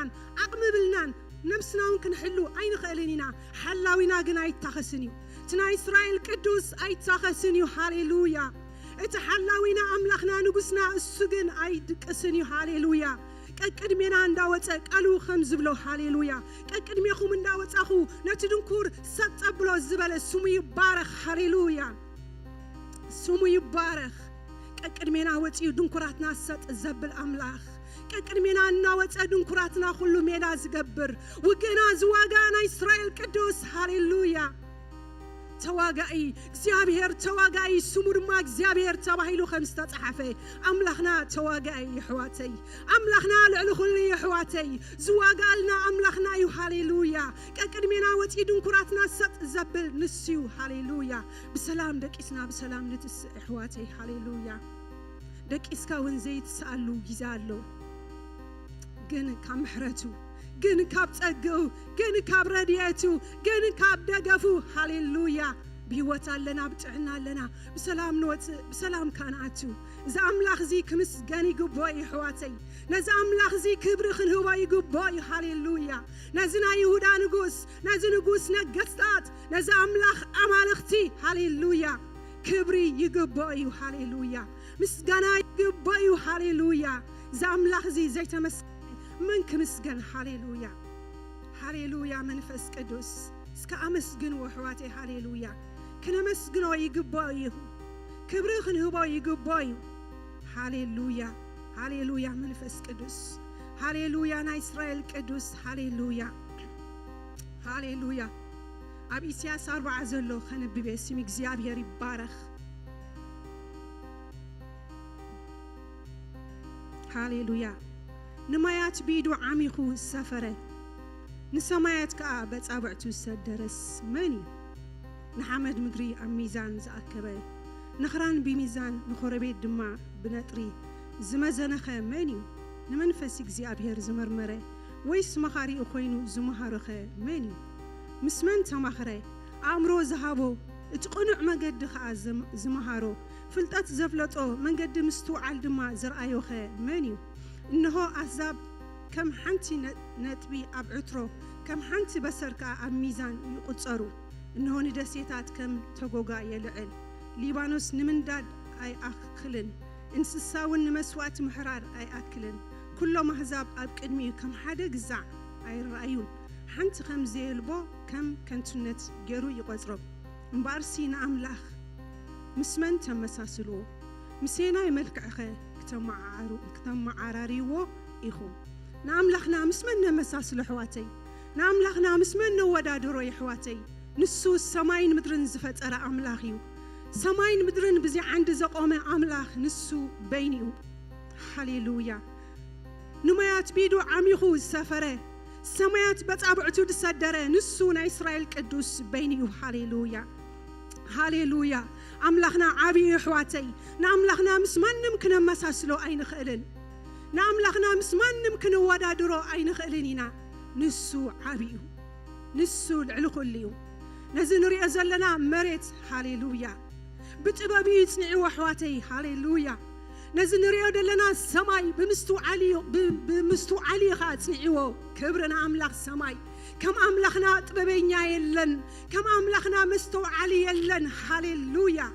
عقم بلنان نفسنا ونكن حلو أين خالينا حلاوينا جنا يتخسنيو تنا إسرائيل قدوس أيتخسنيو هاليلويا اتحلاوينا أملاخنا نقصنا السجن أيدكسنيو هاليلويا كقدمنا نداوت قالو خمس بلو هاليلويا كقدميكم نداوت أخو نتدنكور ستبلو زبل سمو يبارك هاليلويا سمو يبارك كقدمنا وتيو دنكوراتنا ست زبل أملاخ كقدمنا ناوت دنكوراتنا كله ميدا زغبر وقنا زواغانا إسرائيل قدوس هاليلويا تواقعي እግዚአብሔር ተዋጋይ ስሙር ማ እግዚአብሔር ተባሂሉ خمس ተጻሐፈ አምላኽና ተዋጋይ ይሕዋተይ አምላኽና ልዕል ኩሉ ይሕዋተይ ዝዋጋልና አምላኽና ዩ ሃሌሉያ ቀቅድሜና ወጪ ድንኩራትና ሰጥ ዘብል ንስዩ ሃሌሉያ በሰላም ደቂስና በሰላም ልትስ ይሕዋተይ ሃሌሉያ ደቂስካ ወንዘይ ተሳሉ ይዛሉ ግን ከምሕረቱ ግን ካብ ጸገው ግን ካብ ረድኤቱ ግን ካብ ደገፉ ሃሌሉያ ቢወት አለና ብጥዕና አለና በሰላም ኖት በሰላም ካናቱ እዛ አምላኽ ዚ ክምስገን ይግባው ይሕዋተይ ነዛ አምላኽ ዚ ክብር ክንህባ ይግባው ሃሌሉያ ነዝና ይሁዳ ንጉስ ነዝ ንጉስ ነገስታት ነዛ አምላኽ አማልኽቲ ሃሌሉያ ክብሪ ይግባው ሃሌሉያ ምስጋና ይግባው ሃሌሉያ እዛ አምላኽ ዚ ዘይተመስ من كمسجن هاليلويا هاليلويا منفس قدوس اسك امسجن وحواتي هاليلويا كنا مسجنو يغبايو كبرخن هو يغبايو هاليلويا هاليلويا منفس قدوس هاليلويا نا اسرائيل قدوس هاليلويا هاليلويا ابي سياس 4 زلو خنبي باسم እግዚአብሔር ይባረክ هاليلويا نمايات بيدو عميخو السفرة نسمايات كا بتصابعتو السدرس مني نحمد مدري ميزان زاكبه نخران بميزان نخربيت دما بنطري زمزنخه مني نمنفس እግዚአብሔር زمرمره ويس مخاري اخوينو زمهارخه مني مسمن تمخره امرو زهابو اتقنع مقد خا زمهارو فلطات زفلطو منقد مستوعل دما زرአዮخه مني إنه أحزاب كم حنتي نتبي أبعترو كم حنتي بسركا ميزان يقصرو إنه ندسيتات كم تجوجا يلعل ليبانوس نمنداد أي أكلن إنسساون مسوات محرار أي أكلن كلهم أحزاب أبقدمي كم حدا جزع أي رأيون حنت خم زيلبو كم كنتنت جرو يقصرو مبارسين أملاخ مسمن تمساسلو مسينا يملك أخي كتم عراريو إخو ناملخنا مسمنا مساسل حواتي ناملخنا مسمنا ودادرو يحواتي نسو السماين مدرن زفت أرى أملاخيو سماين مدرن بزي عند زقومة أملاخ نسو بينيو هاليلويا نمايات بيدو عميخو السفرة سمايات بتعبعتو دسادرة نسو نا إسرائيل قدوس بينيو هاليلويا هاليلويا أملاخنا عبي حواتي ناملاخنا مسمن ممكن مساسلو أين خلن ناملاخنا مسمن ممكن ودادرو أين خلنينا نسو عبيو نسو العلقليو نزن رئيس لنا مريت هاليلويا بتبابي يصنعوا حواتي هاليلويا نزن رئيس لنا السماي بمستو علي خاصنعوا كبرنا أملاخ سماي كم أملاخنا طببينيا يلن كم أملاخنا مستو علي يلن هاليلويا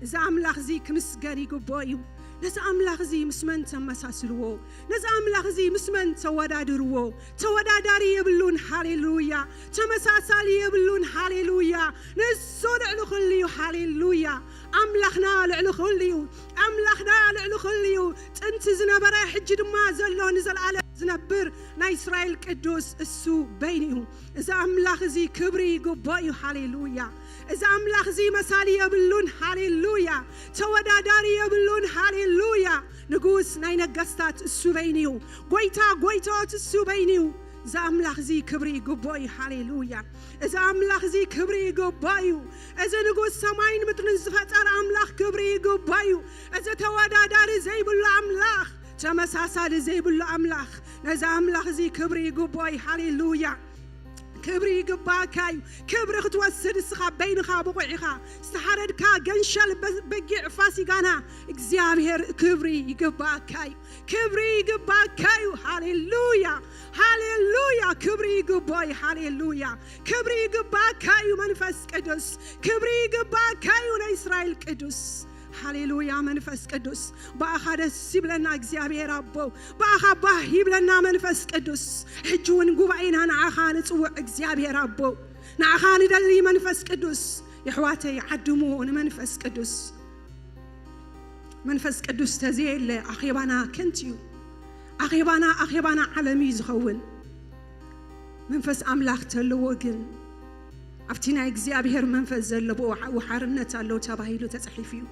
إذا أملاخ زي كمسجري قبايو نز أملاخ زي مسمن تمساسلوه نز أملاخ زي مسمن تودادروه توداداري يبلون هاليلويا تمساسالي يبلون هاليلويا نسود علخليو هاليلويا أملاخنا لعلخليو أملاخنا لعلخليو أنت زنبرة حجد ما زلوا نزل على زنبر نا إسرائيل قدوس السو بينهم إذا أملاخ زي كبري قبايو هاليلويا إذا أملاخ زي مسالي يبلون هاليلويا توداداري يبلون هاليلويا نقوس ناينا قستات السو بينيو قويتا السو بينيو إذا أملاخ زي كبري قبايو هاليلويا إذا أملاخ زي كبري قبايو إذا نقوس سماين مدرن زفت أرى أملاخ كبري قبايو إذا توداداري زي بلو أملاخ تمساسالي زي بلو أملاخ إذا أملاخ زي كبري قبايو هاليلويا كبري قباكايو كبري ختوسد السخاب بينخا بقعيخا استحردكا جنشل بقع فاسي قانا اكزيابير كبري قباكايو كبري قباكايو هاليلويا هاليلويا كبري قباي هاليلويا كبري قباكايو منفس قدس كبري قباكايو لإسرائيل قدس هاليلويا منفس قدس باخد سيبلنا اغزيابير ابو باخ باهيبلنا منفس قدس حجون غباينا نعخا نصوع اغزيابير ابو نعخا ندلي منفس قدس يحواتي عدمون منفس قدس منفس قدس تزيل اخيبانا كنتيو اخيبانا عالمي زخون منفس املاخ تلوغن افتينا اغزيابير منفس زلبو وحرنت الله تباهيلو تصحيفيو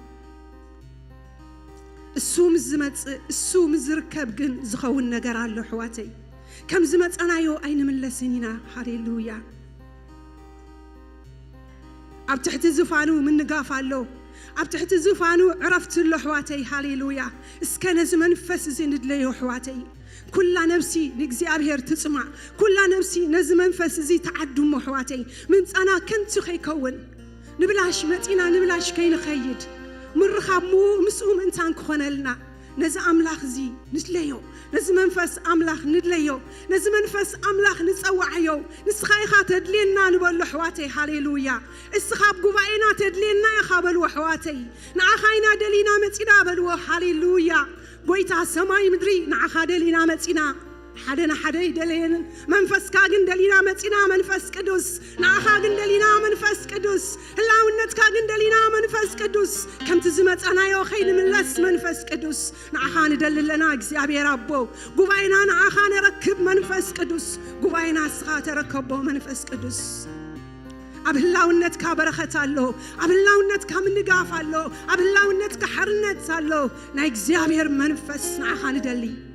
السوم زركب جن زخون نجار على حواتي كم زمت أنا يو أين من لسنينا هاليلويا أبتحت زفانو من نقاف علو أبتحت زفانو عرفت له حواتي هاليلويا اسكن زمن فس زند ليه حواتي كل نفسي نجزي أبهر تسمع كل نفسي نزمن فس زي تعدم حواتي من أنا كنت خي كون نبلاش متينا نبلاش كين خيد مرخاب مو مسؤوم إنسان كخونلنا نز أملاخ زي نتليو نز منفس أملاخ ندليو نز منفس أملاخ نتسوعيو نسخايخا تدلينا نبل حواتي هاليلويا السخاب قبائنا تدلينا يخابل وحواتي نعخاينا دلينا متنا بلو هاليلويا قويتا سماي مدري نعخا دلينا متنا حدا يدلين منفس كاغن دلينا متنا منفس قدس نعخاغن دلينا منفس قدس هلاونت كاغن دلينا منفس قدس كم تزمت انا يو خين من لس منفس قدس نعخان دللنا اغزيابير ابو غباينا نعخان ركب منفس قدس غباينا سخات ركبو منفس قدس أبلاونت كبرخت الله أبلاونت كمنقاف الله أبلاونت كحرنت الله نايغزيابير منفس نعخان دلي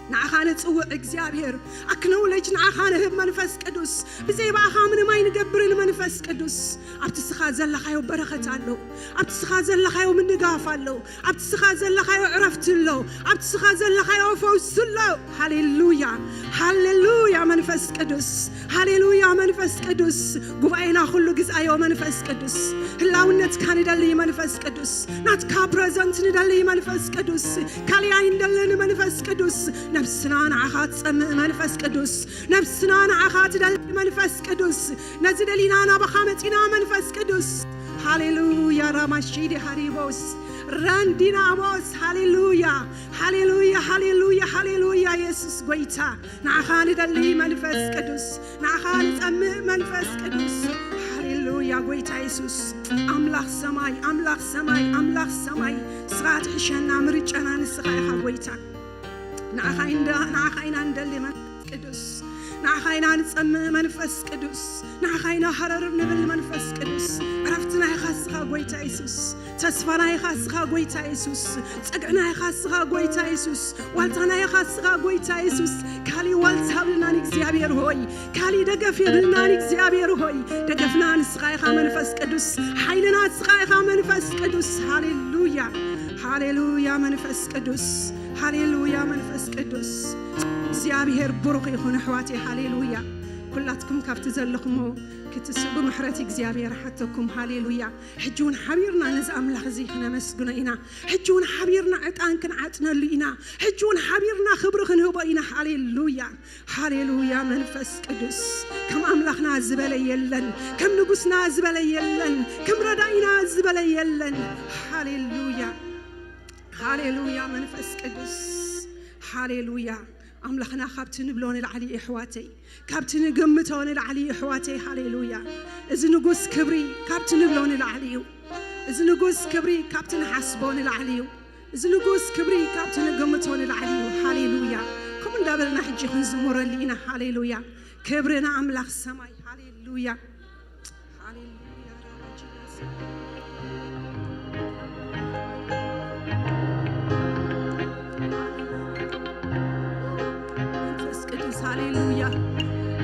نعخان تسوع إغزيابير أكنولج نعخان هب منفس قدس بزي باخا من ما ينقبر المنفس قدس أبتسخا زلخايو برخة الله أبتسخا زلخايو من نقاف الله أبتسخا زلخايو عرفت الله أبتسخا زلخايو فوز الله هاليلويا هاليلويا منفس قدس هاليلويا منفس قدس قبائنا خلو قزايو منفس قدس هلاونت كان يدلي منفس قدس ناتكا برزنت ندلي منفس قدس كالياين دلن منفس قدس نفسنا نعخات سمع منفس قدس نفسنا نعخات دل منفس قدس نزدلينا نبخامتنا منفس قدس هاليلويا رامشيدي هاريبوس راندينا موس هاليلويا هاليلويا هاليلويا هاليلويا يسوس قويتا نعخان دلي منفس قدس نعخان سمع منفس قدس هاليلويا قويتا يسوس أملاخ سماي أملاخ سماي أملاخ سماي سرات حشنا مريجنا نسخايها قويتا نعخاينا ندلي منفس قدس نعخاينا نسمع منفس قدس نعخاينا حرر نبل منفس قدس عرفتنا يخاصها قويتا يسوس تسفنا يخاصها قويتا يسوس تقعنا يخاصها قويتا يسوس والتنا يخاصها قويتا يسوس كالي والتها بلنا نكزيابير هوي كالي دقف يبلنا نكزيابير هوي دقفنا نسخايخا منفس قدس حيلنا نسخايخا منفس قدس هاليلويا هاليلويا منفس قدس هاليلويا منفس قدس زيابير بروق يخون حواتي هاليلويا كلاتكم كافت زلخمو كتسبوا محرتك زيابير حتىكم هاليلويا حجون حبيرنا نزام لخزيخنا مسجونينا حجون حبيرنا عتان كن عتنا لينا حجون حبيرنا خبرخن هبينا هاليلويا هاليلويا منفس قدس كم أملاخنا زبالة يلن كم نقصنا زبالة يلن كم ردائنا زبالة يلن هاليلويا هاليلويا منفس قدس هاليلويا أملاخنا خابتن بلون العلي إحواتي كابتن قمتون العلي إحواتي هاليلويا إذا نقص كبري كابتن بلون العلي إذا نقص كبري كابتن حسبون العلي إذا نقص كبري كابتن قمتون العلي هاليلويا كم دابرنا حجي خنزمور لينا هاليلويا كبرنا أملاخ السماء هاليلويا هاليلويا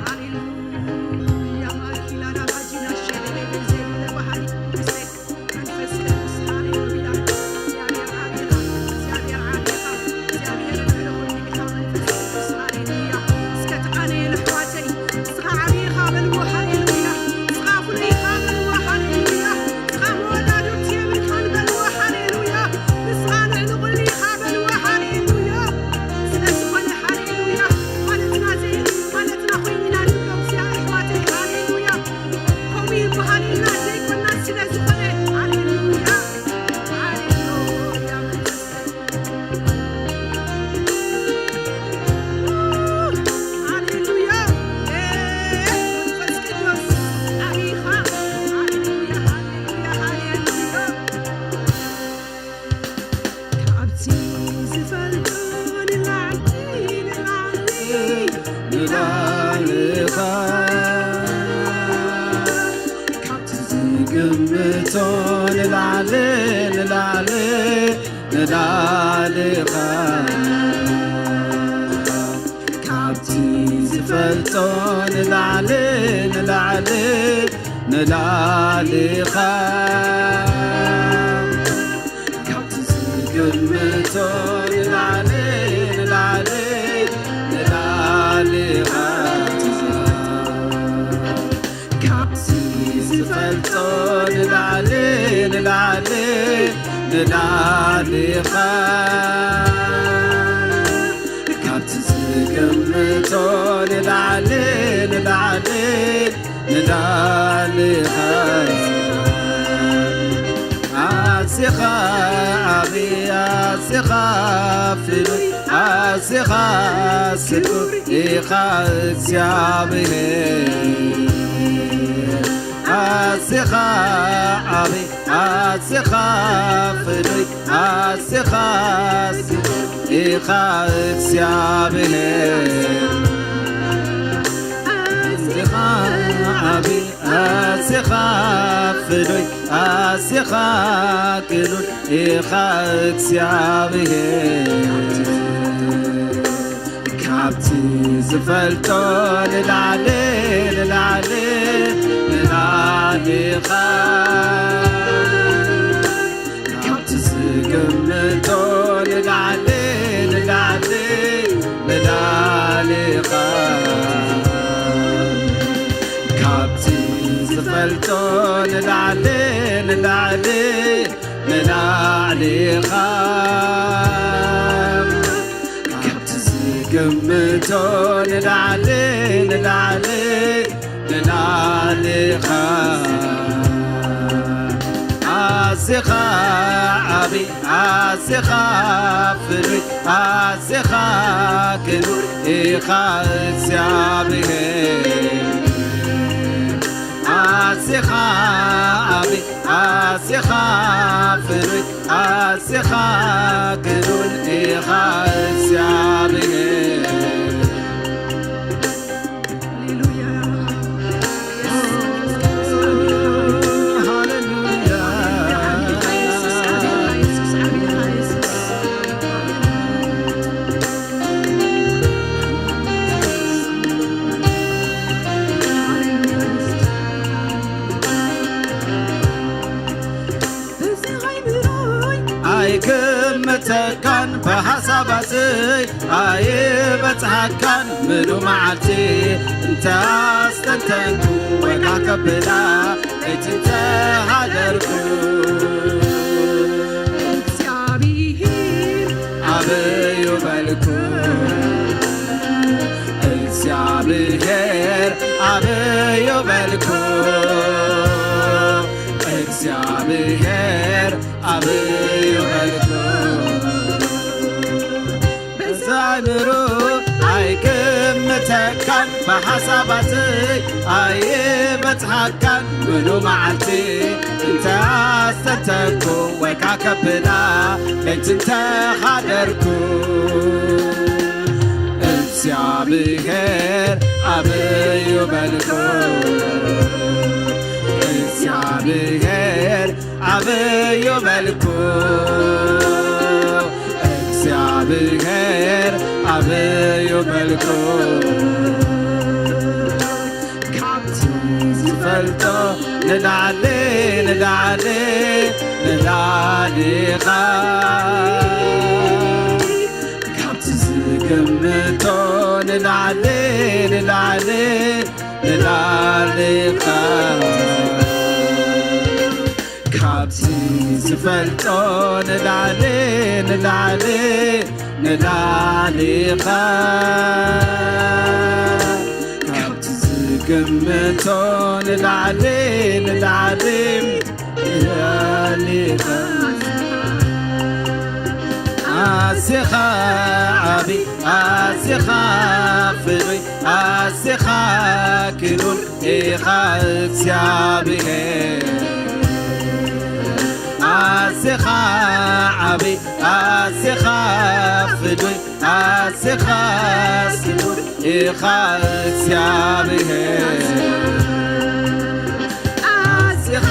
هاليلويا ما كلا راجينا الشهادة بزين وهاي بسك منفس قدس هاليلويا يا عابرة يا عابرة يا بيرو منفس قدس هاليلويا سكت عني الحواتي صغى عبيخة نلعلي نلعلي نلعلي كابتي زفلتو نلعلي نلعلي نلعلي كابتي زقمتو نلعلي نلعلي نلعلي كابتي زفلتو نلعلي نلعلي نلعلي كابتي زقمتو نلعلي نلعلي نلعلي أسخا أبي أسخا فلوي أسخا سكور إخاس يا بيه أسخا أبي أسخا فلوي أسخا سكور إخاس يا بيه أبي أسخا فلوي أسخا كلون إخاكس يا بيه كابتي زفلتو نلعلي نلعلي نلعلي كابتي زقمتو نلعلي نلعلي نلعلي زفلتو نلعلي نلعلي نلعلي كابتي زقمتو نلعلي نلعلي نلعلي أسخا أبي أسخا فلوي أسخا كنور إخاس يا بيه أسخا أبي أسخا فلوي أسخا كنون إخاس يا بيه كان بحساباتي أي بتحكان ملو معلتي انت استنتنكو وكاك بلا ايت انت هادركو اكسابيهير عبيو بالكو اكسابيهير عبيو بالكو اكسابيهير عبيو بالكو زعمرو أي كمتكن بحساباتي أي بتحكن منو معلتي انت استتكو وكاك بلا ليت انت خادركو እግዚአብሔር አብዩ በልኮ እግዚአብሔር አብዩ በልኮ እግዚአብሔር አብዩ በልኮ ካብቲ ዝፈልጦ ንላዕሊ ንላዕሊ ንላዕሊኻ ካብቲ ዝግምቶ ንላዕሊ ንላዕሊ ንላዕሊኻ ካብቲ ዝፈልጦ ንላዕሊ ንላዕሊ ንላዕሊኻ ካብቲ ዝግምቶ ንላዕሊ ንላዕሊ ንላዕሊኻ ኣስኻ ዓቢ ኣስኻ ፍሉይ ኣስኻ ክቡር ኢኻ እግዚአብሔር ኣስኻ ዓቢ ኣስኻ ፍሉይ ኣስኻ ክቡር ኢኻ እግዚአብሔር ኣስኻ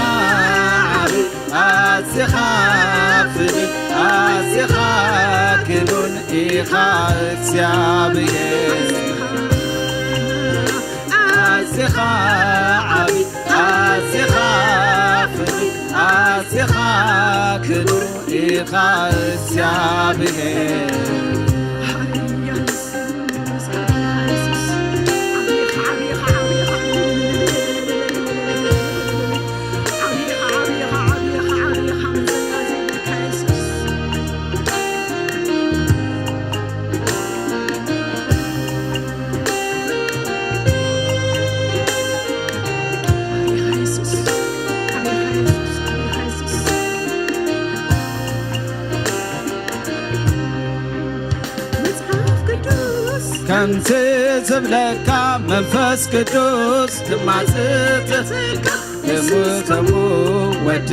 ዓቢ أسخا فدوي أسخا كنون إخا እግዚአብሔር أسخا عبي أسخا فدوي أسخا كنون إخا እግዚአብሔር كنت زبلك منفس قدوس تمعزتك يموتمو ود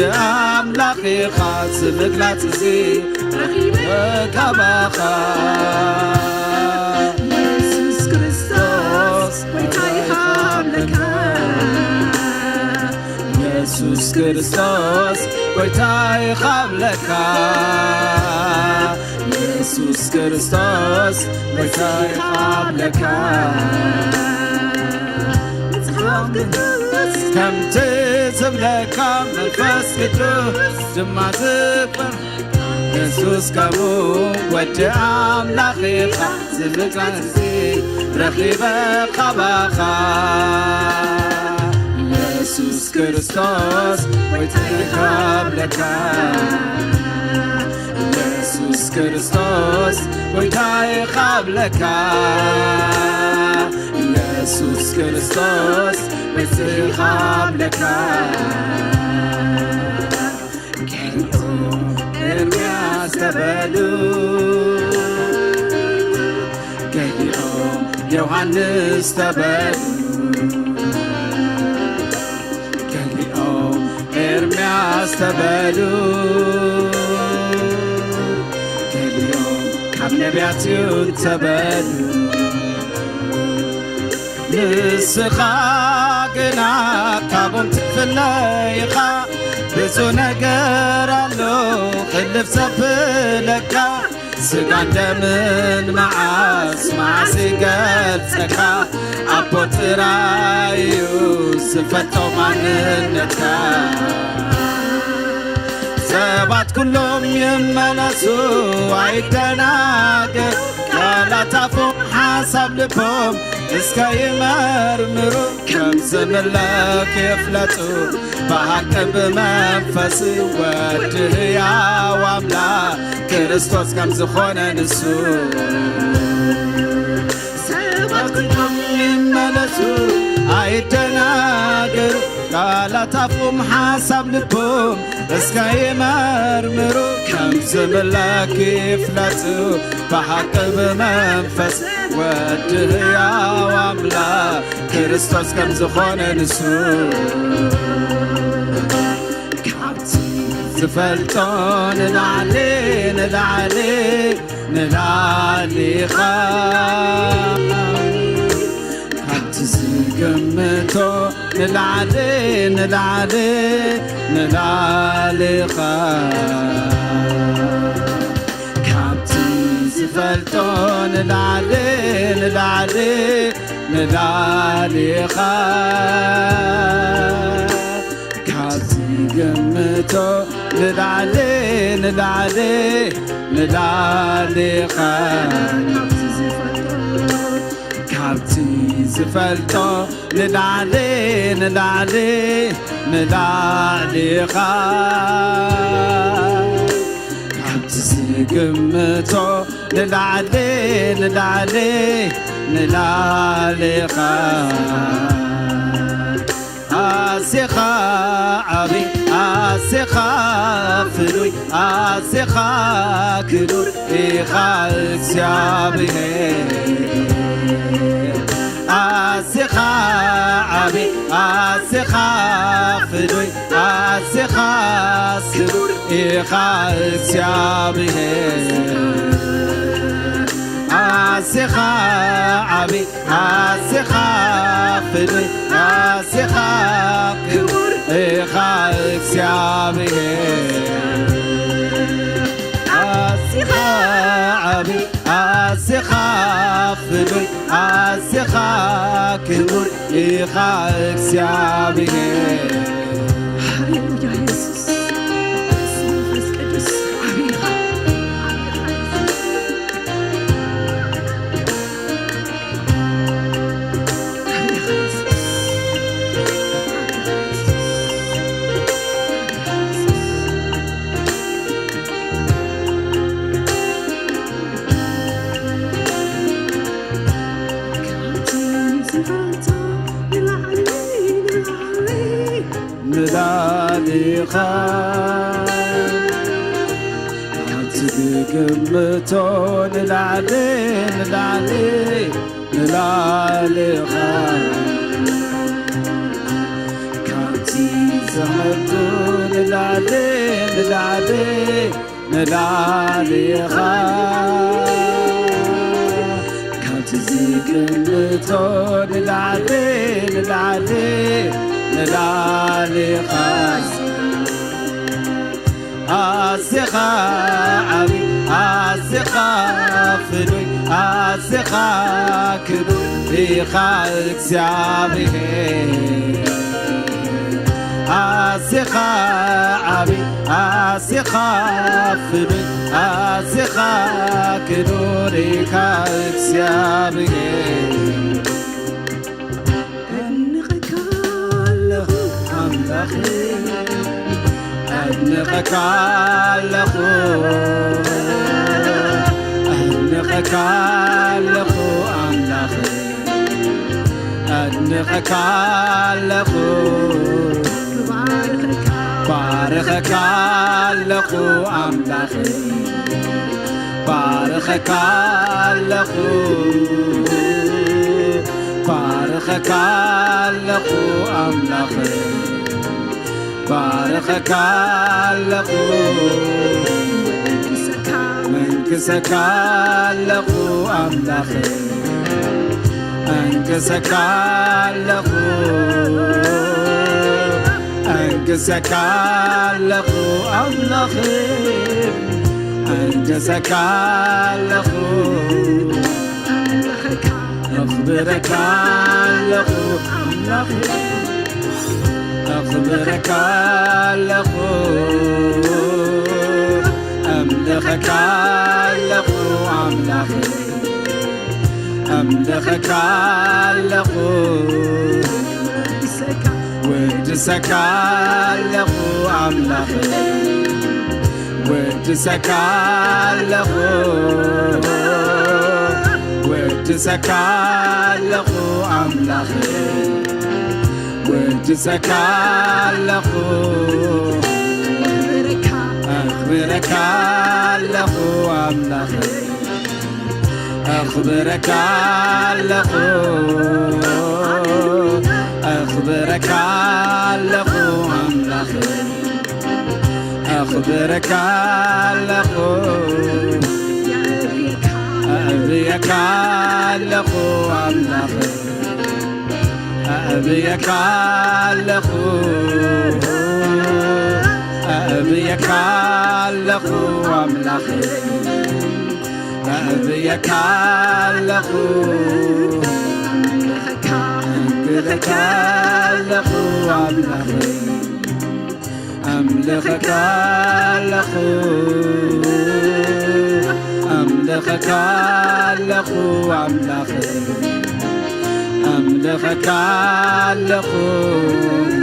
أملاقي خاص مقلات زي وكباخا يسوس كريستوس ويتاي خابلك يسوس كريستوس ويتاي خابلك يسوس كريستوس ويتاي خابلك كم تزبلك منفس قدوس جمع زبر يسوس كمو ود أملاقي زبك لنسي رخيب خباخا يسوس كريستوس ويتاي خابلك يسوس كريستوس ويتاي خابلك يسوس كريستوس ويتاي خابلك كنتو إرمياس تبالو كنتو يوحنس تبالو كنتو إرمياس تبالو نبياتيون تبالو نسخاقنا كابون تفلايقا بزو نقرالو خلف سفلكا سقان دمن معاس معسي قلتكا أبو ترايو سفتو معننتكا سبات كلهم يملسوا عيدناقر لا تفهم حسب لبهم اسكا يمرمروا كم زملك يفلتوا بحق بمنفس وده يا واملا كريستوس كم زخون نسو سبات كلهم يملسوا عيدناقر لا تفهم حسب لبهم اسكا يمرمروا كم زملك يفلتوا بحق بمنفس وده يا واملا كريستوس كم زخون نسو زفلتون نلعلي نلعلي نلعلي قمتو نلعلي نلعلي نلعلي كابتن زفلتو نلعلي نلعلي نلعلي كابتن قمتو نلعلي نلعلي نلعلي كابتن زفلتو نلعلي نلعلي نلعلي كابتن قمتو نلعلي نلعلي نلعلي أسخا عبي أسخا فدوي أسخا كنور إخا እግዚአብሔር أسخا عبي أسخا فدوي أسخا كنور إخا እግዚአብሔር أسخا عبي أسخا فدوي أسخا كنور إخا إكسيابير أسخا عبي أسخا فدوي أسخا كبر إخا إكسيابير هللويا يسوس منفس قدس عميقا نلاليخا عتقمتو نلاليخا كانتي زهدو نلاليخا كانتي زقمتو نلاليخا أسخا عبي أسخا فدوي أسخا كدو إخا إكسيابير أسخا عبي أسخا فدوي أسخا كدو إخا إكسيابير أنقك لخو أنقك لخو أملاخي أنقك لخو بارخك لخو أملاخي بارخك لخو بارخك لخو أملاخي بارخك لخو منكسك لخو أملاخي أنكسك لخو أنكسك لخو أملاخي أنكسك لخو أخبرك لخو أملاخي أخبرك لخو أملخك لخو أملاخي أملخك لخو ودسك لخو أملاخي ودسك لخو ودسك لخو أملاخي ودسك لخو أخبرك لخو أملاخي أخبرك لخو أخبرك لخو أملاخي أخبرك لخو أبيك لخو أملاخي أبيك لخو أبيك لخو أملاخي أبيك لخو أبيك لخو أملاخي أملخك لخو أملخك لخو أملاخي أملخك لخو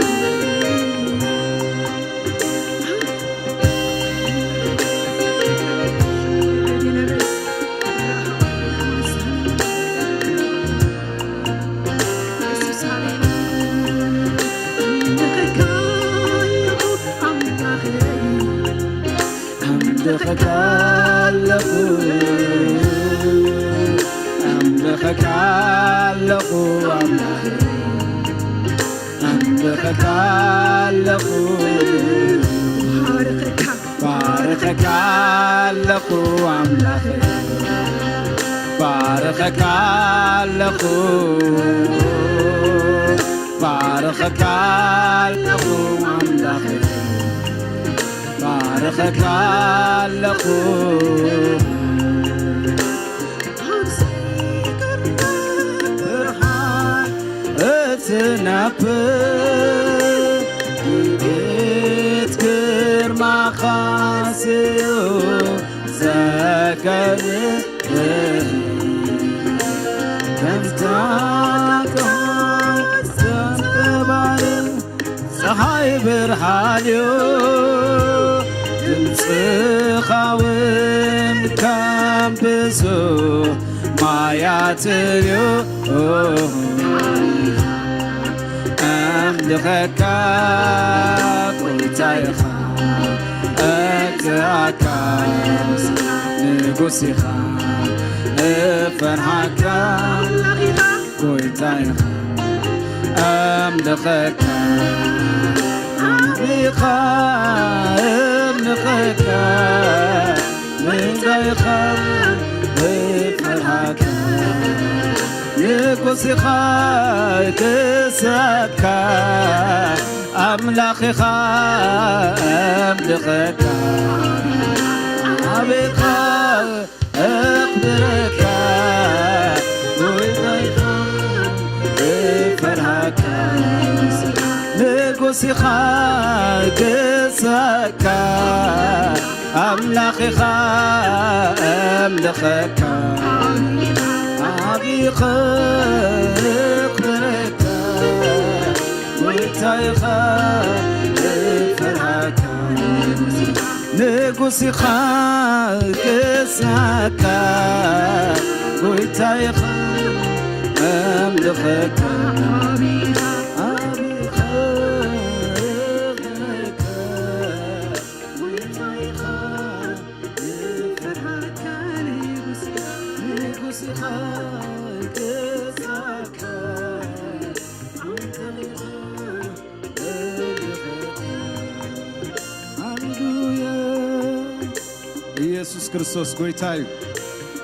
أملخك لخو أملخك لخو أملخك لخو بارخك لخو أملاخي بارخك لخو بارخك لخو أملخك علقو برحان اتنبر يتكر ما خاسيو زكر ፀሓይ ብርሃንዮ ድምፅኻ ውን ከም ብዙሕ ማያትዮ ኣምልኸካ ጐይታይኻ እግዛእካ ንጉስ ኢኻ እፈርሃካ ጐይታይኻ أملخك أملخك أملخك من ضيخك بفرحك يقصيخ كسك أملخك أملخك أبيك أقدرك ንጉስኻ ግሰካ ኣምላኽኻ ኣምልኸካ ዓቢኻ ክብረካ ጐይታይኻ ፍርሃካ ንጉስኻ ግሰካ ጐይታይኻ ኣምልኸካ ኢየሱስ ክርስቶስ ጐይታ እዩ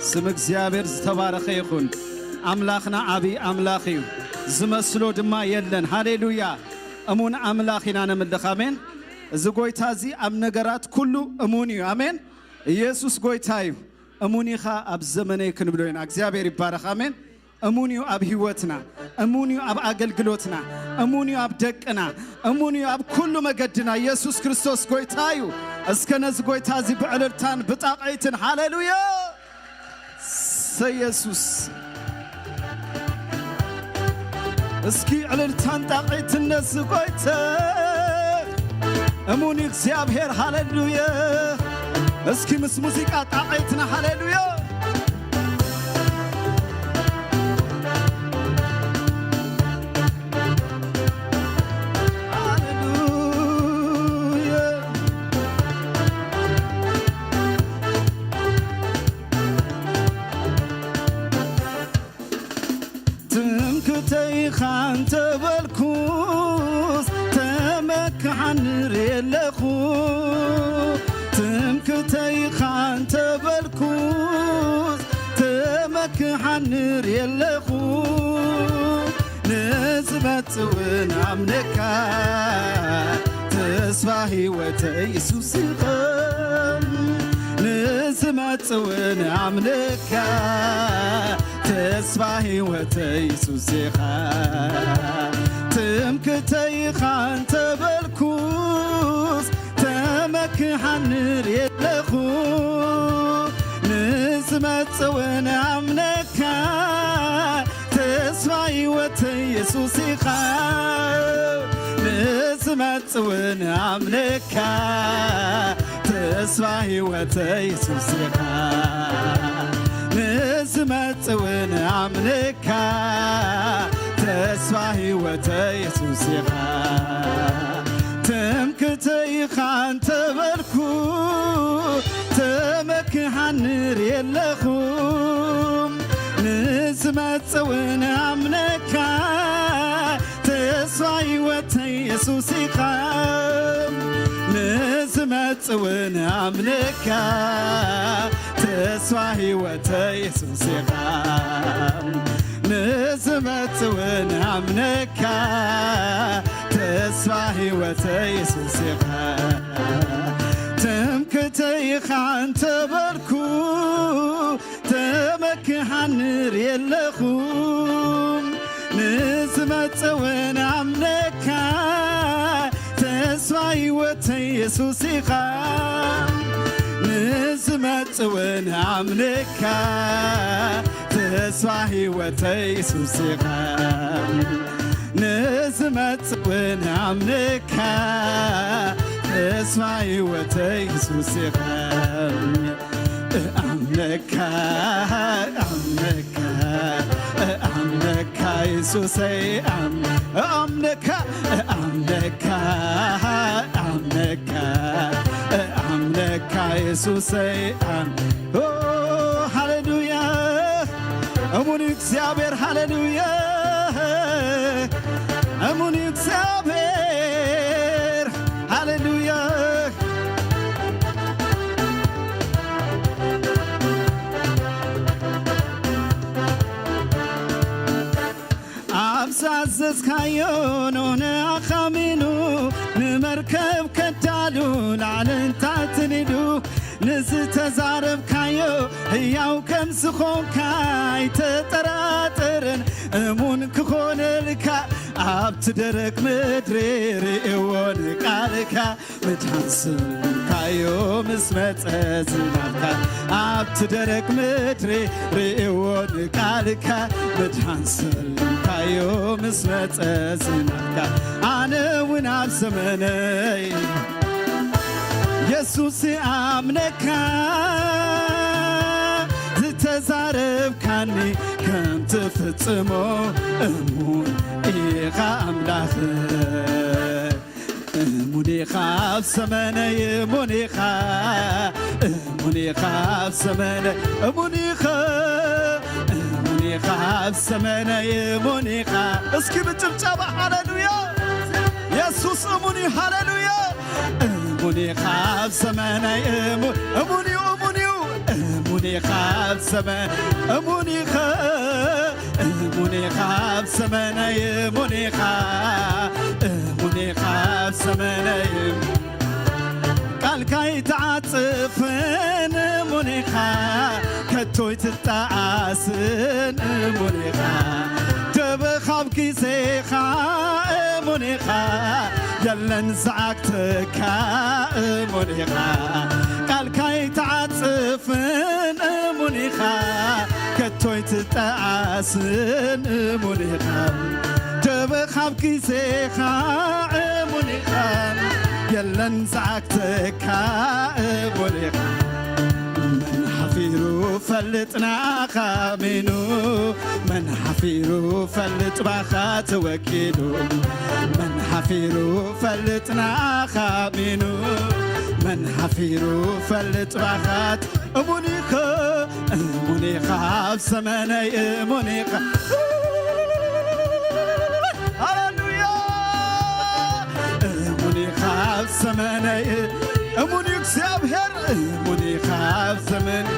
ስም እግዚአብሔር ዝተባረኸ ይኹን ኣምላኽና ዓብዪ ኣምላኽ እዩ ዝመስሎ ድማ የለን ሃሌሉያ እሙን ኣምላኽ ኢና ነምልኽ ኣሜን እዚ ጐይታ እዚ ኣብ ነገራት ኩሉ እሙን እዩ ኣሜን ኢየሱስ ጐይታ እዩ እሙን ኢኻ ኣብ ዘመነይ ክንብሎ ኢና እግዚአብሔር ይባረኽ ኣሜን እሙን እዩ ኣብ ህይወትና እሙን እዩ ኣብ ኣገልግሎትና እሙን እዩ ኣብ ደቅና እሙን እዩ ኣብ ኩሉ መገድና ኢየሱስ ክርስቶስ ጐይታ እዩ እስከ ነዚ ጐይታ እዚ ብዕልልታን ብጣቕዒትን ሃሌሉያ ኢየሱስ እስኪ ዕልልታን ጣቕዒትን ነዚ ጐይታ እሙን እዩ እግዚአብሔር ሃሌሉያ እስኪ ምስ ሙዚቃ ጣቕዒትና ሃሌሉያ خانت بالكوس تمك حنر يلخو تمكتي خانت بالكوس تمك حنر يلخو نزبت ونعملك تسفاهي وتيسوس الغم نزبت ونعملك تسفاهي وتيسوسيخا تمكتيخا انت بالكوس تمك حنر يلخو نزمت ونعملك تسفاهي وتيسوسيخا نزمت ونعملك تسفاهي وتيسوسيخا نزمت ونعملك تسفاهي وتيسوسيخا تمكتيخا انت بركو تمك حنر يلخو نزمت ونعملك تسفاهي وتيسوسيخا نزمت ونعملك تسفاهي وتيسوسيخا نزمت ونعملك تسفاهي وتيسوسيخا تمك وتيخ عن تبركو تمكحنر يلخوم نزمت ونعملك تسوي وتي يسوسي خام نزمت ونعملك تسوي وتي يسوسي خام نزمت ونعملك تسوي وتي يسوسي خام أملك يسوسي أملك يسوسي هاليلويا أموني እግዚአብሔር هاليلويا أموني እግዚአብሔር هاليلويا أبساسس كايونو نأخامينو نمركب كدالو لعلن تعتندو نزتزارب كايو هياو كم سخون كاي تتراترن أمون كخون لكا أبت درك مدري رئيون قالكا متحنسل كايو مسمت أزنالكا أبت درك مدري رئيون قالكا متحنسل كايو مسمت أزنالكا أنا وناب سمني يسوسي أمنك زتزارب كاني كم تفتمو أمون إيخا أملاخ أمونيخا بسمني أمونيخا بسمني أمونيخا بسمني أمونيخا اسكي بتبتابع هاليلويا يسوس أموني هاليلويا أموني خاب سماني أموني خاب سمان أموني خاب سماني أموني خاب سماني قال كاي تعاطفن أمونيخا كتوي تتعاسن أمونيخا تبخاب كيسيخا أمونيخا يلن زعكتك أمونيخا قال كاي تعاطفن أمونيخا كتوي تتعاسن أمونيخا تبخاب كيسيخا أمونيخا يلن زعكتك أمونيخا من حفيرو فلتنا خامينو من حفيرو فلت باخات وكيلو من حفيرو فلتنا خامينو من حفيرو فلت باخات أمونيخا بسماني أمونيخا هاليلويا أمونيخا بسماني أموني እግዚአብሔር أمونيخا بسماني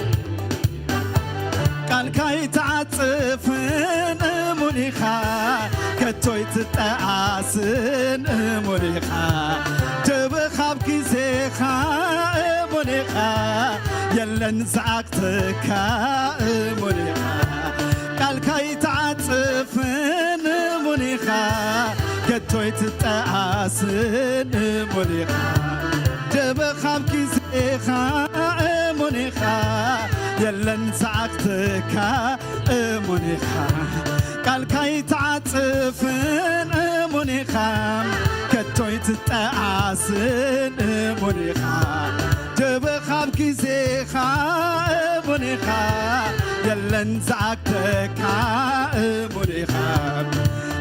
قال كاي تعاطفن أمونيخا كتوي تتعاسن أمونيخا تبخاب كيسيخا أمونيخا يلن زعقتك أمونيخا قال كاي تعاطفن أمونيخا كتوي تتعاسن أمونيخا تبخاب كيسيخا أمونيخا يلن زعقتك أمونيخا قال كاي تعاطفن أمونيخا كتوي تتعاسن أمونيخا تبخاب كيسيخا أمونيخا يلن زعقتك أمونيخا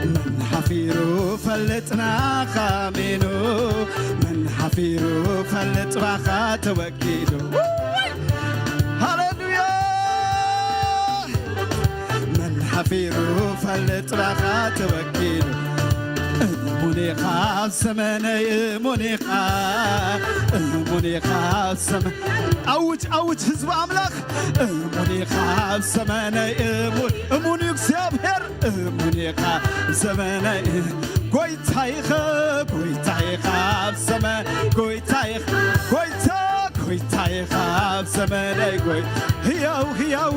من حفيرو فلتنا خامينو من حفيرو فلت باخا توكيلو هاليلويا من حفيرو فلت باخا توكيلو أمونيخا بسماني أمونيخا بسماني أوج هزب أملاخ أمونيخا بسماني أموني እግዚአብሔር أمونيخا بسماني قويتايخا بسمان قويتا ጎይታዬ ካብ ዘመነይ ጎይ ሕያው ሕያው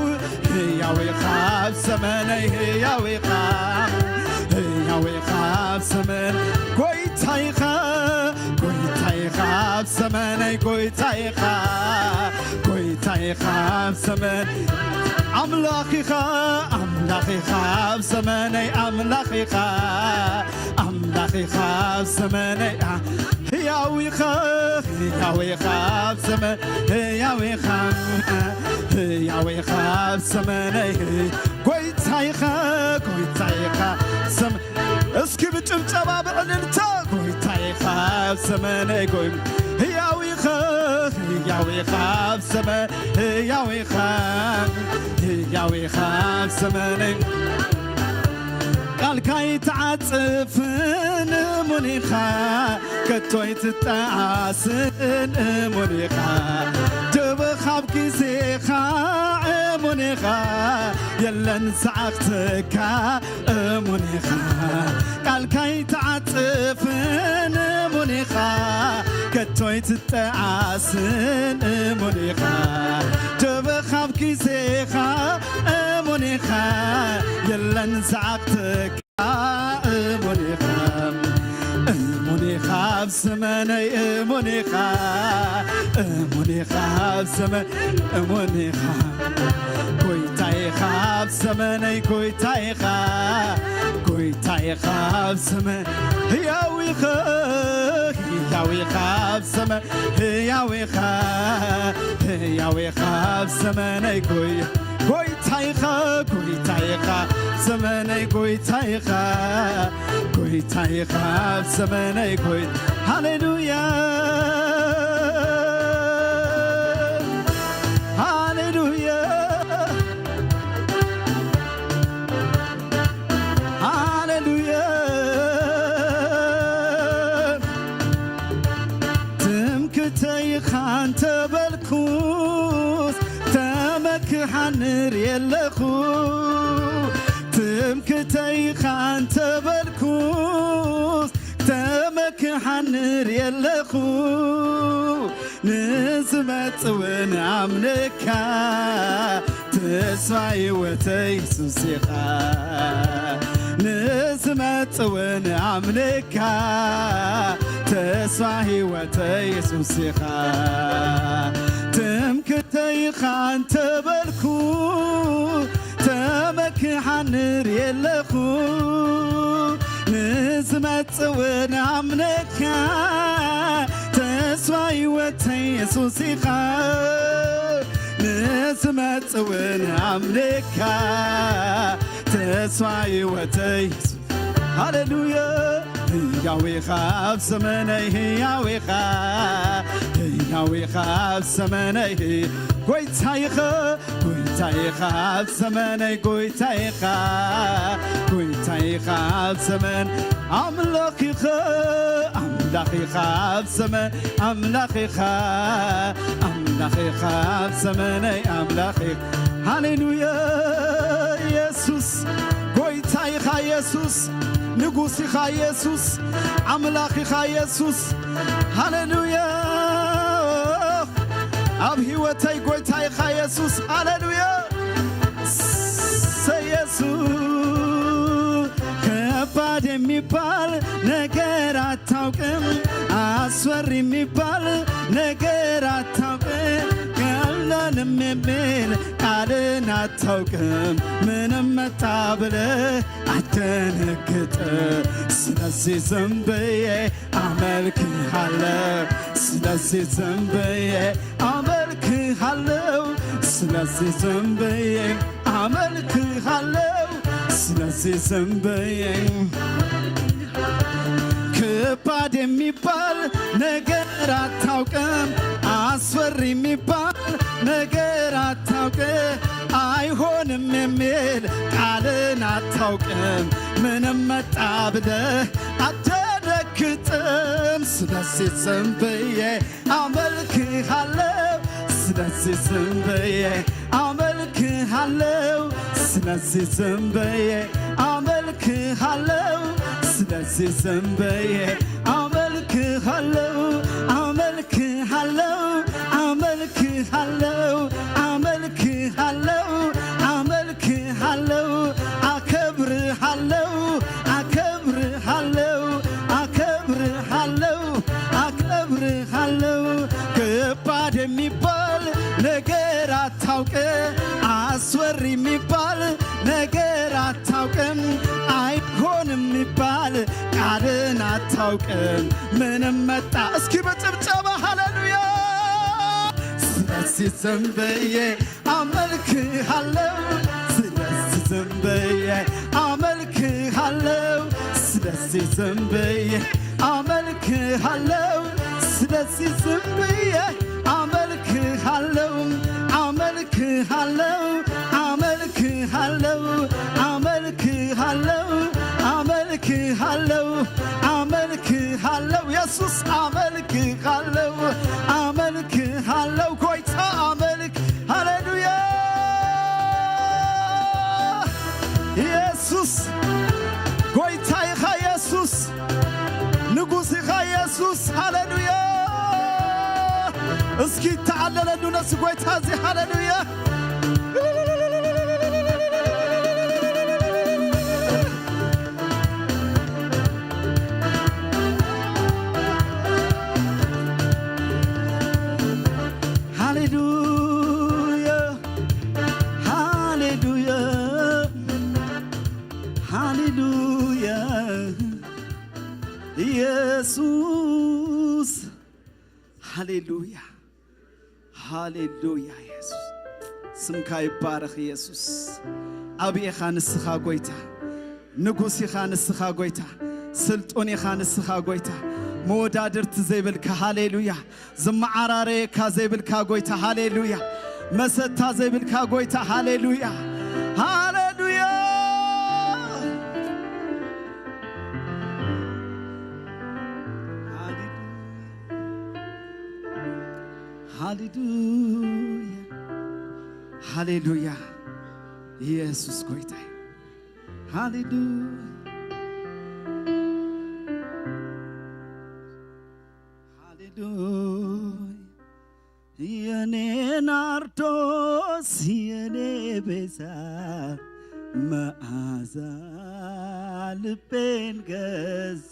ሕያው ካብ ዘመነይ ሕያው ካብ ዘመን ጎይታዬ ካብ ዘመነይ ጎይታዬ ካብ ዘመን ኣምላኺ ካብ ዘመነይ ኣምላኺ ካብ ዘመነይ ሕያው ካብ ዘመን ሕያው ካብ ዘመነይ ጎይታዬ ካብ ዘመን እስኪ ብጭብጨባ ብዕልልታ ጎይታዬ ካብ ዘመነይ ጎይ ሕያው ካብ ዘመን ሕያው ካብ ዘመነይ ቃልካ ይትዓጽፍን እሙኒኻ ከቶ ይትጠዓስን እሙኒኻ ድብኻብ ጊዜኻ እሙኒኻ የለን ዝዓኽትካ እሙኒኻ ቃልካ ይትዓጽፍን እሙኒኻ ከቶ ይትጠዓስን እሙኒኻ ድብኻብ ጊዜኻ እሙኒኻ የለን ዝዓኽትካ እሙኒኻ ካብ ዘመነይ እሙኒኻ ካብ ዘመን እሙኒኻ ጎይታዬ ካብ ዘመነይ ጎይታዬ ካብ ዘመን ሕያው ካብ ዘመን ሕያው ካብ ዘመነይ ጎይታዬ ካብ ዘመነይ ጎይታዬ ካብ ዘመነይ ጎይ ሃሌሉያ ሃሌሉያ ሃሌሉያ ትምክተይ ካንተ በልኩስ ተመክሓንር የለኹ ትምክተይ ካንተ በልኩስ ተመክሓንር የለኹ ንዝመጽውን ኣምልካ ተስፋ ሕይወተይ ኢየሱስ ኢኻ ንዝመጽውን ኣምልካ ተስፋ ሕይወተይ ኢየሱስ ኢኻ ትምክተይ ካንተ በልኩ ተመክሓንር የለኹ ንዝመጽውን ኣምልካ ተስፋ ሕይወተይ ኢየሱስ ኢኻ ንዝመጽውን ኣምልካ ተስፋ ሕይወተይ ሃሌሉያ ሕያው ካብ ዘመነይ ሕያው ካብ ዘመነይ ጎይታዬ ካብ ዘመነይ ጎይታዬ ካብ ዘመን ኣምላኺ ካብ ዘመን ኣምላኺ ካብ ዘመነይ ኣምላኺ ሃሌሉያ ኢየሱስ ጎይታዬ ኢየሱስ ንጉሥ ኢኻ ኢየሱስ ኣምላኽ ኢኻ ኢየሱስ ሃሌሉያ ኣብ ሕይወተይ ጎይታ ኢኻ ኢየሱስ ሃሌሉያ ኢየሱስ ከባድ የሚባል ነገር አታውቅም አስፈሪ የሚባል ነገር አታውቅም ቀላልም የሚል ቃልን አታውቅም ምንም መጣ ብለህ አትደነግጥ ስለዚህ ዝም ብዬ አመልክሃለሁ ስለዚህ ዝም ብዬ አመልክሃለሁ ስለዚህ ዝም ብዬ አመልክሃለሁ ስለዚህ ዝም ብዬ ከባድ የሚባል ነገር አታውቅም አስፈሪ የሚባል ነገር አታውቅም አይሆንም የሚል ቃልን አታውቅም ምንም መጣ ብለህ አትደነግጥም ስለዚህ ዝም ብዬ አመልክሃለሁ ስለዚህ ዝም ብዬ አመልክሃለሁ ስለዚህ ዝም ብዬ አመልክሃለሁ ስለዚህ ዝም ብዬ አመልክሃለሁ አመልክሃለሁ አመልክሃለሁ አመልክሃለሁ አመልክሃለሁ አከብርሃለሁ አከብርሃለሁ አከብርሃለሁ አከብርሃለሁ ከባድ የሚባል ነገር አታውቅም አስወሪ የሚባል ነገር አታውቅም አይሆንም የሚባል ቃልን አታውቅም ምንም መጣ እስኪ በጭብጨባ ሃሌሉያ ስለዚህ ዝም ብዬ አመልክሃለሁ ስለዚህ ዝም ብዬ አመልክሃለሁ ስለዚህ ዝም ብዬ አመልክሃለሁ ስለዚህ ዝም ብዬ አመልክሃለሁ አመልክሃለሁ አመልክሃለሁ አመልክሃለሁ አመልክሃለሁ አመልክሃለሁ ኢየሱስ አመልክሃለሁ አመልክሃለሁ ጌታ አመልክ ሃሌሉያ ኢየሱስ ጌታ ይኻ ኢየሱስ ንጉሥ ይኻ ኢየሱስ ሃሌሉያ እስኪ ተዓለለሉ ነፍስ ጌታ እዚ ሃሌሉያ ኢየሱስ ሃሌሉያ ሃሌሉያ ኢየሱስ ስምካ ይባረኽ ኢየሱስ አብኢኻ ንስኻ ጌታ ንጉሥ ኢኻ ንስኻ ጌታ ስልጡን ኢኻ ንስኻ ጌታ መወዳድርቲ ዘይብልካ ሃሌሉያ ዝመዓራረየካ ዘይብልካ ጌታ ሃሌሉያ መሰታ ዘይብልካ ጌታ ሃሌሉያ ሃሌሉያ ሃሌሉያ ሃሌሉያ ኢየሱስ ጌታ ሃሌሉያ ሃሌሉያ የኔ ናርዶስ የኔ ቤዛ መዓዛ ልቤን ገዛ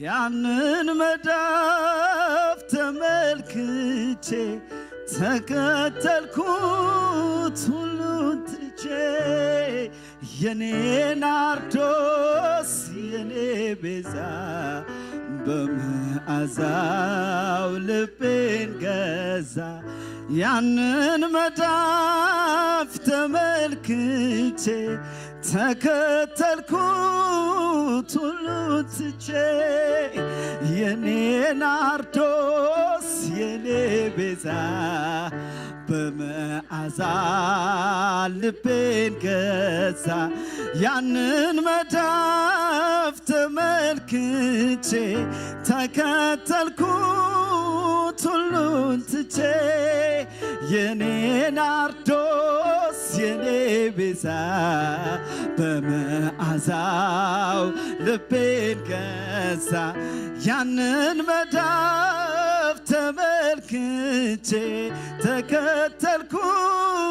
ያንን መዳፍ ተመልክቼ ተከተልኩት ሁሉን ትቼ የኔ ናርዶስ የኔ ቤዛ በመዓዛው ልቤን ገዛ ያንን መዳፍ ተመልክቼ ተከተልኩት ሁሉን ትቼ የኔ ናርዶስ የኔ ቤዛ በመዓዛ ልቤን ገዛ ያንን መዳፍ ተመልክቼ ተከተልኩት ሁሉን ትቼ የኔ ናርዶስ የኔ ቤዛ በመዓዛው ልቤን ገዛ ያንን መዳፍ ተመልክቼ ተከተልኩት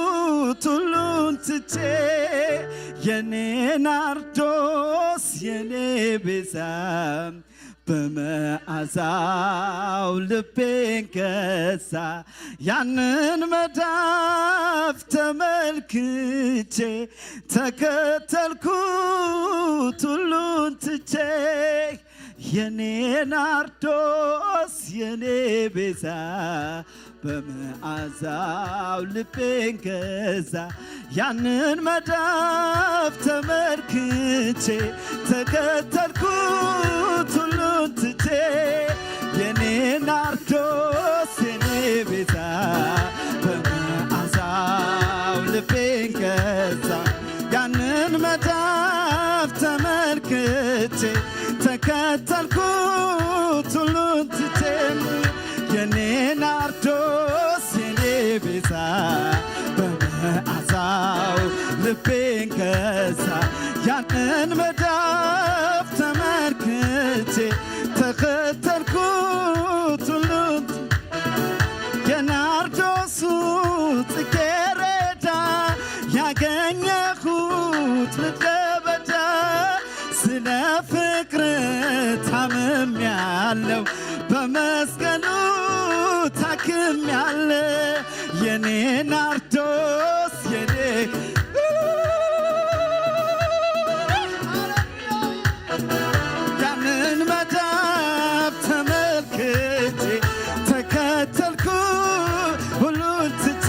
ሁሉን ትቼ የኔ ናርዶስ የኔ ቤዛ በመዓዛው ልቤን ገዛ ያንን መዳፍ ተመልክቼ ተከተልኩት ሁሉን ትቼ የኔ ናርዶስ የኔ ቤዛ በመዓዛው ልቤን ገዛ ያንን መዳፍ ተመልክቼ ተከተልኩት ሁሉን ትቼ የኔ ናርዶስ የኔ ቤዛ በመዓዛው ልቤን ገዛ ያንን መዳፍ ተመልክቼ ተከተልኩት ሁሉን ትቼ የኔ ናርዶስ የኔ ቤዛ በመዓዛው ልቤን ገዛ ያንን መዳፍ ተመልክቼ ተከተልኩት ሁሉን የናርዶሱ ታምም ያለው በመስቀሉ ታክም ያለ የኔ ናርዶስ የኔ ያንን መዳብ ተመልክቼ ተከተልኩ ሁሉን ትቼ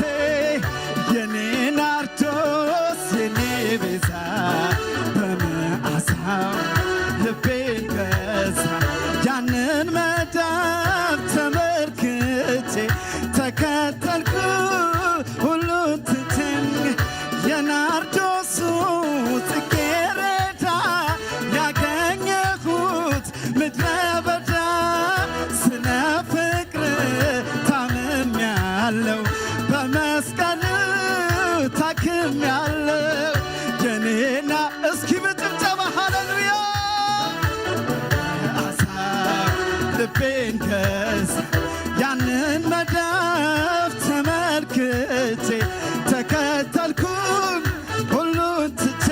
የኔ ናርዶስ የኔ ቤዛ በመዓዛው ልቤን ገዛ ያንን መዳብ ተመልክቼ ተከተልኩ ሁሉን ትቼ የናርዶሱ ጽጌረዳ ያገኘሁት ምድረ በዳ ስለ ፍቅር ታምም ያለው በመስቀል ታክም ያለው የኔና እስኪ በጭብጨባ ሃሌሉያ ልቤን ገዛ ያንን መዳፍ ተመልክቼ ተከተልኩኝ ሁሉን ትቼ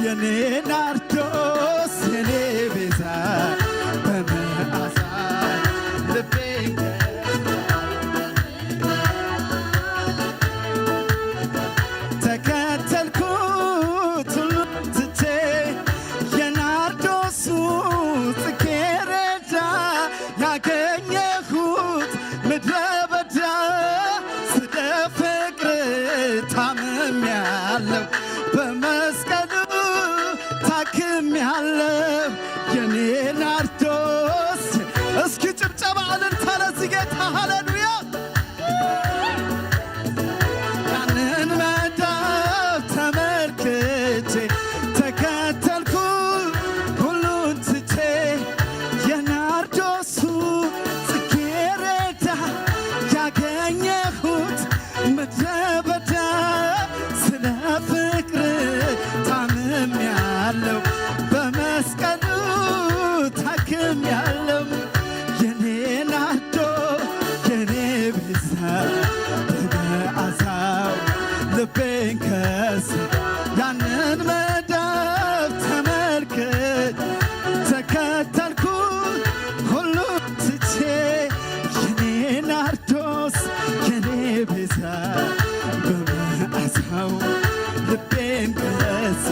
የኔ ናርዶስ የኔ ቤዛ በመዓዛ ልቤን ተከተልኩት ሁሉን ትቼ የናርዶሱ ጽጌረዳ ያገኘሁት ምድረ በዳ ስለ ፍቅር ታምም ያለው በመስቀሉ ታክም ያለው የኔ ናርዶስ እስኪ ጭብጨባ እልልታ ለዚህ ጌታ ሃሌሉያ ያንን መዳብ ተመልክቼ ተከተልኩ ሁሉን ትቼ የናርዶሱ ጽጌረዳ ያገኘሁት ምድረ በዳ ስለ ፍቅር ታምም ያለው በመስቀሉ ታክም ያለው የኔ ናርዶ የኔ ቤዛ በመዓዛው ልቤን ከሳ ያንን መዳብ ተመልክቼ ተከተልኩት ሁሉን ትቼ የኔ ናርዶስ የኔ ቤዛ በመዓዛው ልቤን ከሳ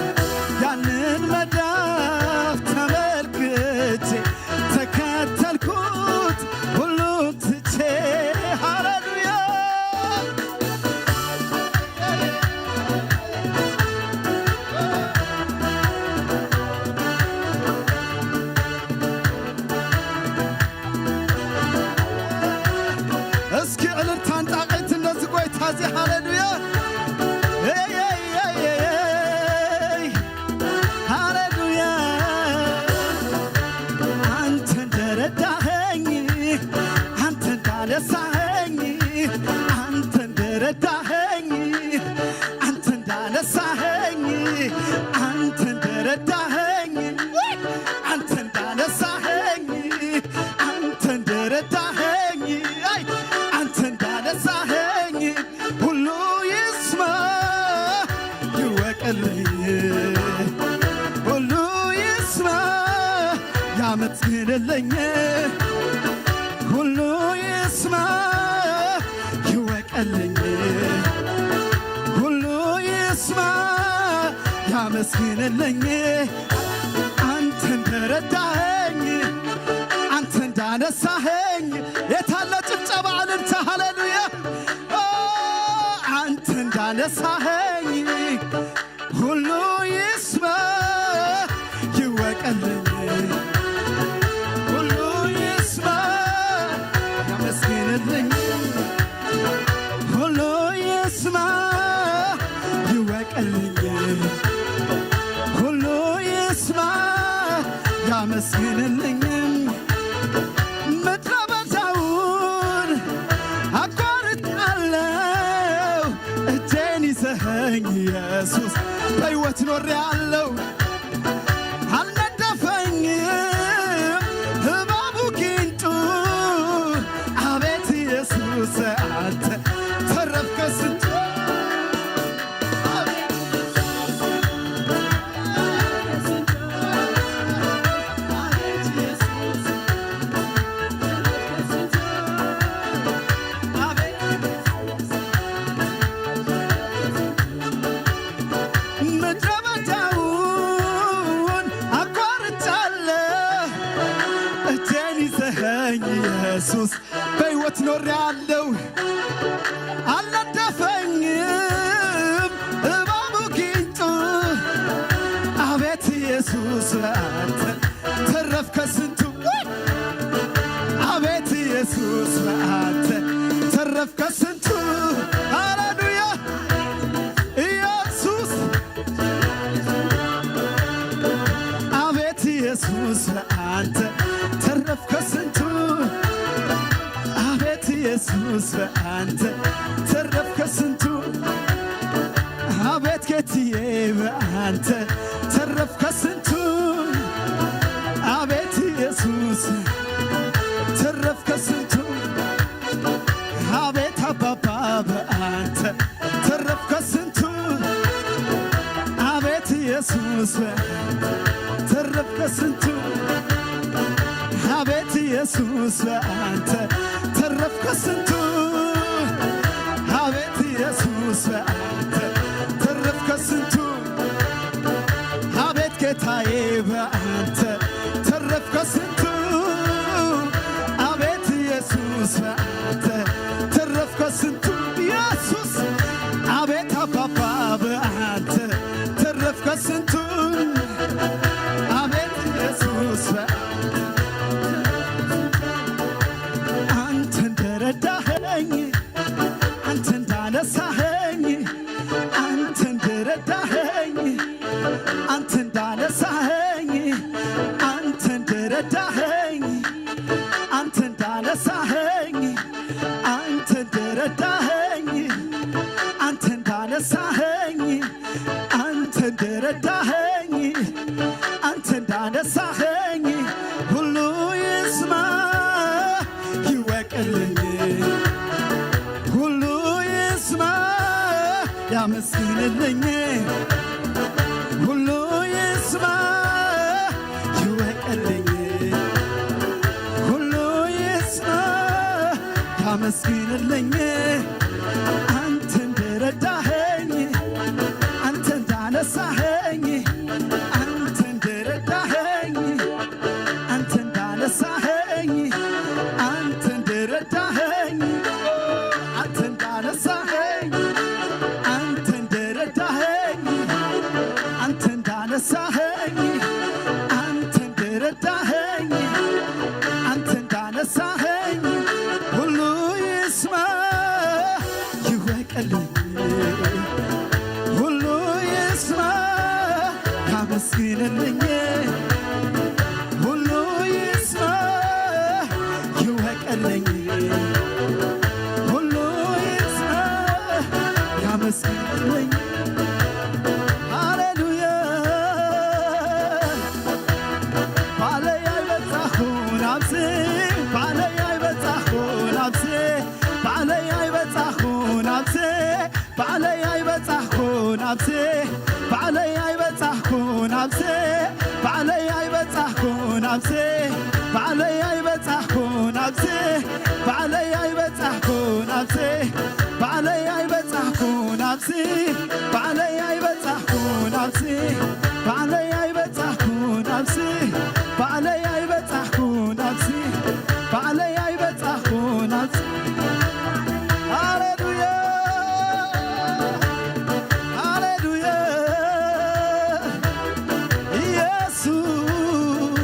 ያንን መዳብ ተመልክቼ ተከተልኩት ሁሉን ትቼ ሃሌሉያ እስኪ እልልታን ጣቂት እንደዚህ ቆይታ እዚህ ሃሌሉያ ሃሌሉያ አንተ እንደረዳኸኝ አንተ እንዳነሳኸኝ አንተ እንደረዳኸኝ አንተ እንዳነሳኸኝ አንተ እንደረዳኸኝ አንተ እንዳነሳኸኝ አንተ እንደረዳኸኝ አንተ እንዳነሳኸኝ ሁሉ ይስማ ይወቅልኝ ሁሉ ይስማ ያመስግንልኝ ሁሉ ይስማ ይወቅልኝ ሁሉ ይስማ ያመስግንልኝ አንተ እንደረዳኸኝ አንተ እንዳነሳኸኝ የታለ ጭብጨባ እልልታ ሃሌሉያ አንተ እንዳነሳኸኝ ሁሉ ይስማ ይወቅልኝ ሁሉ ይስማ ያመስግንልኝ ሁሉ ይስማ ይወቅልኝ ሁሉ ይስማ ያመስግንልኝ ምድረ በዳውን አቋርጫለሁ እጄን ይዘኸኝ ኢየሱስ በሕይወት ኖሬአለሁ አልነደፈኝም እባቡ ጊንጡ አቤት ኢየሱስ አንተ ተረፍከ ስንቱ እጄን ይዘኸኝ ኢየሱስ በሕይወት ኖሬአለሁ አልነደፈኝም እባቡ ጊንጡ አቤት ኢየሱስ አንተ ተረፍክ ከስንቱ አቤት ኢየሱስ አንተ ተረፍክ ከስንቱ ሃሌሉያ ኢየሱስ አቤት ኢየሱስ አንተ ተረፍክ ከስንቱ አቤት ኢየሱስ አንተ ተረፍክ ከስንቱ አቤት ጌታዬ አንተ ተረፍክ ከስንቱ አቤት ኢየሱስ ተረፍክ ከስንቱ አቤት አባባ አንተ ተረፍክ ከስንቱ አቤት ኢየሱስ ተረፍክ ከስንቱ አቤት ኢየሱስ አንተ ተረፍክ ከስንቱ አቤት ኢየሱስ አንተ ተረፍክ ከስንቱ አቤት ጌታዬ በአንተ ተረፍክ ከስንቱ አቤት ኢየሱስ በአንተ ተረፍክ ከስንቱ ኢየሱስ አቤት አባባ በአንተ ተረፍክ ከስንቱ አቤት ኢየሱስ አንተ እንደረዳኸኝ አንተ እንዳነሳኸኝ አንተ እንደረዳኸኝ አንተ እንዳነሳኸኝ አንተ እንደረዳኸኝ አንተ እንዳነሳኸኝ አንተ እንደረዳኸኝ አንተ እንዳነሳኸኝ አንተ እንደረዳኸኝ አንተ እንዳነሳኸኝ ሁሉ ይስማ ይወቅልኝ ሁሉ ይስማ ያመስግንልኝ ሁሉ ይስማ ይወቅልኝ ሁሉ ይስማ ያመስግንልኝ አንተ እንደረዳኸኝ አንተ እንዳነሳኸኝ አንተ እንደረዳኸኝ አንተ እንዳነሳኸኝ አንተ እንደረዳኸኝ አንተ እንዳነሳኸኝ አንተ እንደረዳኸኝ አንተ እንዳነሳኸኝ አንተ እንደረዳኸኝ አንተ እንዳነሳኸኝ ሁሉ ይስማ ይወቅልኝ ሁሉ ይስማ ያመስግንልኝ ሁሉ ይስማ ይወቅልኝ ሁሉ ይስማ ያመስግንልኝ ሃሌሉያ ባለያይ በጻኹን አብሴ ባለያይ በጻኹን አብሴ ባለያይ በጻኹን አብሴ ባለያይ በጻኹን አብሴ ባለያይ በጻኹን አብሴ ባለያይ በጻኹን አብሴ ባለያይ በጻኹን አብሴ ባለያይ በጻኹን አብሴ ባለያይ በጻኹን አብሴ ባለያይ በጻኹን አብሴ ባለያይ በጻኹን አብሴ ባለያይ በጻኹን አብሴ ባለያይ በጻኹን አብሴ ሃሌሉያ ሃሌሉያ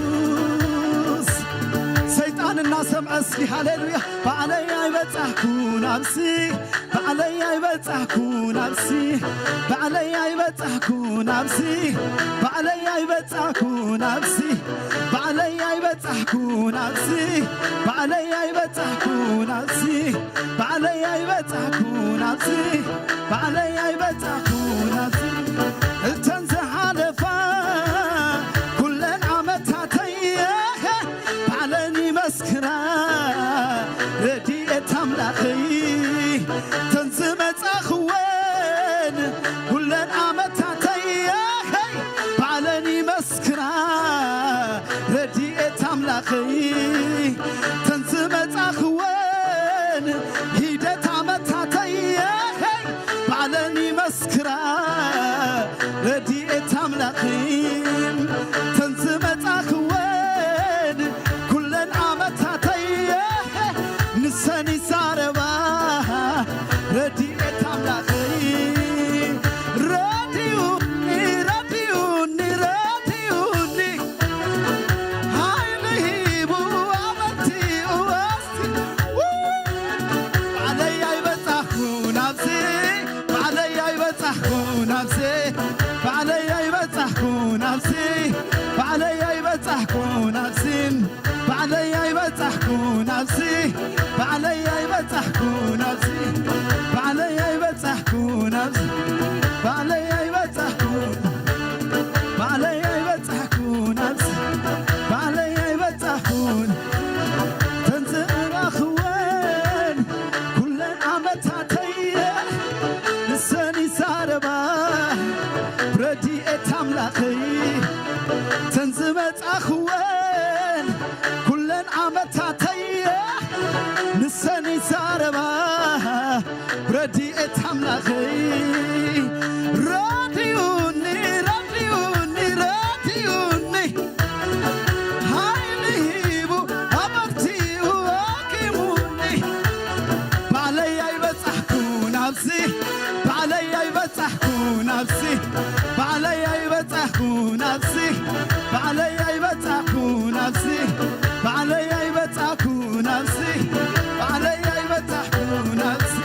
ኢየሱስ ሰይጣንና ሰምዐ እስኪ ሃሌሉያ ባለያይ በጻኹን አብሴ ባለያይ በጻኹን አብሴ ባለያይ በጻኹን አብሴ ባለያይ በጻኹን አብሴ ባለያይ በጻኹን አብሴ ባለያይ በጻኹን አብሴ ባለያይ በጻኹን አብሴ ባለያይ በጻኹን አብሴ እተን ዝሓለፋ ኩለን ዓመታተየ ባለኒ መስክራ ረድኤት ኣምላኸይ ተን ዝመጻኽወን ኩለን ዓመታተየ ባለኒ መስክራ ረድኤት ኣምላኸይ ተን ዝመጻኽወን ሂደት ዓመታተየ ባለኒ መስክራ ረድኤት ኣምላኸይ ተን ዝመጻኽወን ኩለን نفسي بعلي يبتحكو نفسي بعلي يبتحكو نفسي بعلي يبتحكو نفسي بعلي يبتحكو بعلي يبتحكو نفسي بعلي يبتحكو تنزل أخوان كل عمتاتي لساني ساربا بردي اتملاخي تنزمت أخوان كل عمتاتي لساني ساربا بردي اتملاخي نفسي بعلي يبتحكو نفسي بعلي يبتحكو نفسي بعلي يبتحكو نفسي بعلي يبتحكو نفسي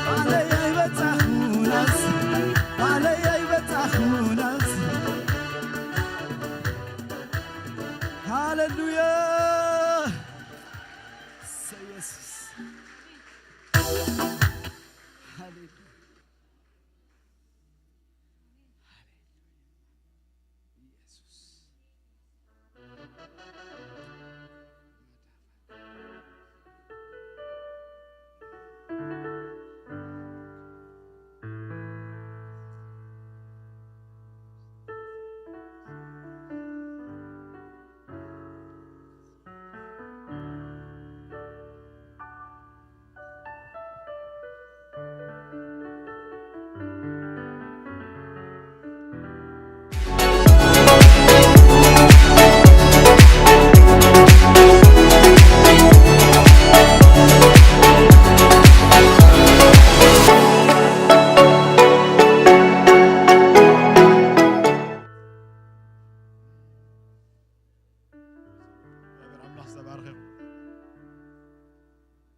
بعلي يبتحكو نفسي بعلي يبتحكو نفسي هاللويا سيسس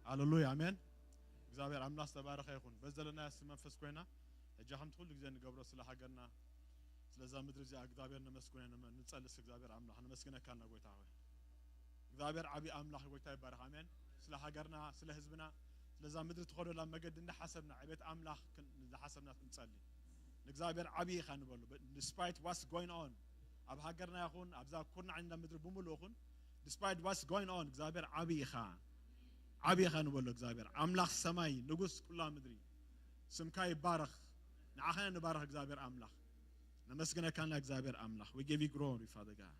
هاللويا امين እግዚአብሔር አምላክ ተባረከ ይሁን በዘለና መንፈስ ኮይና እጃህም ሁሉ ጊዜ እንገብሮ ስለ ሀገርና ስለዛ ምድር እዚያ እግዚአብሔር ነመስኩነን እንጸልስ እግዚአብሔር አምላክ ነመስክነካና ጎይታ ሆይ እግዚአብሔር አቢ አምላክ ጎይታ ይባረክ አሜን ስለ ሀገርና ስለ ህዝብና ስለዛ ምድር ተቆደላ መገድ እንደ ሐሰብና አቤት አምላክ ለሐሰብና እንጸልይ እግዚአብሔር አቢ ይኻንበሉ despite what's going on አብ ሀገርና ይሁን አብዛ ኩርና እንደ ምድር በሙሉ ይሁን despite what's going on እግዚአብሔር አቢ ይኻ አቢ ይኻንበሉ እግዚአብሔር አምላክ ሰማይ ንጉስ ኩላ ምድሪ ስምካ ይባረክ ንዓኸን ንባረክ እግዚአብሔር አምላክ ነመስግነካና እግዚአብሔር አምላክ we give you glory father god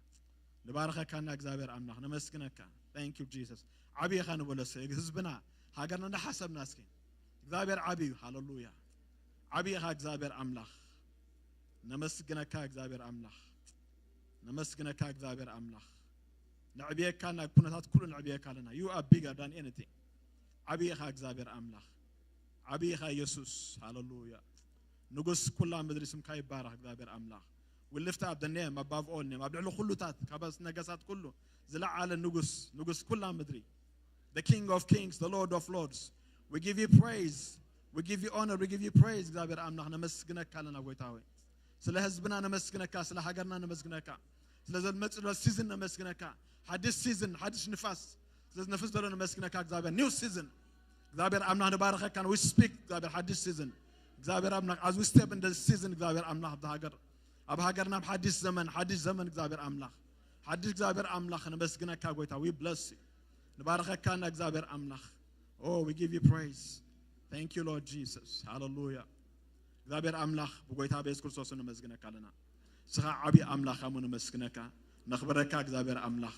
ንባረከካና እግዚአብሔር አምላክ ነመስግነካ thank you jesus አቢ ይኻንበሉ ህዝብና ሀገርና እንደ ሐሰብና እስኪ እግዚአብሔር አቢ ሃሌሉያ አቢ ይኻ እግዚአብሔር አምላክ ነመስግነካ እግዚአብሔር አምላክ ነመስግነካ እግዚአብሔር አምላክ نعبيكنا كنتات كل نعبيكنا you are bigger than anything عبيها እግዚአብሔር አምላክ عبيها ኢየሱስ ሃሌሉያ ንጉስ ኩላ ምድር ስምካ ይባረክ እግዚአብሔር አምላክ we lift up the name above all name አብልዑ ሁሉታት ከበስ ነገሳት ሁሉ ዝለዓለ ንጉስ ኩላ ምድሪ the king of kings the lord of lords we give you praise we give you honor we give you praise እግዚአብሔር አምላክ ነመስግነካለና ጎይታ ሆይ ስለ ህዝብና ነመስግነካ ስለ ሀገርና ነመስግነካ ስለዚህ መጽሎ ሲዝን ነመስግነካ حدث season حدث نفس لازم نفس دلنا مسكنا كأجزابير new season እግዚአብሔር አምላክ ነባረከ can we speak እግዚአብሔር حدث season እግዚአብሔር አምላክ as we step in the season እግዚአብሔር አምላክ አብ ሀገርና حدث ዘመን እግዚአብሔር አምላክ حدث እግዚአብሔር አምላክ ነመስግና ካጎይታ we bless you ነባረከካና እግዚአብሔር አምላክ oh we give you praise thank you lord jesus hallelujah እግዚአብሔር አምላክ በጎይታ በኢየሱስ ክርስቶስ ነመስግነካለና ስኻ አቢ አምላክ አሙን ነመስግነካ ነኽበረካ እግዚአብሔር አምላክ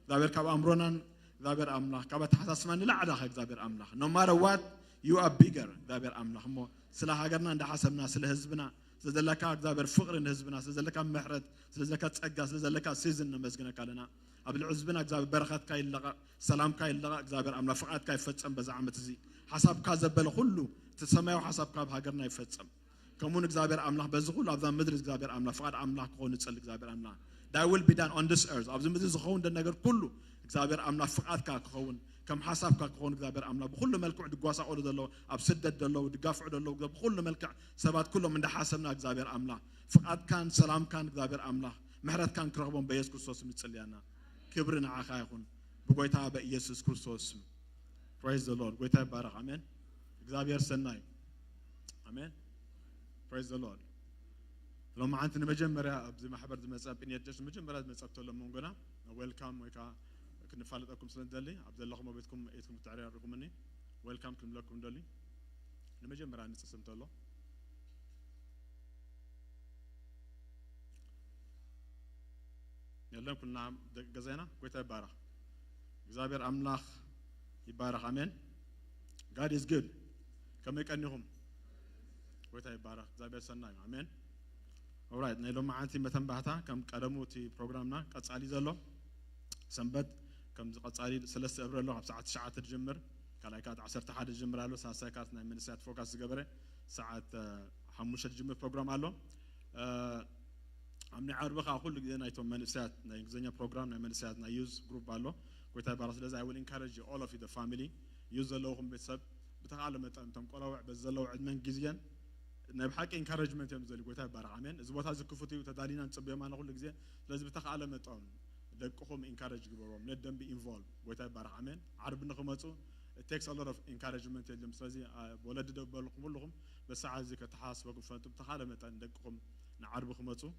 እግዚአብሔር ካብ አምሮናን እግዚአብሔር አምላክ ካብ ተሐሳስማን ለዓዳኸ እግዚአብሔር አምላክ no matter what you are bigger እግዚአብሔር አምላክ ሞ ስለ ሀገርና እንደ ሐሰብና ስለ ህዝብና ስለዘለካ እግዚአብሔር ፍቅርን ህዝብና ስለዘለካ ምሕረት ስለዘለካ ጸጋ ስለዘለካ ሲዝን ነመስግነካለና አብ ልዕዝብና እግዚአብሔር በረኸትካ ይለቃ ሰላምካ ይለቃ እግዚአብሔር አምላክ ፍቃድካ ይፈጸም በዛ ዓመት እዚ ሐሳብካ ዘበለ ሁሉ ተሰማዩ ሐሳብካ በሀገርና ይፈጸም ከሙን እግዚአብሔር አምላክ በዚህ ሁሉ አብዛ ምድር እግዚአብሔር አምላክ ፍቃድ አምላክ ሆነ ጸል እግዚአብሔር አምላክ that will be done on this earth አብዛ ምድር ዝኸውን ነገር ሁሉ እግዚአብሔር አምላክ ፍቃድካ ከኸውን ከም ሐሳብካ ከሆነ እግዚአብሔር አምላክ በሁሉ መልኩ ድጓሳው ደለው አብ ስደት ደለው ድጋፍዑ ደለው በሁሉ መልኩ ሰባት ኩሎም እንደ ሐሰብና እግዚአብሔር አምላክ ፍቃድካን ሰላምካን እግዚአብሔር አምላክ ምሕረትካን ክረክቦም በኢየሱስ ክርስቶስ እንጸልያና ክብርን ዓኻ ይኹን ብጎይታ በኢየሱስ ክርስቶስ ስም praise the lord ጎይታ ይባረክ አሜን እግዚአብሔር ሰናይ አሜን praise the lord لما عندنا مجمرة زي ما حبرت مزاب إني أتجس مجمرة مزاب تولى مونغنا ويلكم ويكا كنا فالت أكم سلند دلي عبد الله ما بيتكم إيتكم تعرير رقم مني ويلكم كم لكم دلي المجمرة نسسم تولى يلا كنا جزينا كويتا يبارك زابير أملاخ يبارك آمين God is good كم يكنيهم كويتا يبارك زابير سناي آمين alright نيلو معانتي متن بحثا كم قدموتي برنامجنا قصالي زلو سنبت كم قصالي 3 ابريل لو ساعه 9 تجمر كلايكات 10 حد تجمر له ساعه كات من ساعه فوكس جبره ساعه 5 تجمر برنامج له امني عربخه كل غزي نايتو من ساعه نايغزنيا برنامج من ساعه نا يوز جروب له كويتا بارس لازم I will encourage you all of you the family use لهم بسبب بتعلم متم قلاوع بزلو عدمن غزيان نبحق encouragement يمزل قويتا يبارك آمين إذا بوتا زكفتي وتدالينا نصبي معنا كل جزء لازم بتعلم متم دقهم encourage جبرهم ندم be involved قويتا يبارك آمين عرب نخمسو it takes a lot of encouragement يلزم سلازي ولد دبلهم كلهم بس عايز كتحاسبكم فانتم بتعلم متم دقهم نعرب خمسو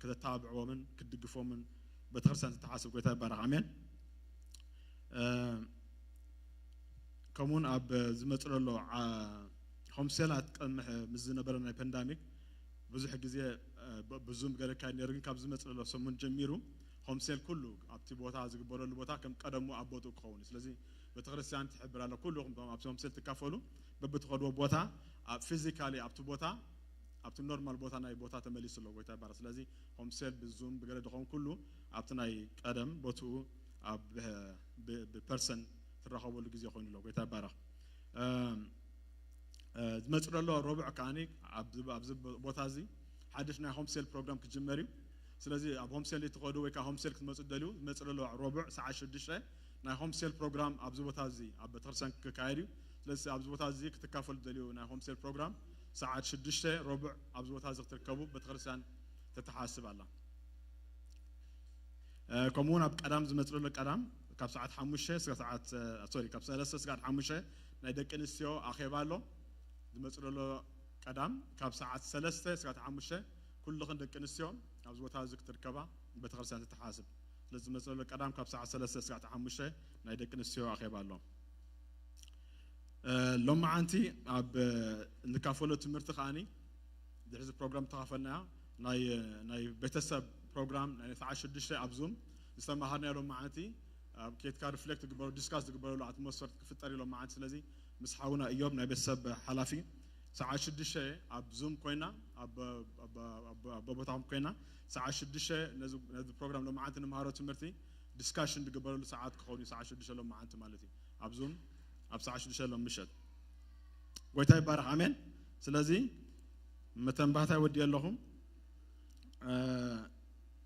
كذا تابعوا من كدقفوا من بتخرسان تحاسب قويتا يبارك آمين كمون أب زمتر له خمسيلات مزنا برنا بانديميك بزح جزية بزوم قال كان يرجع كابز مثل الله سمون جميرو خمسيل كله أبتي بوتا عزق برا البوتا كم قدموا أبوتو كونس لذي بتغرسيان تحبر على كلهم طبعا أبتي خمسيل تكافلوا ببتغروا بوتا فيزيكالي أبتي بوتا أبتي نورمال بوتا ناي بوتا تملي سلوا بوتا بارس لذي خمسيل بزوم بقال دخون كله أبتي ناي قدم بوتو أب ببرسن ترخوا اللي جزيه خوني لو بوتا بارا مثل الله ربع كاني عبد بوتازي حدثنا هوم سيل برنامج كجمري سلازي اب هوم سيل يتقودوا ويكا هوم سيل كتمصدلوا مثل الله ربع ساعه 6 نا هوم سيل برنامج عبد بوتازي اب ترسن كايري سلازي عبد بوتازي كتكافل دليو نا هوم سيل برنامج ساعه 6 ربع عبد بوتازي تركبوا بتخرسان تتحاسب الله كمون اب قدام مثل الله قدام كاب ساعه 5 ساعه سوري كاب 3 ساعه 5 نا دقنسيو اخيبالو مثل له قدام كاب ساعة 3 ساعة 5 كل خن دقنسيو ابز بوتا زك تركبا بتخرسان تتحاسب لازم مثل له قدام كاب ساعة 3 ساعة 5 ناي دقنسيو اخيبالو لما انتي اب نكافلو تمرت خاني دحز بروجرام تخافلنا ناي بيتسب بروجرام ناي 16 ابزوم يسمعنا لما انتي كيت كار ريفلكت قبل ديسكاس قبل له اتموسفير كفتري لما انت سلازي مسحاونا ايوب ناي بسب حلافي ساعه 6 ابزوم كوينا اب بوتام كوينا ساعه 6 نزو بروجرام لما انت نمهارو تمرتي ديسكاشن قبل له ساعات كخوني ساعه 6 لما انت مالتي ابزوم اب ساعه 6 لما مشت قويتا يبارك امين سلازي متنباتا ودي لهم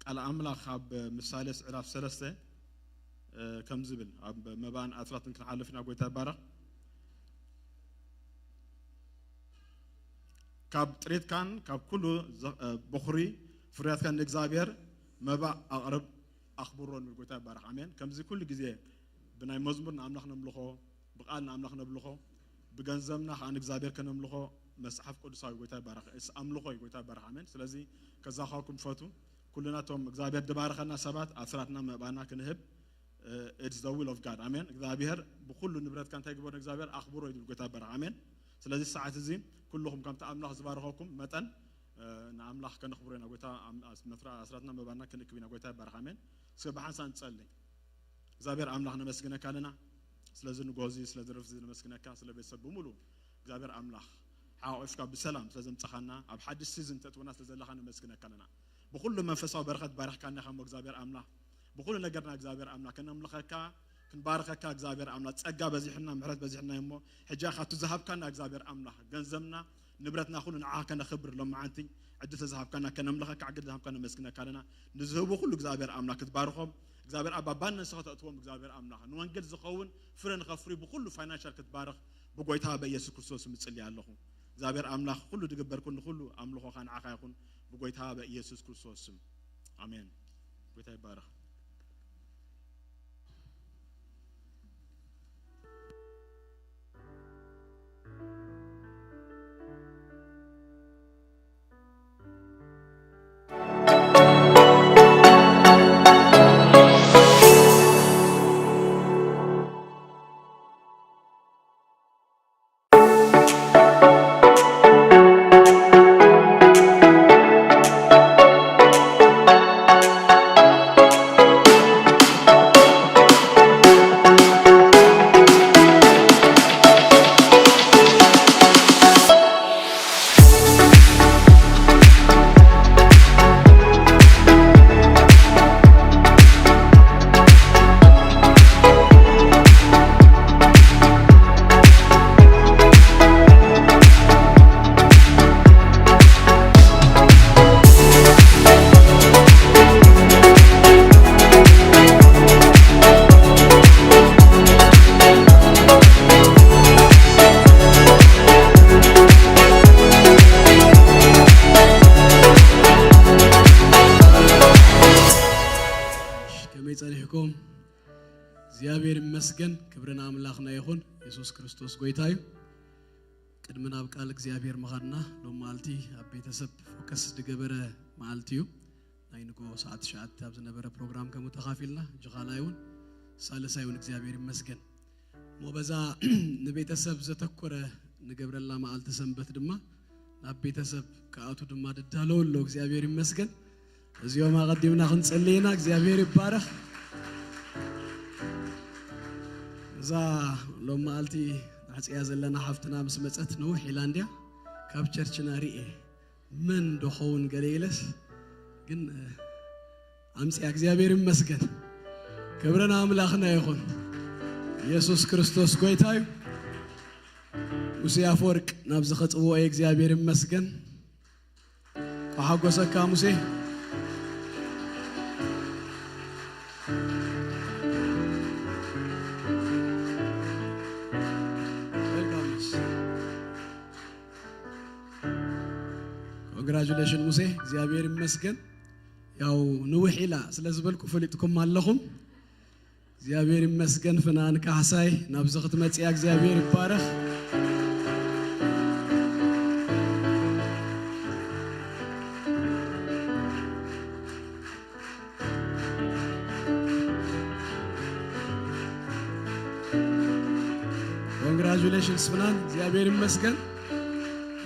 قال املاخ اب مثالي عراف 3 كم زبل اب مبان اثرات نكن حلفنا قويتا يبارك كاب تريد كان كاب كله بخري فريات كان إخبار مبا أقرب أخبرون من قوتها بارك آمين كم زي كل جزء بناي مزمور نعمل خنا ملخو بقال نعمل خنا ملخو بجنزمنا عن إخبار كنا ملخو مسحف قدس قوتها بارك إس أملخو قوتها بارك آمين سلازي كذا خاكم فاتو كلنا توم إخبار دبارك خنا سبات أثراتنا مبانا كنهب it's the will of God آمين إخبار بكل نبرات كان تجبر إخبار أخبره قوتها بارك آمين سلازي الساعة زين كلهم كم تأملاخ زبارهاكم متن نأملاخ كنخبرنا قويتا نفرا أسرتنا مبارنا كنكبينا قويتا برحمن سبحان سان تصلي زابير أملاخ نمسكنا كاننا سلازن نجوزي سلازن رفزي نمسكنا كان سلبي سبوملو زابير أملاخ عاوفك بسلام سلازم تخنا أب حد السيزن تتوناس لزلا خنا نمسكنا كاننا بكل من فسوا بركة بارك كنا خمك زابير أملاخ بكل نجرنا زابير أملاخ كنا أملاخ كا كن بارك كأجزابير أملاخ تأجا بزحنا محرز بزحنا يمو حجا خاتو ذهب كنا أجزابير أملاخ جنزمنا نبرتنا خلنا نعاه كنا خبر لما عنتي عدة ذهب كنا نملخ كعدة ذهب كنا مسكنا كنا نذهبوا كل أجزابير أملاخ تباركهم أجزابير أبابان نسخة أتوم أجزابير أملاخ نوانجل زخون فرن خفري بكل فاينانشال كتبارك بقويتها بيسوع كريستوس متسلي علىهم أجزابير أملاخ كله تجبر كله أملاخ خان عاقا يكون بقويتها بيسوع كريستوس آمين بقويتها بارك እግዚአብሔር ይመስገን ክብርና አምላክና ይሁን ኢየሱስ ክርስቶስ ጎይታዩ ቅድምና በቃል እግዚአብሔር መኻና ሎማልቲ አቤተሰብ ፎከስ ድገበረ ማልቲዩ ናይንጎ ሰዓት ሻት ታብ ዝነበረ ፕሮግራም ከመ ተኻፊልና ጅኻላዩን ሳለሳዩን እግዚአብሔር ይመስገን ሞበዛ ንቤተሰብ ዘተኮረ ንገብረላ ማልተ ሰንበት ድማ አቤተሰብ ከአቱ ድማ ደዳለውሎ እግዚአብሔር ይመስገን እዚዮ ማቀዲምና ክንጸልይና እግዚአብሔር ይባረክ ዛ ሎማልቲ አጽያ ዘለና ሐፍትና መስመጸት ነው ሂላንዲያ ካብ ቸርችና ሪኤ ምን ደኸውን ገሌለስ ግን አምጽያ እግዚአብሔር ይመስገን ክብርና አምላክና ይሁን ኢየሱስ ክርስቶስ ጎይታዩ ሙሴ አፈወርቅ ናብ ዝኸጽዎ እግዚአብሔር ይመስገን አሐጎሰካ ሙሴ Congratulations ሙሴ እግዚአብሔር ይመስገን ያው ንውሂላ ስለዝበልኩ ፍልጥኩም አለኹም እግዚአብሔር ይመስገን ፍናን ካህሳይ ናብ ዝኽት መጽያ እግዚአብሔር ይባረክ Congratulations ፍናን እግዚአብሔር ይመስገን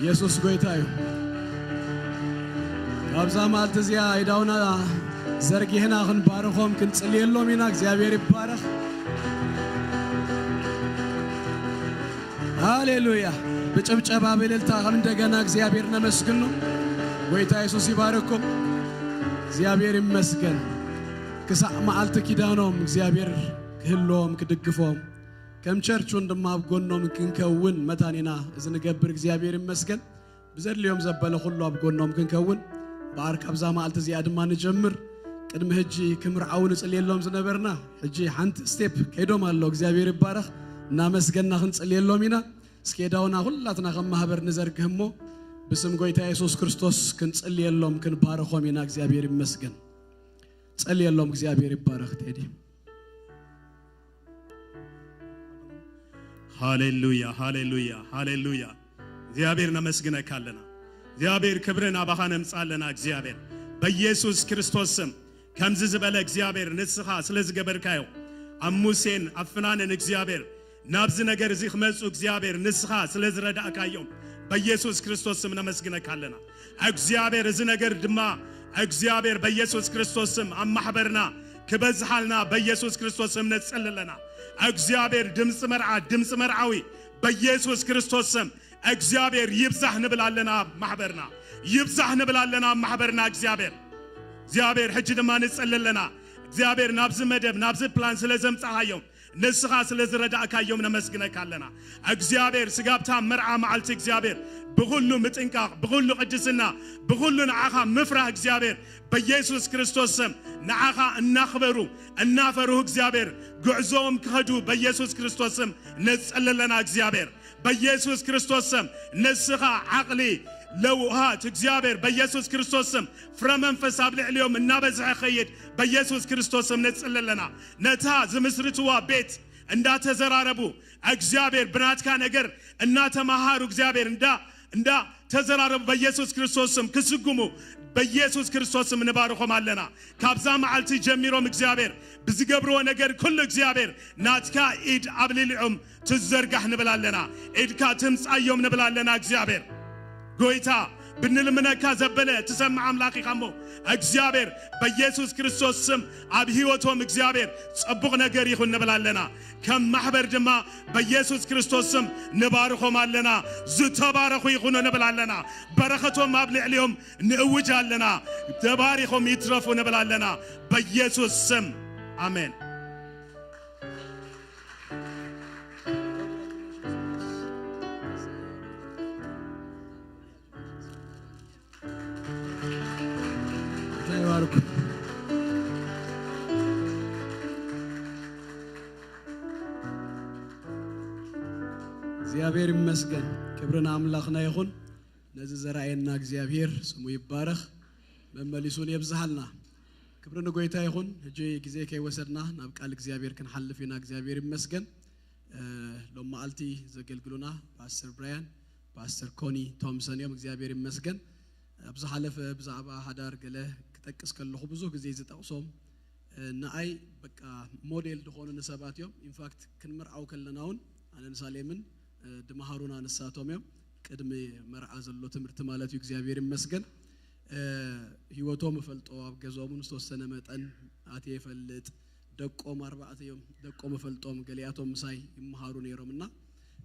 ኢየሱስ ጎይታዩ አብዛ ማልተዚያ አይዳውና ዘርጊህና አሁን ባረኾም ክንጽልየሎም ኢና እግዚአብሔር ይባረክ ሃሌሉያ በጭብጨባ በእልልታ እንደገና እግዚአብሔር ነመስግኑ ጎይታ ኢየሱስ ይባረኩም እግዚአብሔር ይመስገን ከሳዕ ማልተ ኪዳኖም እግዚአብሔር ክህሎም ክድግፎም ከም ቸርቹ እንደማብጎኖም ክንከውን መታኒና እዝንገብር እግዚአብሔር ይመስገን በዘልዮም ዘበለ ሁሉ አብጎኖም ክንከውን ባርክ አብዛ ማልተ ዚያድማ ንጀምር ቅድመ ህጂ ክምርዓውን ጽልየሎም ዝነበርና ህጂ ሓንቲ ስቴፕ ከይዶም አሎ እግዚአብሔር ይባረክ እና መስገና ክንጽልየሎም ኢና እስከዳውና ሁላትና ከማህበር ንዘርግህሞ በስም ጎይታ ኢየሱስ ክርስቶስ ክንጽልየሎም ክንባረኾም ኢና እግዚአብሔር ይመስገን ጽልየሎም እግዚአብሔር ይባረክ ተዲ ሃሌሉያ ሃሌሉያ ሃሌሉያ እግዚአብሔር ነመስግነካለና እግዚአብሔር ክብርና ባኻነም ጻለና እግዚአብሔር በኢየሱስ ክርስቶስ ስም ከምዝ ዝበለ እግዚአብሔር ንስኻ ስለዝገበርካዮ አሙሴን አፍናንን እግዚአብሔር ናብዝ ነገር እዚ ኽመጹ እግዚአብሔር ንስኻ ስለዝረዳእካዮ በኢየሱስ ክርስቶስ ስም ነመስግነካለና እግዚአብሔር እዚ ነገር ድማ እግዚአብሔር በኢየሱስ ክርስቶስ ስም አማህበርና ክበዝሃልና በኢየሱስ ክርስቶስ ስም ነጸልለና እግዚአብሔር ድምጽ መርዓዊ በኢየሱስ ክርስቶስ ስም እግዚአብሔር ይብዛህ ንብላለና ማህበርና ይብዛህ ንብላለና ማህበርና እግዚአብሔር ሕጂ ድማ ንጸልለና እግዚአብሔር ናብዝ መደብ ናብዝ ፕላን ስለዘምጻሃዮም ንስኻ ስለዝረዳእካዮም ነመስግነካለና እግዚአብሔር ስጋብታ መርዓ ማዓልቲ እግዚአብሔር በሁሉ ምጥንቃቅ በሁሉ ቅድስና በሁሉ ንዓኻ ምፍራህ እግዚአብሔር በኢየሱስ ክርስቶስ ስም ንዓኻ እናኽበሩ እናፈሩህ እግዚአብሔር ጉዕዞም ክኸዱ በኢየሱስ ክርስቶስ ስም ንጸልለና እግዚአብሔር በኢየሱስ ክርስቶስ ስም ንስኻ ዓቅሊ ለውሃት እግዚአብሔር በኢየሱስ ክርስቶስ ስም ፍረመንፈስ አብልዕልዮም እናበዝሐ ኸይድ በኢየሱስ ክርስቶስ ስም ንጸልለና ነታ ዝምስርትዋ ቤት እንዳተዘራረቡ እግዚአብሔር ብናትካ ነገር እናተማሃሩ እግዚአብሔር እንዳ ተዘራረቡ በኢየሱስ ክርስቶስ ስም ክስጉሙ በኢየሱስ ክርስቶስ ስም ንባርኾም አለና ካብዛ ማዓልቲ ጀሚሮም እግዚአብሔር ብዝገብርዎ ነገር ኩሉ እግዚአብሔር ናትካ ኢድ አብልልዑም ትዘርጋህ ንብላለና ኢድካ ትምጻዮም ንብላለና እግዚአብሔር ጎይታ ብንልምነካ ዘበለ ትሰምዕ አምላኺ ኻሞ እግዚአብሔር በኢየሱስ ክርስቶስ ስም አብ ሕይወቶም እግዚአብሔር ጽቡቕ ነገር ይኹን ንብላለና ከም ማሕበር ድማ በኢየሱስ ክርስቶስ ስም ንባርኾም አለና ዝተባረኹ ይኹኑ ንብላለና በረኸቶም አብ ልዕልዮም ንእውጅ አለና ተባሪኾም ይትረፉ ንብላለና በኢየሱስ ስም አሜን እግዚአብሔር ይመስገን ክብርና አምላክና ይሁን ነዚ ዘራእየና እግዚአብሔር ስሙ ይባረክ መመሊሱን ይብዛልና ክብርን ጎይታ ይሁን እጂ ጊዜ ከይወሰድና ናብ ቃል እግዚአብሔር ክንሐልፍና እግዚአብሔር ይመስገን ሎማ አልቲ ዘገልግሉና ፓስተር ብራያን ፓስተር ኮኒ ቶምሰንዮም እግዚአብሔር ይመስገን አብዛ ሐለፈ ብዛዕባ ሐዳር ገለ ክጠቅስ ከለኹ ብዙ ጊዜ ዝጠቅሶም ንአይ በቃ ሞዴል ድኾኑ ንሰባት እዮም ኢንፋክት ክንምርዓው ከለናውን አነ ሳሌምን ድማሃሩና ንሳቶም እዮም ቅድሚ መርዓ ዘሎ ትምህርት ማለት እዩ እግዚአብሔር ይመስገን ህይወቶም ፈልጦ ኣብ ገዞምን ዝተወሰነ መጠን አቴ ይፈልጥ ደቆም 4 እዮም ደቆም ፈልጦም ገሊያቶም ሳይ ይመሃሩ ነይሮምና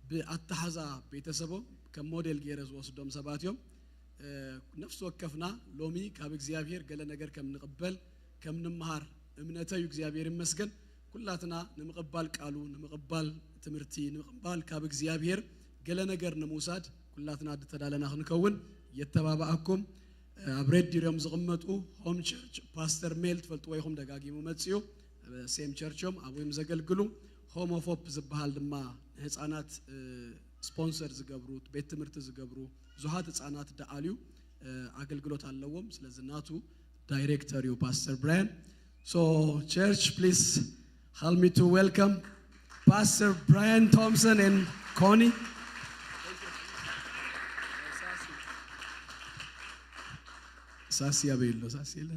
በአተሐዛ ቤተሰቦም ከሞዴል ገረዝ ወስዶም ሰባት እዮም ነፍስ ወከፍና ሎሚ ካብ እግዚአብሔር ገለ ነገር ከም ንቅበል ከም ንመሃር እምነተዩ እግዚአብሔር ይመስገን ኩላትና ንምቅባል ቃሉ ንምቅባል ትምህርቲ ንምቅባል ካብ እግዚአብሔር ገለ ነገር ንምውሳድ ኩላትና ተዳለና ክንከውን የተባባአኩም አብሬድ ዲሮም ዝቅመጡ ሆም ቸርች ፓስተር ሜል ተፈልጥዎ ይኹም ደጋጊሙ መጽዩ ሴም ቸርችም አቡም ዘገልግሉ ሆም ኦፍ ሆፕ ዝበሃል ድማ ህፃናት ስፖንሰር ዝገብሩ ቤት ትምህርት ዝገብሩ ዙሃት ህፃናት ዳአልዩ አገልግሎት አለዎም ስለዚህ ናቱ ዳይሬክተር ዩ ፓስተር ብራያን so church please help me to welcome Pastor Brian Thompson and Connie.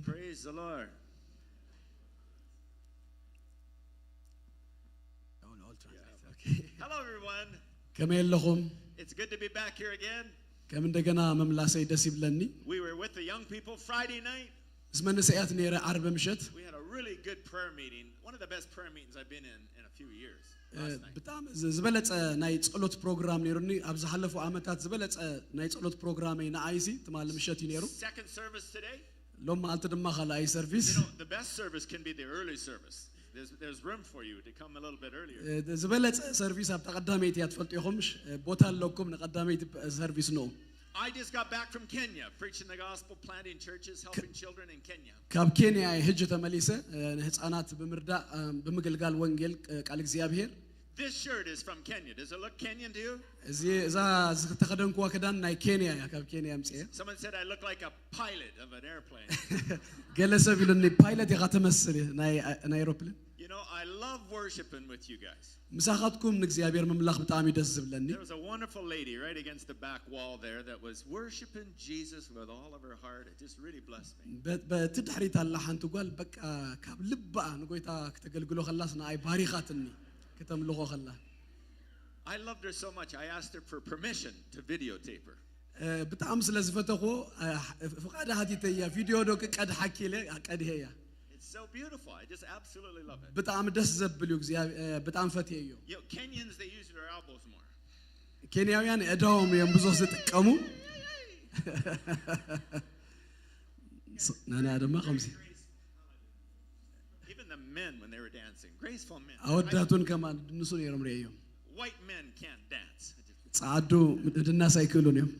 Praise the Lord. Okay. Hello, everyone. ከመየለኹም It's good to be back here again. ከም እንደገና መምላሰይ ደስ ይብለኒ We were with the young people Friday night. እስመንሰያት ነረ ዓርብ ምሽት We had a really good prayer meeting. One of the best prayer meetings I've been in a few years. በጣም ዝበለጸ ናይ ጸሎት ፕሮግራም ነሩኒ ኣብ ዝሐለፉ ዓመታት ዝበለጸ ናይ ጸሎት ፕሮግራም ኢና አይሲ ትማል ምሽት ይነሩ Second service today. ሎም አልተ ድማ ኻላይ ሰርቪስ You know, the best service can be the early service. There's room for you to come a little bit earlier. ዝበለጸ ሰርቪስ ኣብ ተቀዳመይቲ ያትፈልጡ ይኹምሽ ቦታ ኣለኩም ንቀዳመይቲ ሰርቪስ ነው I just got back from Kenya, preaching the gospel, planting churches, helping children in Kenya. ካብ ኬንያ ህጅ ተመሊሰ ህፃናት በምርዳ በመገልጋል ወንጌል ቃል እግዚአብሔር This shirt is from Kenya. Does it look Kenyan to you? እዛ ዝተኸደንኩዋ ክዳን ናይ ኬንያ ካብ ኬንያ ምጽየ Someone said I look like a pilot of an airplane. ገለሰብ ይሉኒ ፓይለት ኢኻ ትመስል ናይ አይሮፕላን You know, I love worshiping with you guys. ምሳኻትኩም ንእግዚአብሔር መምላኽ ብጣዕሚ ደስ ዝብለኒ There was a wonderful lady right against the back wall there that was worshiping Jesus with all of her heart. It just really blessed me. በትድሕሪት ኣላ ሓንቲ ጓል በቃ ካብ ልባ ንጎይታ ክተገልግሎ ኸላስ ንኣይ ባሪኻትኒ ከተምልኾ ኸላ I loved her so much. I asked her for permission to videotape her. ብጣዕሚ ስለ ዝፈተኾ ፍቓድ ሃቲተያ ቪድዮ ዶ ክቀድ ሓኪለ ቀድሄያ It's so beautiful. I just absolutely love it. በጣም ደስ ዘብል እዩ እግዚአብሔር በጣም ፈትየዮ You know, Kenyans, they use their elbows more. ኬንያውያን እዳዎም እዮም ብዙ ዝጥቀሙ ናና ድማ ከምዚ Even the men when they were dancing, graceful men. አወዳቱን ከማን ድንሱ ነይሮም ሪዮም White men can't dance. ጻዱ ድና ሳይክሉን እዮም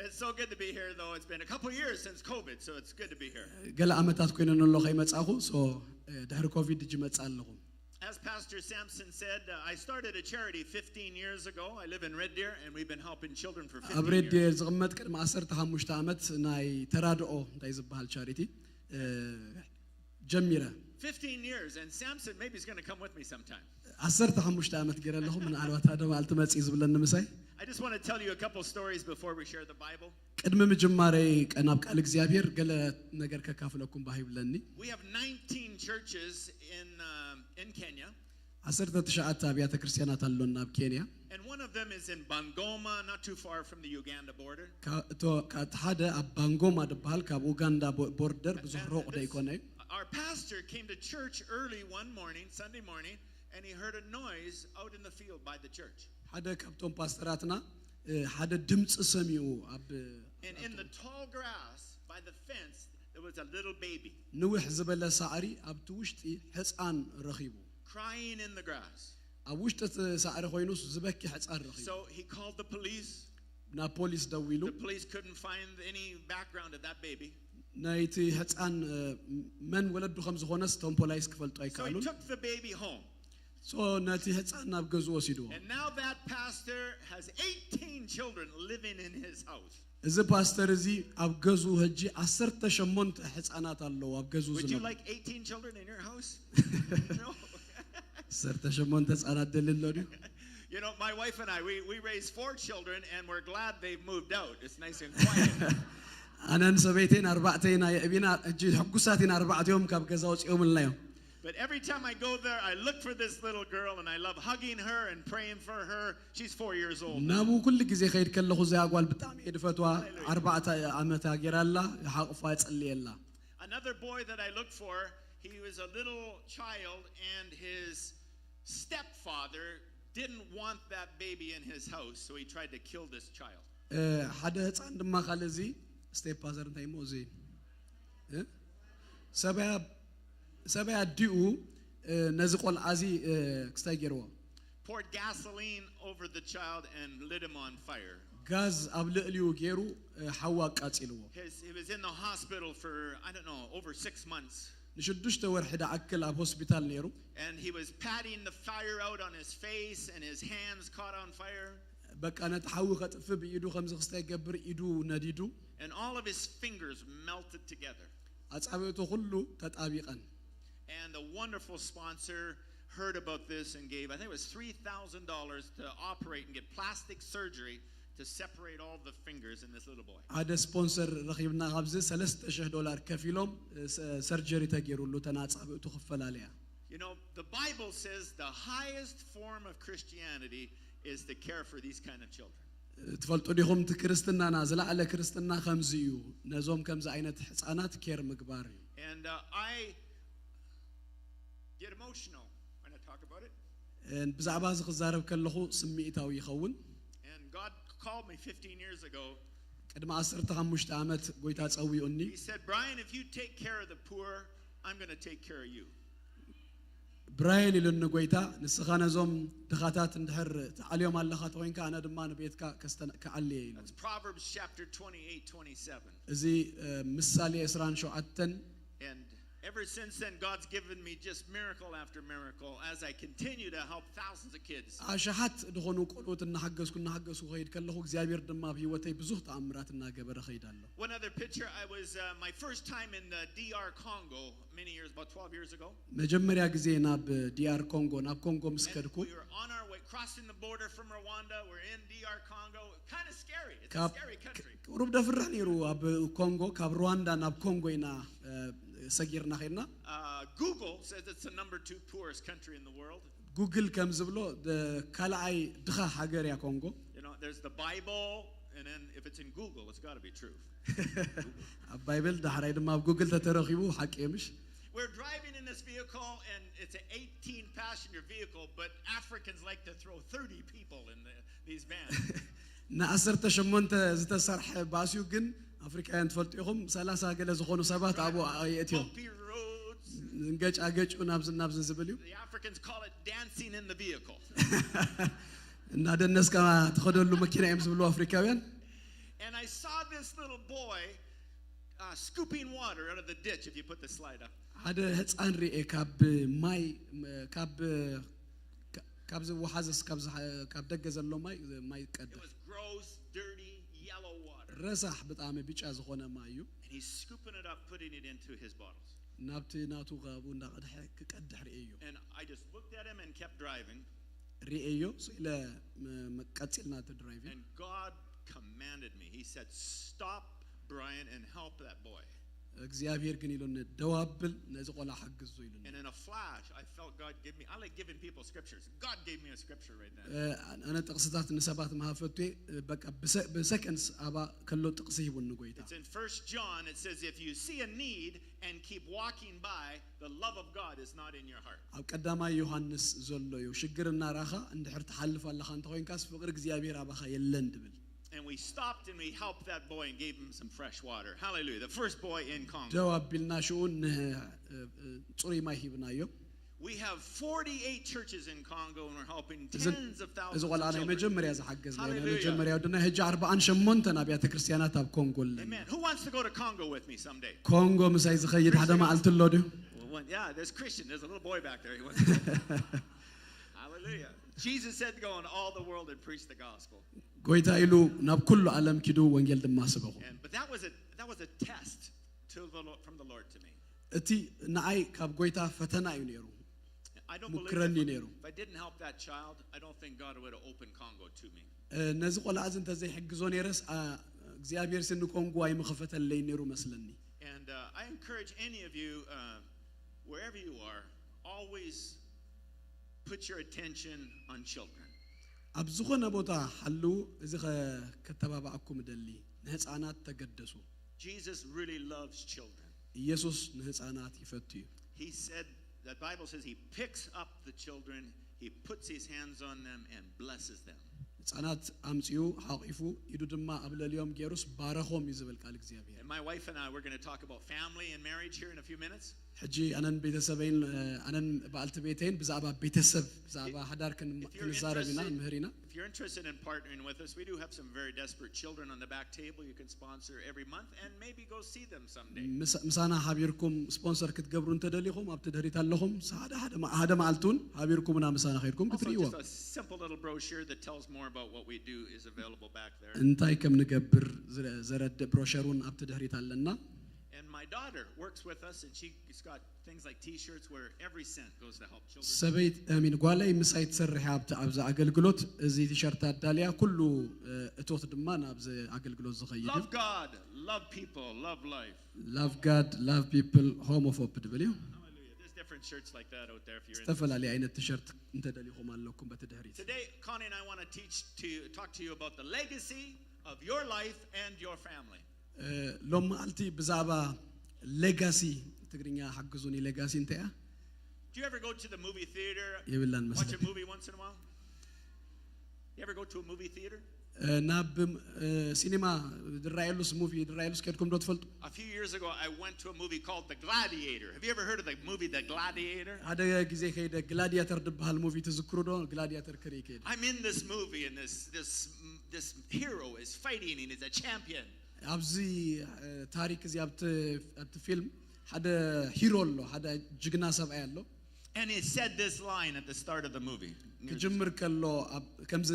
It's so good to be here, though. It's been a couple years since COVID, so it's good to be here. ገለ ዓመታት ኮይነን ኣሎ ከይመጻኹ ሶ ድሕሪ ኮቪድ እጅ መጻ ኣለኹ As Pastor Samson said, I started a charity 15 years ago. I live in Red Deer, and we've been helping children for 15 አብሬድ years. ዝቕመጥ ቅድሚ 15 ዓመት ናይ ተራድኦ እንታይ ዝበሃል ቻሪቲ ጀሚረ 15 years, and Samson maybe he's going to come with me sometime. 15 ዓመት ገረ ኣለኹ ምን ዓልባታ ደማ አልትመጽ ዝብለኒ ምሳይ I just want to tell you a couple stories before we share the Bible. ቅድሚ ምጅማሬ ቀናብ ቃል እግዚአብሔር ገለ ነገር ከካፍለኩም ባይብለኒ We have 19 churches in Kenya. 19 አብያተ ክርስቲያናት አሉና በኬንያ And one of them is in Bungoma, not too far from the Uganda border. ካተሓደ ኣብ ባንጎማ ድበሃል ካብ ኡጋንዳ ቦርደር ብዙ ሩቅ ደይኮነ Our pastor came to church early one morning, Sunday morning, and he heard a noise out in the field by the church. ሓደ ካብቶም ፓስተራትና ሓደ ድምጽ ሰሚዑ ኣብ And in the tall grass by the fence there was a little baby ንውሕ ዝበለ ሳዕሪ ኣብቲ ውሽጢ ህፃን ረኺቡ crying in the grass. ኣብ ውሽጢ ሳዕሪ ኮይኑስ ዝበኪ ህፃን ረኺቡ So he called the police. ናብ ፖሊስ ደው ኢሉ The police couldn't find any background of that baby. ናይቲ ህፃን መን ወለዱ ከም ዝኾነስ ቶም ፖሊስ ክፈልጡ So he ኣይከኣሉን took the baby home. ሶ ነቲ ህፃን ናብ ገዝኡ ወሲድዎ And now that pastor has 18 children living in his house. እዚ ፓስተር እዚ ኣብ ገዙ ህጂ 18 ህፃናት አለው ኣብ ገዙ Would you ዝነብሩ like 18 children in your house? No. 18 ህፃናት ደልሎ ዲዩ You know, my wife and I, we raised 4 children, and we're glad they've moved out. It's nice and quiet. አናን ሰበይቴን አርባዕተና የቢና እጂ ሕጉሳቲን አርባዕተዮም ካብ ገዛ ወጽኦም ልናዮ But every time I go there, I look for this little girl, and I love hugging her and praying for her. She's 4 years old. ናቡ ኩል ግዜ ኸይድ ከለኹ ዘያጓል ብጣዕሚ የድፈትዋ 4 ዓመት አገራላ ሓቅፋ ይጸልየላ Another boy that I look for, he was a little child, and his stepfather didn't want that baby in his house, so he tried to kill this child. ሓደ ህፃን ድማ ካለዚ ስቴፕ ፋዘር እንታይ ሞ እዚ ሰበያ ዲኡ ነዚ ቆልዓዚ ክስታይ ገይርዎ Poured gasoline over the child and lit him on fire. ጋዝ ኣብ ልዕሊኡ ገይሩ ሓዋ ቃጺልዎ He was in the hospital for, I don't know, over 6 months. ንሽዱሽተ ወርሒ ዳዕክል ኣብ ሆስፒታል ነይሩ And he was patting the fire out on his face, and his hands caught on fire. በቃ ነቲ ሓዊ ከጥፍ ብኢዱ ከምዚ ክስታይ ገብር ኢዱ ነዲዱ And all of his fingers melted together. አጻብዕቱ ሁሉ ተጣቢቀን And a wonderful sponsor heard about this and gave, I think it was $3,000 to operate and get plastic surgery to separate all the fingers in this little boy. ሓደ ስፖንሰር ረኺብና ካብዚ $3,000 ከፊሎም ሰርጀሪ ተገይሩሉ ተናጻብዕቱ ክፈላለያ You know, the Bible says the highest form of Christianity is to care for these kind of children. ትፈልጡ ዲኹም ቲ ክርስትናና ዝለዓለ ክርስትና ከምዚ እዩ ነዞም ከምዚ ዓይነት ህፃናት ኬር ምግባር እዩ And I get emotional when I talk about it. ብዛዕባ እዚ ክዛረብ ከለኹ ስምዒታዊ ይኸውን And God called me 15 years ago. ቅድሚ 15 ዓመት ጎይታ ጸዊኡኒ He said, Brian, if you take care of the poor, I'm going to take care of you. ብራይን ኢሉኒ ጎይታ ንስኻ ነዞም ድኻታት እንድሕር ተዓልዮም ኣለኻ ተኮይንካ ኣነ ድማ ንቤትካ ከዓልየ ኢሉ That's Proverbs chapter 28:27. እዚ ምሳሌ 27 And ever since then, God's given me just miracle after miracle as I continue to help thousands of kids. ኣሽሓት ድኾኑ ቆልኦት እናሓገዝኩ ኸይድ ከለኹ እግዚአብሔር ድማ ብህይወተይ ብዙሕ ተኣምራት እናገበረ ኸይዳለሁ One other picture, I was my first time in the DR Congo many years, about 12 years ago. መጀመሪያ ጊዜ ናብ ዲአር ኮንጎ ናብ ኮንጎ ምስ ከድኩ We were on our way, crossing the border from Rwanda. We're in DR Congo. Kind of scary. It's a scary country. ሩብ ደፍራ ነይሩ ኣብ ኮንጎ ካብ ሩዋንዳ ናብ ኮንጎ ኢና ሰጊርና ኸይድና Google says it's the number 2 poorest country in the world. ጉግል ከም ዝብሎ ካልኣይ ድኻ ሃገር ያ ኮንጎ You know, there's the Bible, and then if it's in Google, it's got to be true. ኣብ ባይብል ዳሕራይ ድማ ኣብ ጉግል ተተረኺቡ ሓቂ ምሽ We're driving in this vehicle, and it's an 18-passenger vehicle, but Africans like to throw 30 people in these vans. ን18 ዝተሰርሐ ባስዩ ግን አፍሪካውያን ትፈልጡ ኢኹም 30 ገለ ዝኾኑ ሰባት ኣብኡ የእትዮም Bumpy roads. እንገጫገጩ ናብዝ ዝብል እዩ The Africans call it dancing in the vehicle. እና ደነስካ ተኸደሉ መኪና እዮም ዝብሉ አፍሪካውያን And I saw this little boy scooping water out of the ditch, if you put the slide up. ሓደ ህፃን ርኤ ካብ ማይ ካብ ዝወሓዘስ ካብ ደገ ዘሎ ማይ It was gross, dirty, yellow water. ረሳሕ ብጣዕሚ ቢጫ ዝኾነ ማይ እዩ And he's scooping it up, putting it into his bottles. ናብቲ ናቱ ካብኡ እንዳቀድሐ ክቀድሕ ርኤዮ And I just looked at him and kept driving. ርኤዮ ስለ ቀፂልና ድራይቪንግ And God commanded me. He said, "Stop, Brian, and help that boy." እግዚአብሔር ግን ይሉን ደዋብል ነዚ ቆላ ሐግዙ ይሉን And in a flash, I felt God give me. I like giving people scriptures. God gave me a scripture right then. አነ ጥቅስታት ንሰባት ማህፈቱ በቃ በሰከንድስ አባ ከሎ ጥቅስ ይቡን ጎይታ It's in 1 John. It says, "If you see a need and keep walking by, the love of God is not in your heart." ኣብ ቀዳማይ ዮሐንስ ዘሎ እዩ ሽግርና ራኻ እንድሕር ተሐልፍ ኣለኻ እንተ ኮይንካስ ፍቅር እግዚአብሔር አባኻ የለን ድብል And we stopped and we helped that boy and gave him some fresh water. Hallelujah. The first boy in Congo. ደዋቢልና ሽኡን ጽሩይ ማይ ሂብናዮ We have 48 churches in Congo, and we're helping tens of thousands እዚ of ቆልዓ ናይ children. መጀመርያ ዝሓገዝ ናይ Hallelujah. መጀመርያው ድማ ሕጂ 48 ኣብያተ ክርስቲያናት ኣብ ኮንጎ ኣለና Amen. Who wants to go to Congo with me someday? ኮንጎ ምሳይ ዝኸይድ ሓደ መዓልቲ ኣሎ ድዩ Yeah, there's Christian. There's a little boy back there. He wants to go. Hallelujah. Hallelujah. Jesus said, go in all the world and preach the gospel. ጎይታ ኢሉ ናብ ኩሉ ዓለም ኪዱ ወንጌል ድማ ስበኹ But that was a test from the Lord to me. እቲ ንዓይ ካብ ጎይታ ፈተና እዩ ነይሩ I don't believe ሙክረኒ ነይሩ if I didn't help that child, I don't think God would have opened Congo to me. ነዚ ቆልዓ እዚ እንተዘይሕግዞ ነይረስ እግዚአብሔር ስኒ ኮንጎ ኣይምኽፈተለይ ነይሩ መስለኒ And I encourage any of you, wherever you are, always put your attention on children. ኣብ ዝኾነ ቦታ ሓልው እዚ ከተባባዕኩም ደሊ ንህፃናት ተገደሱ Jesus really loves children. ኢየሱስ ንህፃናት ይፈቱ እዩ He said, the Bible says he picks up the children, he puts his hands on them and blesses them. ህፃናት አምጪው ሓቂፉ ኢዱ ድማ አብለልዮም ጌሩስ ባረኾም ይዝብል ቃል እግዚአብሔር And my wife and I, we're going to talk about family and marriage here in a few minutes. ሕጂ አነን ቤተሰበይን አነን ባልት ቤተይን ብዛዕባ ቤተሰብ ብዛዕባ ሓዳር ክንዛረብና ምህሪና If you're interested in partnering with us, we do have some very desperate children on the back table you can sponsor every month and maybe go see them someday. ምሳና ሓቢርኩም ስፖንሰር ክትገብሩ እንተደሊኹም ኣብቲ ድህሪት ኣለኹም ሓደ መዓልቱን ሓቢርኩምና ምሳና ኸይድኩም Also, ክትርእይዎ just a simple little brochure that tells more about what we do is available back there. እንታይ ከም ንገብር ዘረድእ ብሮሸሩን ኣብቲ ድህሪት ኣለና And my daughter works with us, and she's got things like T-shirts where every cent goes to help children. ሰበይት አሚን ጓላይ ምሳይ ትሰርሕ ኣብዛ አገልግሎት እዚ ቲሸርት አዳልያ ኩሉ እቶት ድማ ናብዚ አገልግሎት ዝኸይድ Love God, love people, love life. love God love people home of hope ድብል እዩ Hallelujah. There's different shirts like that out there if you're interested. ዝተፈላለዩ ዓይነት ቲሸርት እንተደሊኹም ኣለኩም በትድህሪት Today, Connie and I want to talk to you about the legacy of your life and your family. ሎም መዓልቲ ብዛዕባ ሌጋሲ ትግርኛ ሓግዙኒ ሌጋሲ እንታይ እያ Do you ever go to the movie theater? ይብላን Watch መስለ a movie once in a while? You ever go to a movie theater? ናብ ሲኒማ ድራየሉስ ሙቪ ድራየሉስ ከድኩም ዶ ትፈልጡ A few years ago, I went to a movie called The Gladiator. Have you ever heard of the movie The Gladiator? ሓደ ጊዜ ከይደ ግላዲያተር ድበሃል ሙቪ ትዝክሩ ዶ ግላዲያተር ከሪ ከይደ I'm in this movie, and this hero is fighting, and he's a champion. ኣብዚ ታሪክ እዚ ኣብቲ ፊልም ሓደ ሂሮ ኣሎ ሓደ ጅግና ሰብኣይ ኣሎ And he said this line at the start of the movie. ክጅምር ከሎ ከምዚ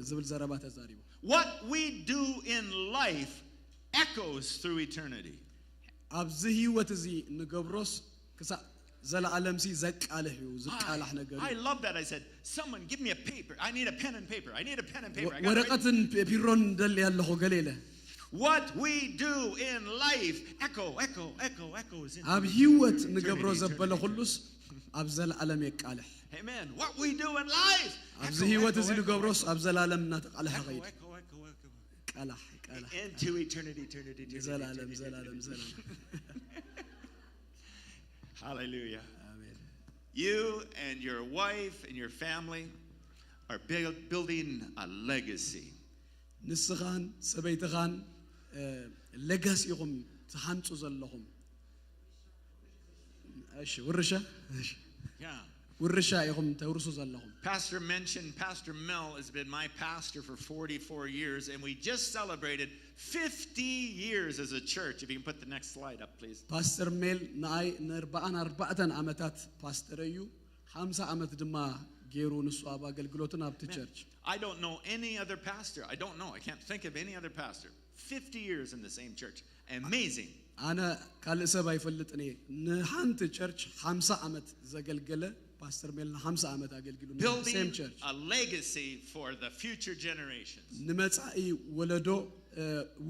ዝብል ዘረባ ተዛሪቡ What we do in life echoes through eternity. ኣብዚ ህይወት እዚ ንገብሮስ ክሳብ ዘለዓለም ሲ ዘቃልሕ እዩ ዝቃላሕ ነገር I love that. I said, someone give me a paper. I need a pen and paper. I need a pen and paper. I gotta write- ወረቀትን ቢሮን ደል ያለሁ ገሌለ What we do in life echoes in ኣብ ህይወት ንገብሮ ዘበለ ሁሉስ ኣብ ዘለዓለም የቃልሕ Amen. What we do in life ኣብዚ ህይወት እዚ ንገብሮስ ኣብ ዘላለም እናተቃልሐ echo, ኸይድ echo, echo, echo. ቃላሕ ቃላሕ Into eternity. ዘላለም ዘላለም ዘላለም Hallelujah. አሜን You and your wife and your family are building a legacy. ንስኻን ሰበይትኻን ሌጋሲኹም ትሃንጹ ዘለኹም እሺ ውርሻ እሺ Yeah. ውርሻ ኢኹም ተውርሱ ዘለኹም Pastor mentioned Pastor Mel has been my pastor for 44 years, and we just celebrated 50 years as a church. If you can put the next slide up, please. ፓስተር ሜል ንኣይ ን44 ዓመታት ፓስተር እዩ 50 ዓመት ድማ ገይሩ ንሱ ኣብ አገልግሎትን ኣብቲ ቸርች I don't know any other pastor. I don't know. I can't think of any other pastor. 50 years in the same church. Amazing. ኣነ ካልእ ሰብ ኣይፈልጥን እየ ንሓንቲ ቸርች 50 ዓመት ዘገልገለ ፓስተር ሜል ን50 ዓመት አገልግሉ ሴም Building ቸርች a legacy for the future generations. ንመጻኢ ወለዶ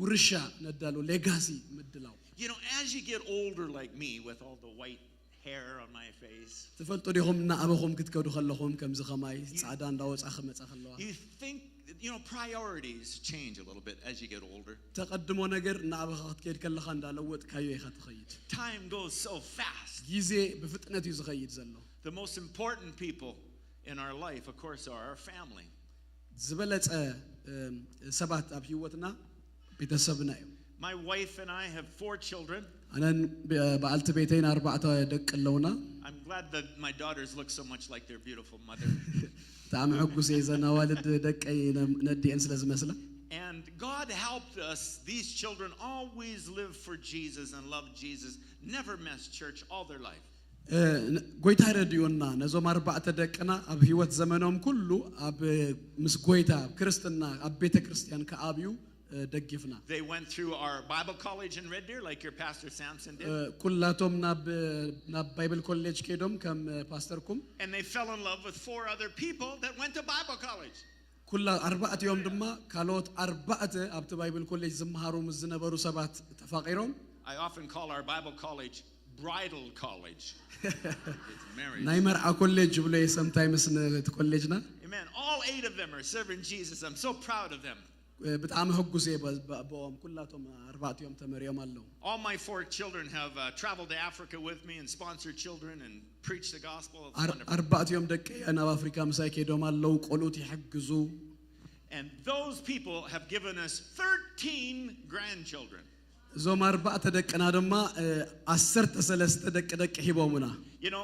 ውርሻ ነዳሎ ሌጋሲ ምድላው You know, as you get older like me with all the white hair on my face, ትፈልጡ ዲኹም እናኣበኹም ክትከዱ ከለኹም ከምዚ ኸማይ ጻዕዳ እንዳወፃ ክመፃ ከለዋ you think, priorities change a little bit as you get older. ተቐድሞ ነገር እናኣበኻ ክትከይድ ከለኻ እንዳለወጥካዮ ኢኻ ትኸይድ Time goes so fast. ጊዜ ብፍጥነት እዩ ዝኸይድ ዘሎ The most important people in our life, of course, are our family. ዝበለፀ ሰባት ኣብ ህይወትና ቤተሰብና እዩ My wife and I have 4 children. ኣነን በዓልቲ ቤተይን 4 ደቂ ኣለውና I'm glad that my daughters look so much like their beautiful mother. ብጣዕሚ ሕጉስ እየ ዘና ዋልድ ደቀይ ነዲአን ስለ ዝመስላ And God helped us. These children always live for Jesus and love Jesus, never missed church all their life. ጎይታ ረድዮና ነዞም አርባዕተ ደቅና ኣብ ህይወት ዘመኖም ኩሉ ኣብ ምስ ጎይታ ክርስትና ኣብ ቤተ ክርስቲያን ከኣብዩ ደግፍና They went through our Bible college in Red Deer, like your pastor Samson did. ኩላቶም ናብ ባይብል ኮሌጅ ከዶም ከም ፓስተርኩም And they fell in love with 4 other people that went to Bible college. ኩላ አርባዕትዮም ድማ ካልኦት አርባዕተ ኣብቲ ባይብል ኮሌጅ ዝመሃሩ ምስ ዝነበሩ ሰባት ተፋቂሮም I often call our Bible college bridal college. It's marriage. ናይ መርዓ ኮሌጅ ብሎ sometimes ነት ኮሌጅና Amen. All 8 of them are serving Jesus. I'm so proud of them. በጣም ህጉሴ በኦም ኩላቶም አርባዕትዮም ተመሪዮም አለው All my 4 children have traveled to Africa with me and sponsored children and preached the gospel. It's wonderful. አርባዕትዮም ደቀ ናብ አፍሪካ ምሳይ ከዶም አለው ቆሎት ይحግዙ And those people have given us 13 grandchildren. ዞም አርባዕተ ደቀና ድማ 13 ደቀ ሂቦሙና You know,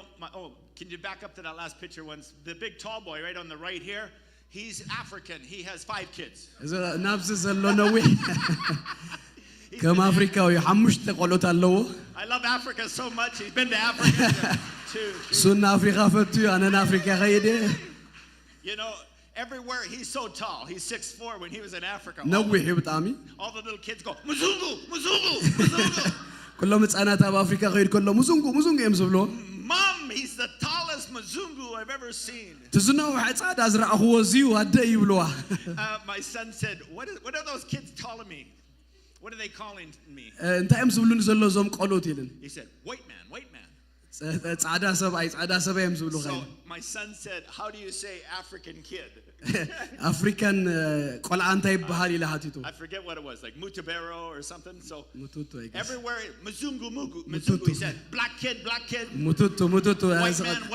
can you back up to that last picture once? The big tall boy right on the right here, he's African. He has 5 kids. ናብዝ ዘሎ ነው ከም አፍሪካዊ ሓሙሽተ ቆሎት አለው I love Africa so much. He's been to Africa too. ሱና አፍሪካ ፈቱ አነን አፍሪካ ኸይደ You know, everywhere he's so tall. He's 6'4" when he was in Africa. ነው ይብጣሚ All the little kids go, "Muzungu, Muzungu, Muzungu." ኩሎም ህፃናት ኣብ አፍሪካ ኸይድ ከሎ ሙዙንጉ እዮም ዝብሎ Mom, he's the tallest Muzungu I've ever seen. ትዝነው ሕፃድ አዝራእኽዎ እዚዩ አደ ይብለዋ My son said, what are those kids calling me? What are they calling me? እንታይ እዮም ዝብሉን ዘሎ ዞም ቆሎት ይልን He said, white man, white man. ጻዕዳ ሰብኣይ እዮም ዝብሉ So ኸይድ my son said, how do you say African kid? አፍሪካን ቆልዓ እንታይ ይበሃል ኢላ ሃቲቱ I forget what it was, like Mutabero or something. So ሙቱቱ አይገስ everywhere, Muzungu, he said, black kid, ሙቱቱ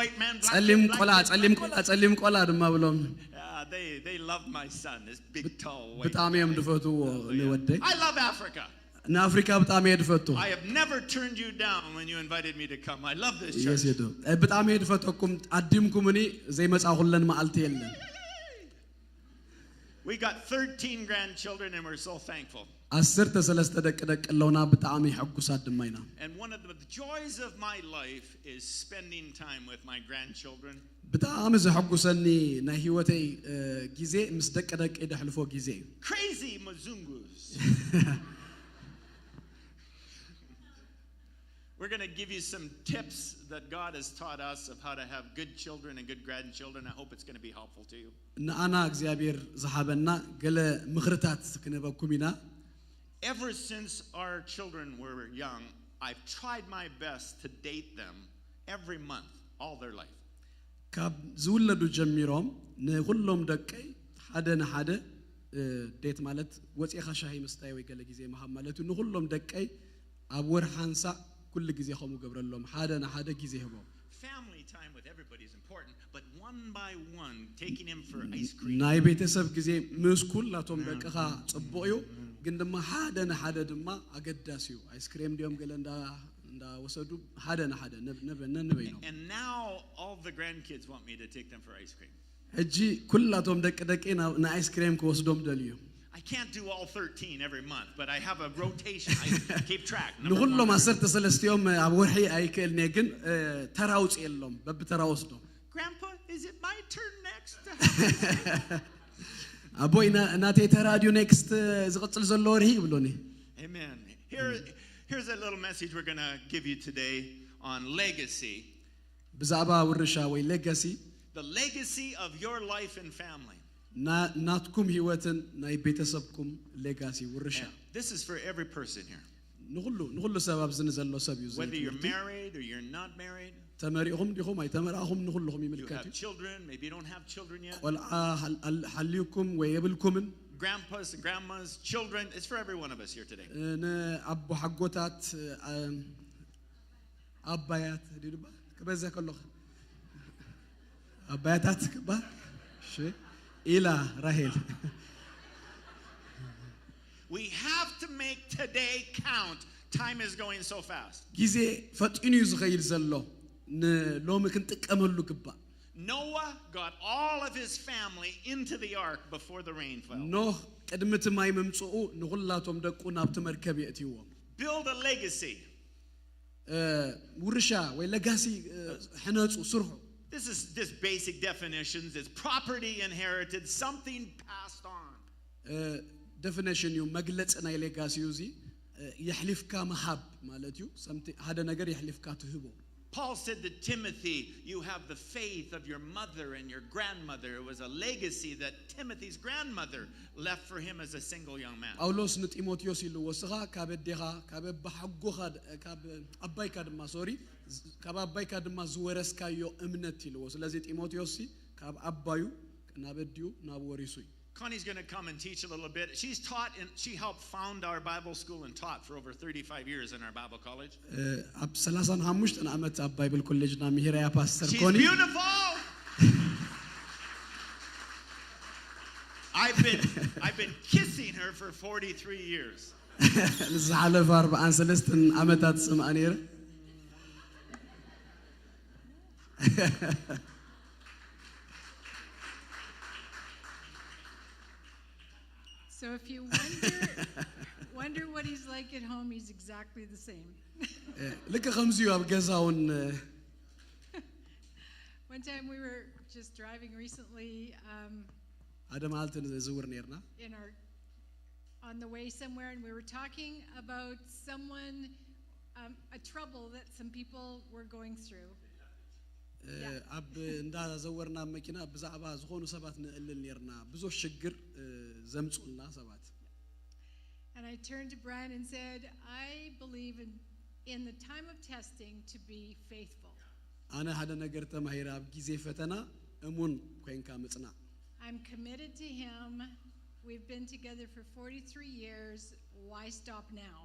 white man, black ጸሊም kid, ቆላ ጸሊም ቆላ ድማ ብሎም they love my son, this big tall white በጣም እዮም ድፈትዎ ንወደይ I love Africa. ንአፍሪካ በጣም የድፈቱ I have never turned you down when you invited me to come. I love this church. የሴዶ በጣም የድፈተኩም አዲምኩምኒ ዘይመጻኹለን ማዓልቲ የለን We got 13 grandchildren and we're so thankful. 13 ደቅ ለውና በጣም ይሐጉሳት ድማይና And one of the joys of my life is spending time with my grandchildren. በጣም ዝሐጉሰኒ ናይ ህይወተይ ጊዜ ምስ ደቅ ይደሕልፎ ጊዜ Crazy Muzungus. We're going to give you some tips that God has taught us of how to have good children and good grandchildren. I hope it's going to be helpful to you. ንአና እግዚአብሔር ዝሃበና ገለ ምኽርታት ክነበኩም ኢና Ever since our children were young, I've tried my best to date them every month, all their life. ካብ ዝውለዱ ጀሚሮም ንሁሎም ደቀይ ሓደ ንሓደ ዴት ማለት ወፂኻ ሻሂ ምስታይ ወይ ገለ ጊዜ መሃብ ማለት ንሁሎም ደቀይ ኣብ ወር ሓንሳ ኩል ጊዜ ኸሙ ገብረሎም ሓደ ንሓደ ጊዜ ህቦ Family time with everybody is important, but one by one, taking him for ice cream. ናይ ቤተሰብ ጊዜ ምስ ኩላቶም ደቅኻ ጽቡቕ እዩ ግን ድማ ሓደ ንሓደ ድማ ኣገዳሲ እዩ አይስክሬም ዲዮም ገለ እንዳወሰዱ ሓደ ንሓደ ነንበይ ነው And now all the grandkids want me to take them for ice cream. ሕጂ ኩላቶም ደቂ ንአይስክሬም ክወስዶም ደልዩ I can't do all 13 every month, but I have a rotation. I keep track. ንሁሎም 13 ኣብ ወርሒ ኣይክእልኒ ግን ተራውጽ የሎም በብተራ ወስዶ Grandpa, is it my turn next? አቦይ ናተይ ተራዲዮ ኔክስት ዝቅጽል ዘሎ ወርሒ ብሎኒ Amen. Here's a little message we're going to give you today on legacy. ብዛዕባ ውርሻ ወይ ሌጋሲ The legacy of your life and family. ናትኩም ህይወትን ናይ ቤተሰብኩም ሌጋሲ ውርሻ This is for every person here. ንሁሉ ሰባብ ዝንዘሎ ሰብ እዩ Whether you're married or you're not married. ተመሪኹም ዲኹም ኣይተመራኹም ንሁሉኹም You ይምልከት have children, maybe you don't have children yet. ቆልዓ ሓልዩኩም ወይ የብልኩምን Grandpas and grandmas, children, it's for every one of us here today. ንኣቦ ሓጎታት ኣባያት ዲድባ ከበዛ ከለኹ ኣባያታት ክባ እሺ ኢላ ራሄል We have to make today count. Time is going so fast. ጊዜ ፈጢኑ እዩ ዝኸይድ ዘሎ ንሎሚ ክንጥቀመሉ ግባእ Noah got all of his family into the ark before the rain fell. ኖህ ቅድሚ እቲ ማይ ምምጽኡ ንኹላቶም ደቁ ናብቲ መርከብ የእትይዎም Build a legacy. ውርሻ ወይ ለጋሲ ሕነጹ ስርሑ This basic definitions is property inherited, something passed on. definition ዩ መግለጽ ናይ ሌጋሲ ዩ እዚ يحلفካ መሃብ ማለት ዩ ሓደ ነገር يحلفካ ትህቦ Paul said to Timothy, you have the faith of your mother and your grandmother. It was a legacy that Timothy's grandmother left for him as a single young man. ጳውሎስ ንጢሞቴዎስ ኢሉ ወስኻ ካብ ዴኻ ካብ በሐጎኻ ካብ አባይካ ድማ ሶሪ ካብ አባይካ ድማ ዝወረስካዮ እምነት ኢሉ ስለዚህ ጢሞቴዎስ ካብ አባዩ ናበዲዩ ናብ ወሪሱ Connie's going to come and teach a little bit. She helped found our Bible school and taught for over 35 years in our Bible college. ኣብ 35 ዓመት ኣብ ባይብል ኮሌጅ ና ምሂራያ ፓስተር She's ኮኒ beautiful. I've been kissing her for 43 years. ዝሓለፈ 43 ዓመታት ጽምዓ ነይረ So if you wonder what he's like at home, he's exactly the same. ልክ ከምዚዩ ኣብ ገዛውን One time we were just driving recently ሓደ መዓልቲ ዝውር ነርና on the way somewhere, and we were talking about someone, a trouble that some people were going through. ኣብ እንዳዘወርና መኪና ብዛዕባ ዝኾኑ ሰባት ንእልል ነርና ብዙ ሽግር ዘምጹልና ሰባት And I turned to Brian and said, I believe in the time of testing to be faithful. ኣነ ሓደ ነገር ተማሂራ ኣብ ጊዜ ፈተና እሙን ኮይንካ ምጽና I'm committed to him. We've been together for 43 years. Why stop now?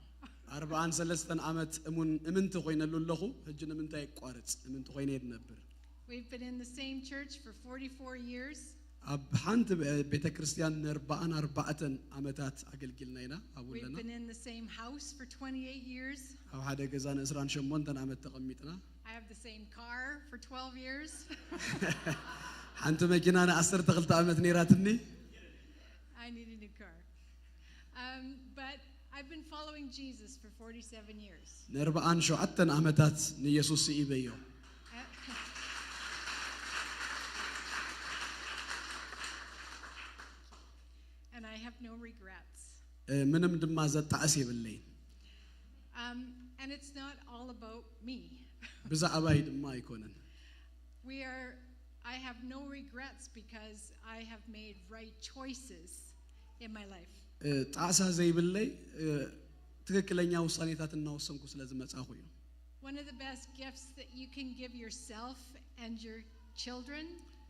43 ዓመት እምንቲ ኮይነሉ ኣለኹ ሕጂ ንምንታይ ይቋርጽ እምንቲ ኮይነ ይድ ነበር We've been in the same church for 44 years. ኣብ ሓንቲ ቤተክርስቲያን 44 ዓመታት አገልግልና ኢና We've አቡለና been in the same house for 28 years. ኣብ ሓደ ገዛ 28 ዓመት ተቐሚጥና I have the same car for 12 years. ሓንቲ መኪና 12 ዓመት ነይራትኒ I need a new car. But I've been following Jesus for 47 years. ን47 ዓመታት ንኢየሱስ ይበዮ And I have no regrets. ምንም ድማ ዘጣዕስ የብለይ And it's not all about me. ብዛዕባይ ድማ አይኮነን I have no regrets because I have made right choices in my life. ጣዕሳ ዘይብለይ ትክክለኛ ውሳኔታት እናወሰንኩ ስለዝመጻኹ እዩ One of the best gifts that you can give yourself and your children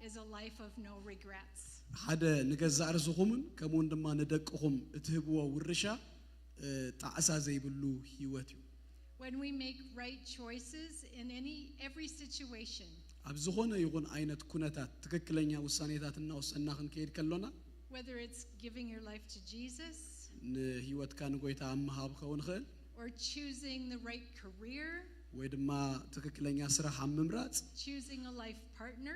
is a life of no regrets. ሓደ ንገዛእ ርስኹምን ከምኡውን ድማ ንደቅኹም እትህብዎ ውርሻ ጣዕሳ ዘይብሉ ህይወት እዩ When we make right choices in every situation, ኣብ ዝኾነ ይኹን ዓይነት ኩነታት ትክክለኛ ውሳኔታት እናወሰንና ክንከይድ ከሎና whether it's giving your life to Jesus ንህይወትካ ንጎይታ ኣምሃብ ክኸውን ይኽእል or choosing the right career, ወይ ድማ ትክክለኛ ስራሕ ኣብ ምምራጽ choosing a life partner,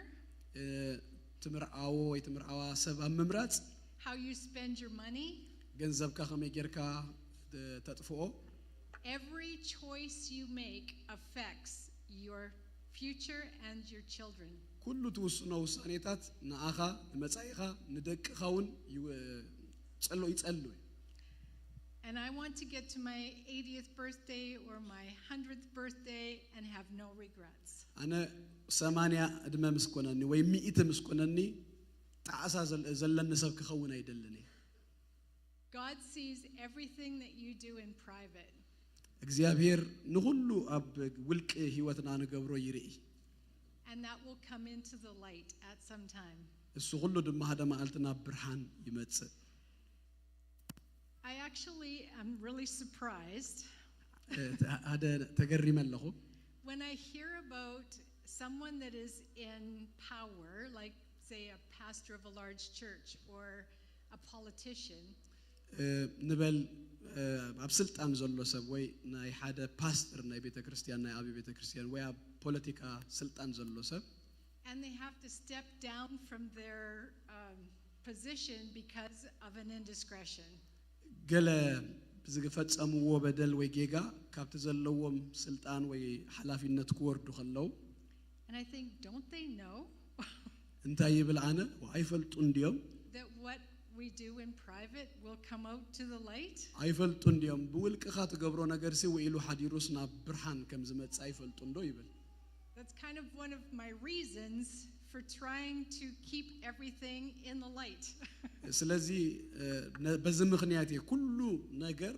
ትምርዓዎ ወይ ትምርዓዋ ሰብ ኣብ ምምራጽ how you spend your money, ገንዘብካ ከመይ ጌርካ ተጥፍኦ every choice you make affects your future and your children. ኩሉ ትውስኖ ውሳኔታት ንኣኻ ንመጻኢኻ ንደቅኻ እውን ይጸልዩ And I want to get to my 80th birthday or my 100th birthday and have no regrets. ኣነ 80 ዕድመ ምስ ኮነኒ ወይ 100 ምስ ኮነኒ ጣዕሳ ዘለኒ ሰብ ክኸውን አይደለኒ God sees everything that you do in private. እግዚአብሔር ንሁሉ ኣብ ውልቅ ህይወትና ንገብሮ ይርኢ And that will come into the light at some time. እሱ ሁሉ ድማ ሓደ መዓልትና ብርሃን ይመጽእ I actually am really surprised ሓደ ተገሪመ ኣለኹ when I hear about someone that is in power, like say a pastor of a large church or a politician. ንበል ኣብ ስልጣን ዘሎ ሰብ ወይ ናይ ሓደ ፓስተር ናይ ቤተክርስቲያን ናይ አብይ ቤተክርስቲያን ወይ ኣብ ፖለቲካ ስልጣን ዘሎ ሰብ And they have to step down from their position because of an indiscretion. ገለ ብዝፈጸምዎ በደል ወይ ጌጋ ካብቲ ዘለዎም ስልጣን ወይ ኃላፊነት ክወርዱ ከለው And I think, don't they know እንታይ ይብል አነ አይፈልጡ እንዲዮም that what we do in private will come out to the light? አይፈልጡ እንዲዮም ብውልቅኻ ትገብሮ ነገር ሲ ወይሉ ሐዲሩስ ናብ ብርሃን ከም ዝመጽ አይፈልጡ እንዶ ይብል That's kind of one of my reasons for trying to keep everything in the light. ስለዚህ በዚህ ምክንያት ሁሉ ነገር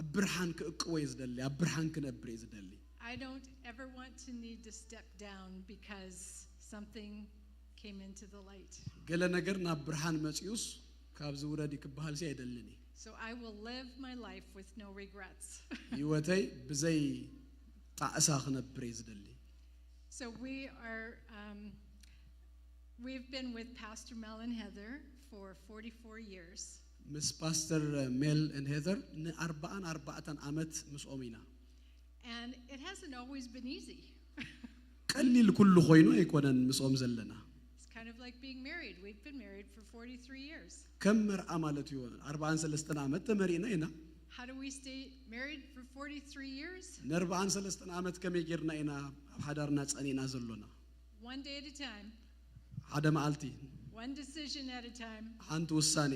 አብርሃን ከእቅወ ይዝደል አብርሃን ከነብር ይዝደል I don't ever want to need to step down because something came into the light. ገለ ነገር ናብ ብርሃን መጽዩስ ካብዝ ውረድ ይክባል ሲ አይደልኒ So I will live my life with no regrets. ይወተይ በዘይ ጣዕሳ ከነብር ይዝደል So we've been with Pastor Mel and Heather for 44 years. ምስ ፓስተር ሜል and Heather ነ44 ዓመት ምስኦሚና And it hasn't always been easy. ቀሊል ኩሉ ኮይኑ አይኮነን ምስኦም ዘለና It's kind of like being married. We've been married for 43 years. ከም መርዓ ማለት ይሆን 43 ዓመት ተመሪና ኢና How do we stay married for 43 years? ነ43 ዓመት ከመይ ጌርና ኢና ሓዳርና ጸኒና ዘሎና One day at a time. ሓደ መዓልቲ One decision at a time. ሓንቲ ውሳኔ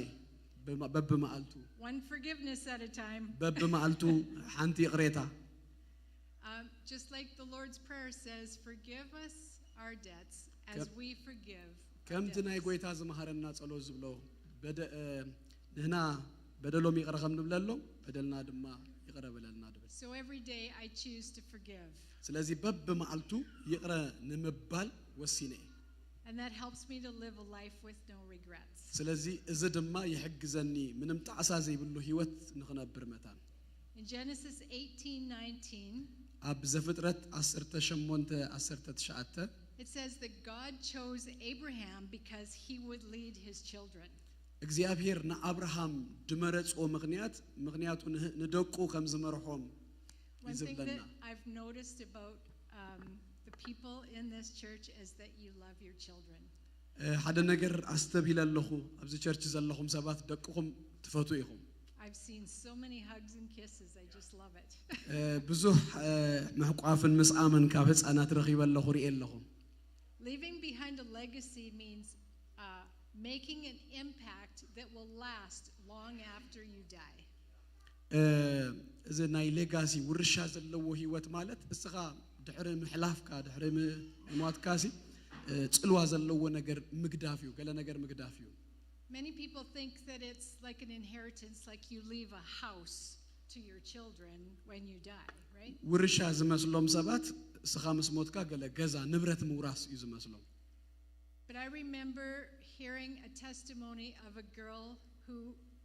በብመዓልቱ One forgiveness at a time. በብመዓልቱ ሓንቲ ይቅሬታ Just like the Lord's Prayer says, forgive us our debts as we forgive our ከምቲ ናይ debts. ጎይታ ዝመሃረና ጸሎት ዝብሎ ንህና በደሎም ይቅረኸም ንብለሎ በደልና ድማ ይቅረበለልና ድብል So every day I choose to forgive. ስለዚህ በብመዓልቱ ይቅረ ንምባል ወሲኔ And that helps me to live a life with no regrets. ስለዚህ እዚ ድማ ይሕግዘኒ ምንም ጣዕሳ ዘይብሉ ህይወት ንኽነብር መታን In Genesis 18:19, ኣብ ዘፍጥረት 18:19 it says that God chose Abraham because he would lead his children. እግዚአብሔር ንአብርሃም ድመረጽኦ ምክንያቱ ንደቁ ከም ዝመርሖም One thing that ይዝብለና I've noticed about the people in this church is that you love your children. ሓደ ነገር ኣስተብሂለለኹ ኣብዚ ቸርች ዘለኹም ሰባት ደቅኹም ትፈቱ ኢኹም I've seen so many hugs and kisses. I just love it. ብዙሕ መሕቋፍን ምስኣምን ካብ ህፃናት ረኺበለኹ ርኢየለኹ Leaving behind a legacy means making an impact that will last long after you die. እዚ ናይ ሌጋሲ ውርሻ ዘለዎ ህይወት ማለት እስኻ ድሕሪ ምሕላፍካ ድሕሪ ምሟትካሲ ጽልዋ ዘለዎ ነገር ምግዳፍ እዩ ገለ ነገር ምግዳፍ እዩ Many people think that it's like an inheritance, like you leave a house to your children when you die, right? ውርሻ ዝመስሎም ሰባት እስኻ ምስ ሞትካ ገለ ገዛ ንብረት ምውራስ እዩ ዝመስሎም But I remember hearing a testimony of a girl who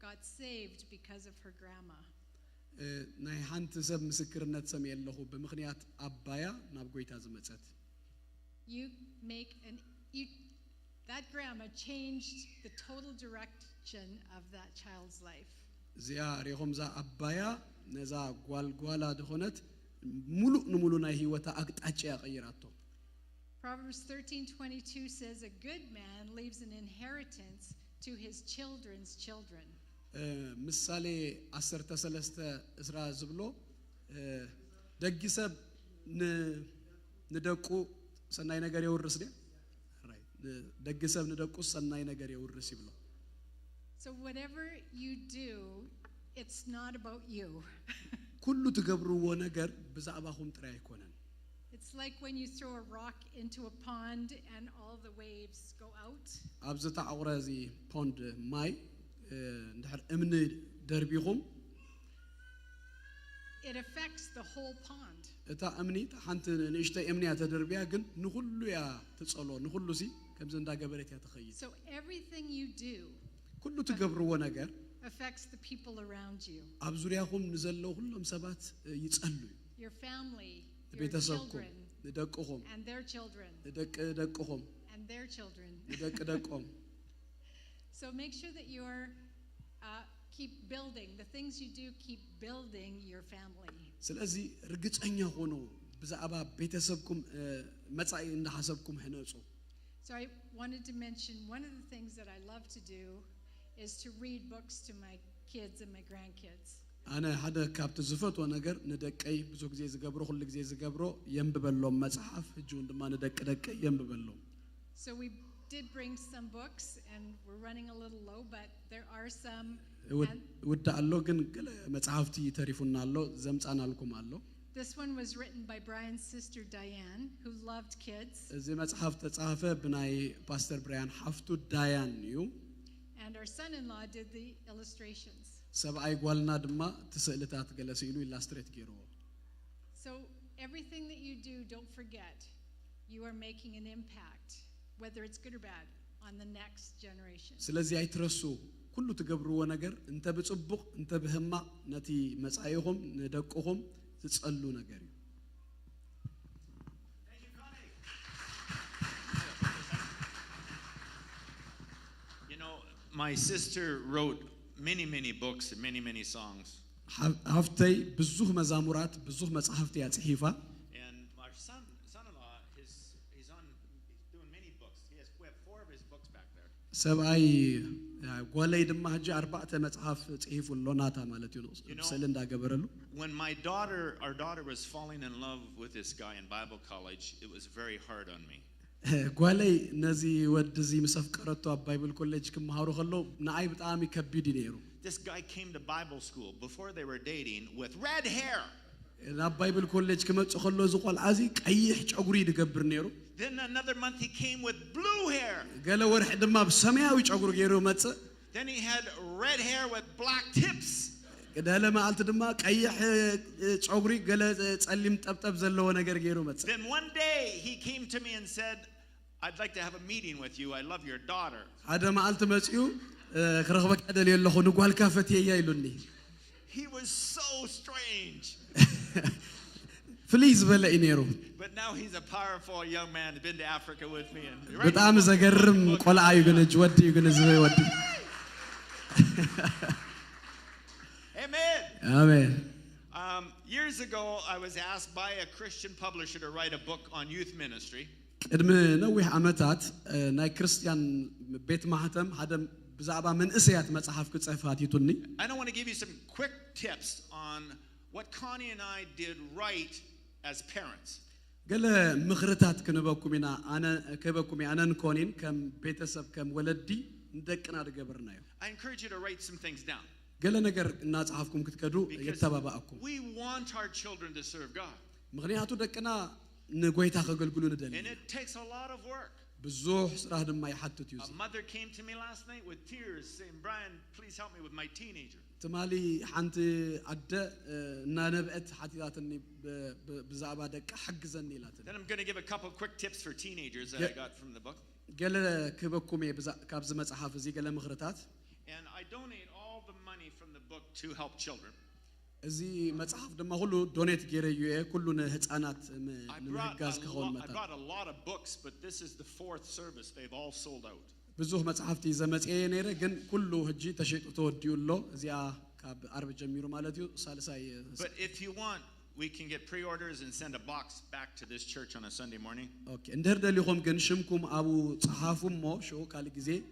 got saved because of her grandma. ናይ ሓንቲ ሰብ ምስክርነት ሰምየለኹ ብምኽንያት ኣባያ ናብ ጎይታ ዝመጸት That grandma changed the total direction of that child's life. እዚኣ ሪኹም ዛ ኣባያ ነዛ ጓልጓላ ድኾነት ሙሉእ ንሙሉ ናይ ህይወታ ኣቅጣጫ ያቀይራቶ Proverbs 13:22 says a good man leaves an inheritance to his children's children. ምሳሌ 13 እስራ ዝብሎ ደግ ሰብ ንደቁ ሰናይ ነገር ይወርስ ደ ደግ ሰብ ንደቁ ሰናይ ነገር ይወርስ ይብሎ So whatever you do, it's not about you. ኩሉ ትገብርዎ ነገር ብዛዕባኹም ጥራይ አይኮነን It's like when you throw a rock into a pond and all the waves go out. ኣብዚ ተዓቁረ እዚ ፖንድ ማይ እንድሕር እምኒ ደርቢኹም It affects the whole pond. እታ እምኒ ሓንቲ ንእሽተይ እምንያ ተደርቢያ ግን ንኹሉ ያ ትጸሎ ንኹሉ ሲ ከምዚ እንዳገበረት ያ ተኸይድ So everything you do ኩሉ ትገብርዎ ነገር affects the people around you. ኣብ ዙርያኹም ንዘለው ሁሉም ሰባት ይጸልዩ Your family, your ቤተሰብኩም children, ንደቅኹም and their children, ደቅኹም and their children. ደቆም So make sure that you're keep building. The things you do, keep building your family. ስለዚህ ርግጸኛ ሆኖ ብዛዕባ ቤተሰብኩም መጻኢ እንዳሐሰብኩም ህነጹ So I wanted to mention one of the things that I love to do is to read books to my kids and my grandkids. أنا هذا كابت زفت وأنا جر ندك أي بزوج زي زجبرو خل زي زجبرو ينببلهم مصحف جون ما ندك ينببلهم. So we did bring some books and we're running a little low, but there are some. ود الله جن مصحفتي تعرفون الله زمت أنا لكم الله. This one was written by Brian's sister Diane, who loved kids. زي مصحف تصحفه بناي باستر براين حفتو دايان يو. And our son-in-law did the illustrations. سبعي قولنا دما تسألتات جلسيلو illustrate كيرو. So everything that you do, don't forget, you are making an impact, whether it's good or bad, on the next generation. سلزي أيترسو كله تجبروا ونجر أنت بتصبق أنت بهما نتي مسعيهم ندقهم تسألوا نجري. You know, my sister wrote many books and many songs. هفتي بزوج مزامورات بزوج مصحفتي أصحيفة. And our son-in-law, he's doing many books. We have 4 of his books back there. سبعي قولي دم هجي 4 مصحف صحيفوا لوناتا مالتي سلندا جبرلو. When our daughter was falling in love with this guy in Bible college, it was very hard on me. قولي نزي ودزي مسافقرتو بايبل كوليج كم هارو خلو نعيب طعمي كبيدي نيرو. This guy came to Bible school before they were dating with red hair. نا بايبل كوليج كم تخلو زقال عزي كأيح عقوري دقبر نيرو. Then another month he came with blue hair. قال ورح دم بسماوي عقور جيرو متى. Then he had red hair with black tips. كده لما قلت دم كأيح عقوري قال تعلم تبتب زلوا نجر جيرو متى. Then one day he came to me and said, "I'd like to have a meeting with you. I love your daughter." هذا ما قلت مسيو خرجبك هذا اللي يلا خنوق هالكافتي يا يلوني. He was so strange. فليز بلا إنيرو. But now he's a powerful young man. He's been to Africa with me and. بتعمل زجرم قل عيوجن جودي يوجن زوي ودي. Amen. آمين. Years ago, I was asked by a Christian publisher to write a book on youth ministry. قدم نوح عمتات ناي كريستيان بيت مهتم هذا بزعبة من إسيات مصحف كتصحفات يتوني. I don't want to give you some quick tips on what Connie and I did right as parents. قال مغرتات كنبكمنا أنا كبكمي أنا نكونين كم بيتسب كم ولدي ندكنا رجبرنايو. I encourage you to write some things down. قال نجر الناس عارفكم كتكدو يتبابأكم. We want our children to serve God. مغنياتو دكنا نقويتها خجل قلون دليل. And it takes a lot of work. بزوح صراحة ما يحطت يوزي. A mother came to me last night with tears saying, "Brian, please help me with my teenager." تمالي حنت عدة نانبقت حتياتني بزعبة دك حق زني لاتن. Then I'm going to give a couple quick tips for teenagers that I got from the book. قال كبكمي كابز مصحف زي قال مغرتات. And I donate all the money from the book to help children. زي مصحف دم هلو دونيت جيريوه كلنا هتانات I brought a lot of books, but this is the 4th service. They've all sold out. بزوح مصحفتي زمت نيره جن كله هجي تشيط توديو له زي كاب عرب جميرو مالتيو سالساي. But if you want, we can get pre-orders and send a box back to this church on a Sunday morning. Okay. ندير دليهم جن شمكم أبو صحافهم مو شو كالي جزء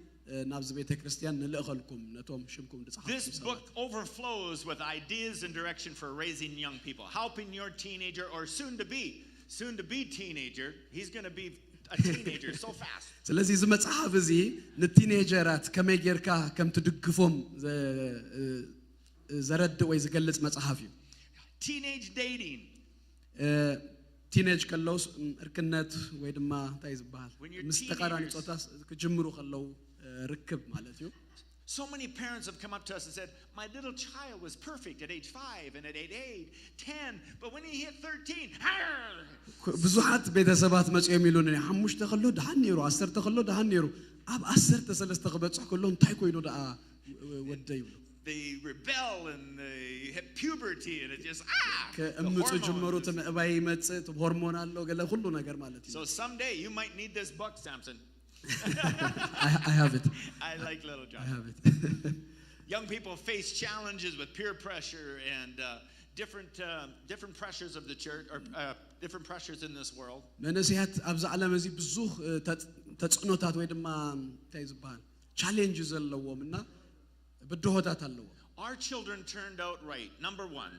نابز بيت كريستيان نلقلكم نتوم شمكم This book overflows with ideas and direction for raising young people, helping your teenager or soon to be teenager. He's going to be a teenager so fast. ስለዚህ ዝም መጽሐፍ እዚ ንቲኔጀራት ከመይ ጌርካ ከም ትድግፎም ዘረድ ወይ ዝገልጽ መጽሐፍ እዩ Teenage dating. ቲኔጅ ከለውስ እርክነት ወይ ድማ እንታይ ዝበሃል ምስተቃራኒ ጾታስ ክጅምሩ ከለው ርክብ ማለት እዩ. So many parents have come up to us and said, "My little child was perfect at age 5 and at age 8, 10, but when he hit 13, ብዙሓት ቤተሰባት መጽኦም ይሉን ሓሙሽተ ከሎ ደሃን ነይሩ 10 ከሎ ደሃን ነይሩ ኣብ 10 3 ክበጽሕ ከሎ እንታይ ኮይኑ ደኣ ወደ ይብሉ. They rebel and they hit puberty and it just ከእምጽ ጀምሮ ተመባይ መጽት ሆርሞን አለው ገለ ሁሉ ነገር ማለት እዩ. So someday you might need this book, Samson. I have it. I like little John. I have it. Young people face challenges with peer pressure and different pressures of the church or different pressures in this world. መንእሰያት ኣብዚ ዓለም እዚ ብዙሕ ተጽዕኖታት ወይ ድማ እንታይ ዝበሃል ቻሌንጅ ዘለዎም እና ብድሆታት ኣለዎ. Our children turned out right. Number one,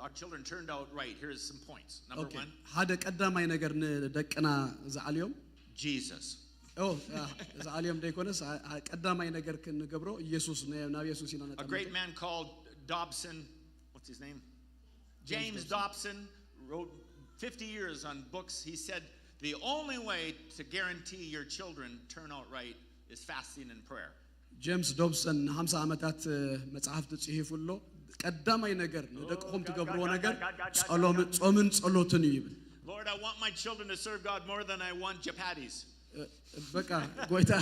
our children turned out right. Here's some points. Number one, ሓደ ቀዳማይ ነገር ንደቅና ዝዓልዮም Jesus. ዝዓልዮም ደይኮነስ ቀዳማይ ነገር ክንገብሮ ኢየሱስ ናብ ኢየሱስ ኢና A great man called Dobson, what's his name? James Dobson wrote 50 years on books. He said the only way to guarantee your children turn out right is fasting and prayer. ጄምስ ዶብሰን 50 ዓመታት መጽሐፍ ጽሒፉሎ ቀዳማይ ነገር ንደቅኹም ትገብርዎ ነገር ጾምን ጸሎትን እዩ ይብል Lord, I want my children to serve God more than I want japatis. በቃ ጎይታ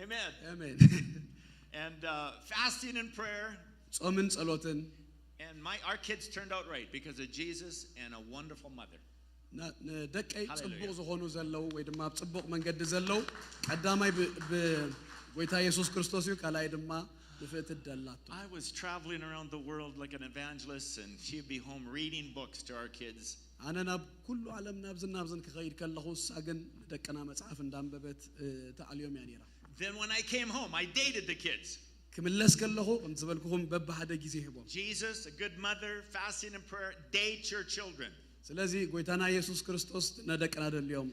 Amen. አሜን And fasting and prayer. ጾምን ጸሎትን And our kids turned out right because of Jesus and a wonderful mother. ደቀይ ጽቡቕ ዝኾኑ ዘለው ወይ ድማ ጽቡቕ መንገዲ ዘለው ቀዳማይ ጎይታ ኢየሱስ ክርስቶስ እዩ ካልኣይ ድማ ብፍእት ደላቶ I was traveling around the world like an evangelist and she'd be home reading books to our kids. ኣነ ናብ ኩሉ ዓለም ናብዝን ክኸይድ ከለኹ እሳ ግን ደቅና መጽሐፍ እንዳንበበት ተዓልዮም እያ ነይራ Then when I came home, I dated the kids. ክምለስ ከለኹ እንትበልኩኹም በብሓደ ጊዜ ሂቦም Jesus, a good mother, fasting and prayer, date your children. ስለዚ ጎይታና ኢየሱስ ክርስቶስ ነደቅና ደልዮም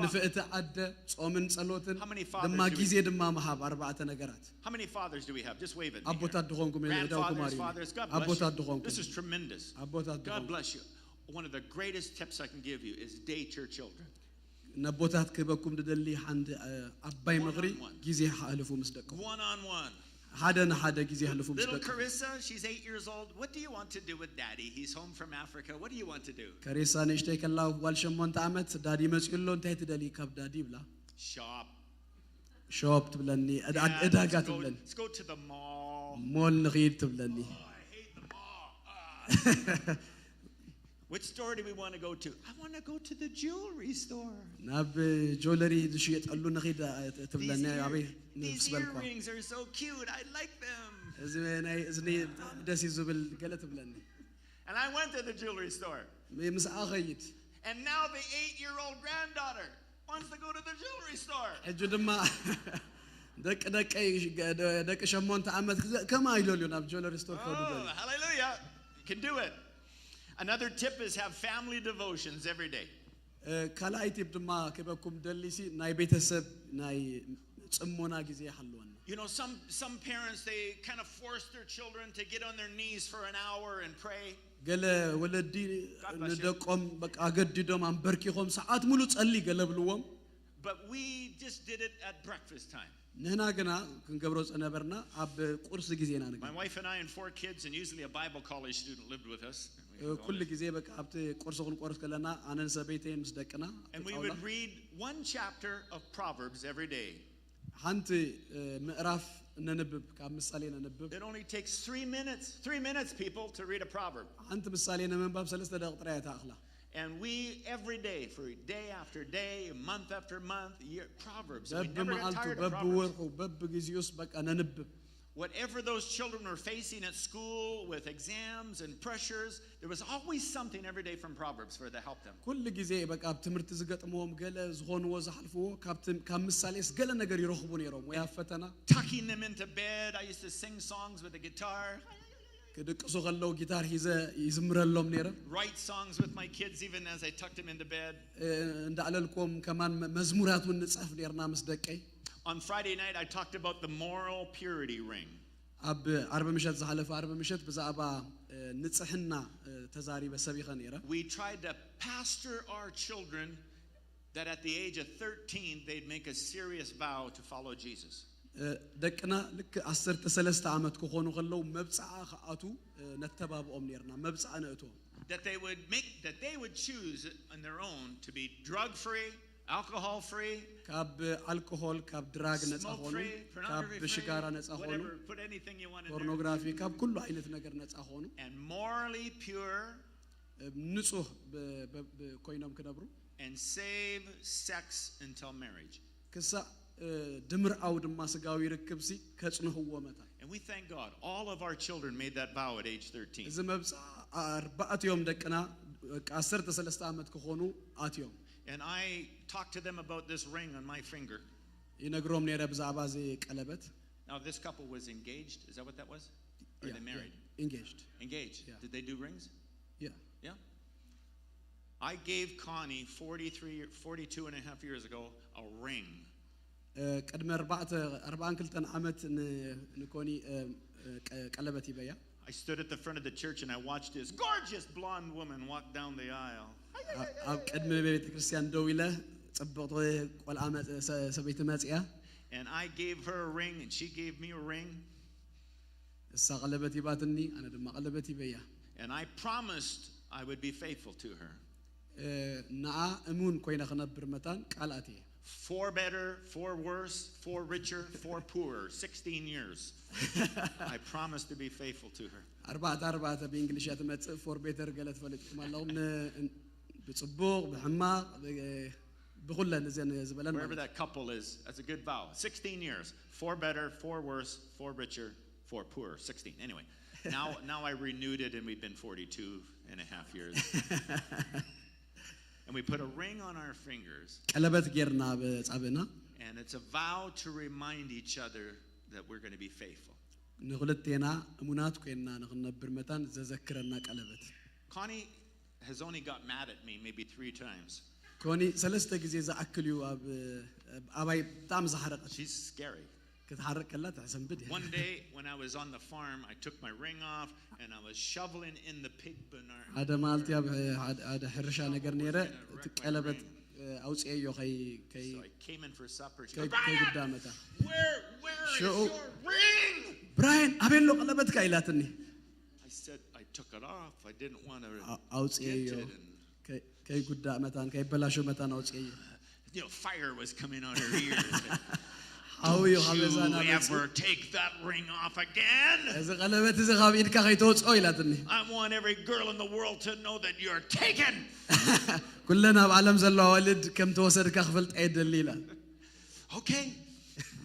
ንፍእቲ ዓደ ጾምን ጸሎትን ድማ ጊዜ ድማ መሃብ ኣርባዕተ ነገራት How many fathers do we have? Just wave it. ኣቦታት ድኾንኩም Grandfathers, fathers, God bless ኣቦታት you. ድኾንኩም This is tremendous. ኣቦታት God ድኾንኩም bless you. One of the greatest tips I can give you is date your children. ነቦታት ክበኩም ድደሊ ሓንቲ ኣባይ ምኽሪ ጊዜ ሓልፉ ምስ ደቅኹም One on one. ሓደ ንሓደ ጊዜ ሓልፉ ምስ Little ደቅኹም Carissa, she's 8 years old. What do you want to do with daddy? He's home from Africa. What do you want to do? ከሬሳ ንእሽተይ ከላ ዋል 8 ዓመት ዳዲ መጽኡሎ እንታይ ትደሊ ካብ ዳዲ ብላ Shop. ሾፕ ትብለኒ ዕዳጋ ትብለኒ Let's go to the mall. ሞል ንኺድ ትብለኒ I hate the mall. Which store do we want to go to? I want to go to the jewelry store. ናብ ጆለሪ ዝሽየጠሉ ንኺድ ትብለኒ ኣበይ These ንስበልኳ earrings are so cute. I like them. እዚ ናይ እዝኒ ደስ ዝብል ገለ ትብለኒ And I went to the jewelry store. ምስኣ ኸይድ And now the 8-year-old granddaughter wants to go to the jewelry store. ሕጂ ድማ ደቂ 8 ዓመት ከማ ይደልዩ ናብ ጆለሪ ስቶር ከዱ Oh, ደልዩ hallelujah. You can do it. Another tip is have family devotions every day. ካልኣይ ቲፕ ድማ ክበኩም ደሊሲ ናይ ቤተሰብ ናይ ጽሞና ጊዜ ይሓልወና You know, some parents, they kind of force their children to get on their knees for an hour and pray. ገለ ወለዲ ንደቆም በቃ ኣገዲዶም ኣንበርኪኾም ሰዓት ሙሉ ጸሊ ገለ ብልዎም But we just did it at breakfast time. ንሕና ግና ክንገብሮ ጸነበርና ኣብ ቁርሲ ጊዜና My ንግበር wife and I and 4 kids, and usually a Bible college student lived with us. ኩሉ ጊዜ በቃ ኣብቲ ቁርሲ ክንቆርስ ከለና ኣነን ሰበይተይን ምስ ደቅና And we would read one chapter of Proverbs every day. ሓንቲ ምዕራፍ ነንብብ ካብ ምሳሌ ነንብብ It only takes 3 minutes. 3 minutes, people, to read a proverb. ሓንቲ ምሳሌ ንምንባብ 3 ደቂቕ ጥራይ ተኣኽላ And we, every day, for day after day, month after month, year, Proverbs. And we በብ never got መዓልቱ tired of በብ Proverbs. ወርሑ በብ ጊዜውስ በቃ ነንብብ Whatever those children were facing at school with exams and pressures, there was always something every day from Proverbs for to help them. ኩሉ ጊዜ በቃ ኣብ ትምህርቲ ዝገጥምዎም ገለ ዝኾንዎ ዝሓልፍዎ ካብ ምሳሌስ ገለ ነገር ይረኽቡ ነይሮም ወይ ኣብ ፈተና Tucking them into bed, I used to sing songs with the guitar, ክድቅሱ ከለዉ ጊታር ሂዘ ይዝምረሎም ነይረ write songs with my kids even as I tucked them into bed. እንዳዕለልኮም ከማን መዝሙራት ውን ንጽሕፍ ነርና ምስ ደቀይ On Friday night, I talked about the moral purity ring. ኣብ ዓርቢ ምሸት ዝሓለፈ ዓርቢ ምሸት ብዛዕባ ንጽሕና ተዛሪበ ሰቢኸ ነይረ We tried to pastor our children that at the age of 13, they'd make a serious vow to follow Jesus. ደቅና ልክ 13 ዓመት ክኾኑ ከለዉ መብፅዓ ከኣቱ ነተባብኦም ነርና መብፅዓ ነእትዎም that they would choose on their own to be drug free, alcohol free, ካብ ኣልኮሆል ካብ ድራግ ነፃ smoke ኾኑ free, ካብ pornography free, ሽጋራ ነፃ ኾኑ whatever, put anything you want in there, ፖርኖግራፊ ካብ ኩሉ ዓይነት ነገር ነፃ ኾኑ and morally pure, ንጹህ ኮይኖም ክነብሩ and save sex until marriage. ክሳዕ ድምርዓው ድማ ስጋዊ ርክብሲ ከጽንህዎ መታ And we thank God, all of our children made that vow at age 13. እዚ መብፅዓ ኣርባዕትዮም ደቅና 13 ዓመት ክኾኑ ኣትዮም And I talked to them about this ring on my finger. ይነግሮም ነረ ብዛዕባ እዚ ቀለበት Now this couple was engaged. Is that what that was? Or they married? engaged Engaged. Yeah. Did they do rings? yeah Yeah. I gave Connie 42 and a half years ago a ring. ቀድመ 42 ዓመት ንኮኒ ቀለበት ይበያ I stood at the front of the church and I watched this gorgeous blonde woman walk down the aisle. ኣብ ቀድመ ቤተ ክርስቲያን ደው ኢለ ጽብቕቲ ቆልዓ ሰበይቲ መጽያ And I gave her a ring and she gave me a ring. እሳ ቀለበት ይባትኒ ኣነ ድማ ቀለበት ይበያ And I promised I would be faithful to her. ንኣ እሙን ኮይነ ክነብር መታን ቃልኣት እየ 4 better, 4 worse, 4 richer, 4 poorer, 16 years. I promised to be faithful to her. ኣርባዕተ ብእንግሊዝኛ ትመጽእ ፎር ቤተር ገለ ትፈልጥኩም ኣለኹም ብጽቡቕ ብሕማቕ ብኹለን እዘን ዝበለን Wherever that couple is, that's a good vow. 16 years. 4 better, 4 worse, 4 richer, 4 poorer. 16. Anyway, now I renewed it and we've been 42 and a half years. And we put a ring on our fingers. ቀለበት ጌርና በጻብና And it's a vow to remind each other that we're going to be faithful. ንኹልቴና እሙናት ኮይና ንኽነብር መታን ዘዘክረና ቀለበት Connie has only got mad at me maybe 3 times. ኮኒ ሰለስተ ጊዜ ዝኣክል እዩ ኣብ ኣባይ በጣም ዝሓረቀት She's scary. ክትሓርቅ ከላ ትሕሰንብድ One day when I was on the farm, I took my ring off and I was shoveling in the pig manure. ሓደ መዓልቲ ኣብ ሓደ ሕርሻ ነገር ነይረ እቲ ቀለበት ኣውፅአዮ ከይ So I came in for supper. She ከይ goes, Brian, ጉዳመታ where is Show. your ring? ብራይን ኣበሎ ቀለበትካ ኢላትኒ I said, I took it off. I didn't want to ኣውፅአዮ get it. And, ከይ ጉዳእ መታን ከይ በላሾ መታን ኣውፅአዮ fire was coming out her ears. ኣውዮ Don't ሃበዛና you ever take that ring off again? እዚ ቀለበት እዚ ካብ ኢድካ ከይተወፅኦ ኢላትኒ I want every girl in the world to know that you're taken. ኩለን ኣብ ዓለም ዘለዋ ወልድ ከም ተወሰድካ ክፈልጥ ኣይደሊ ኢላ Okay.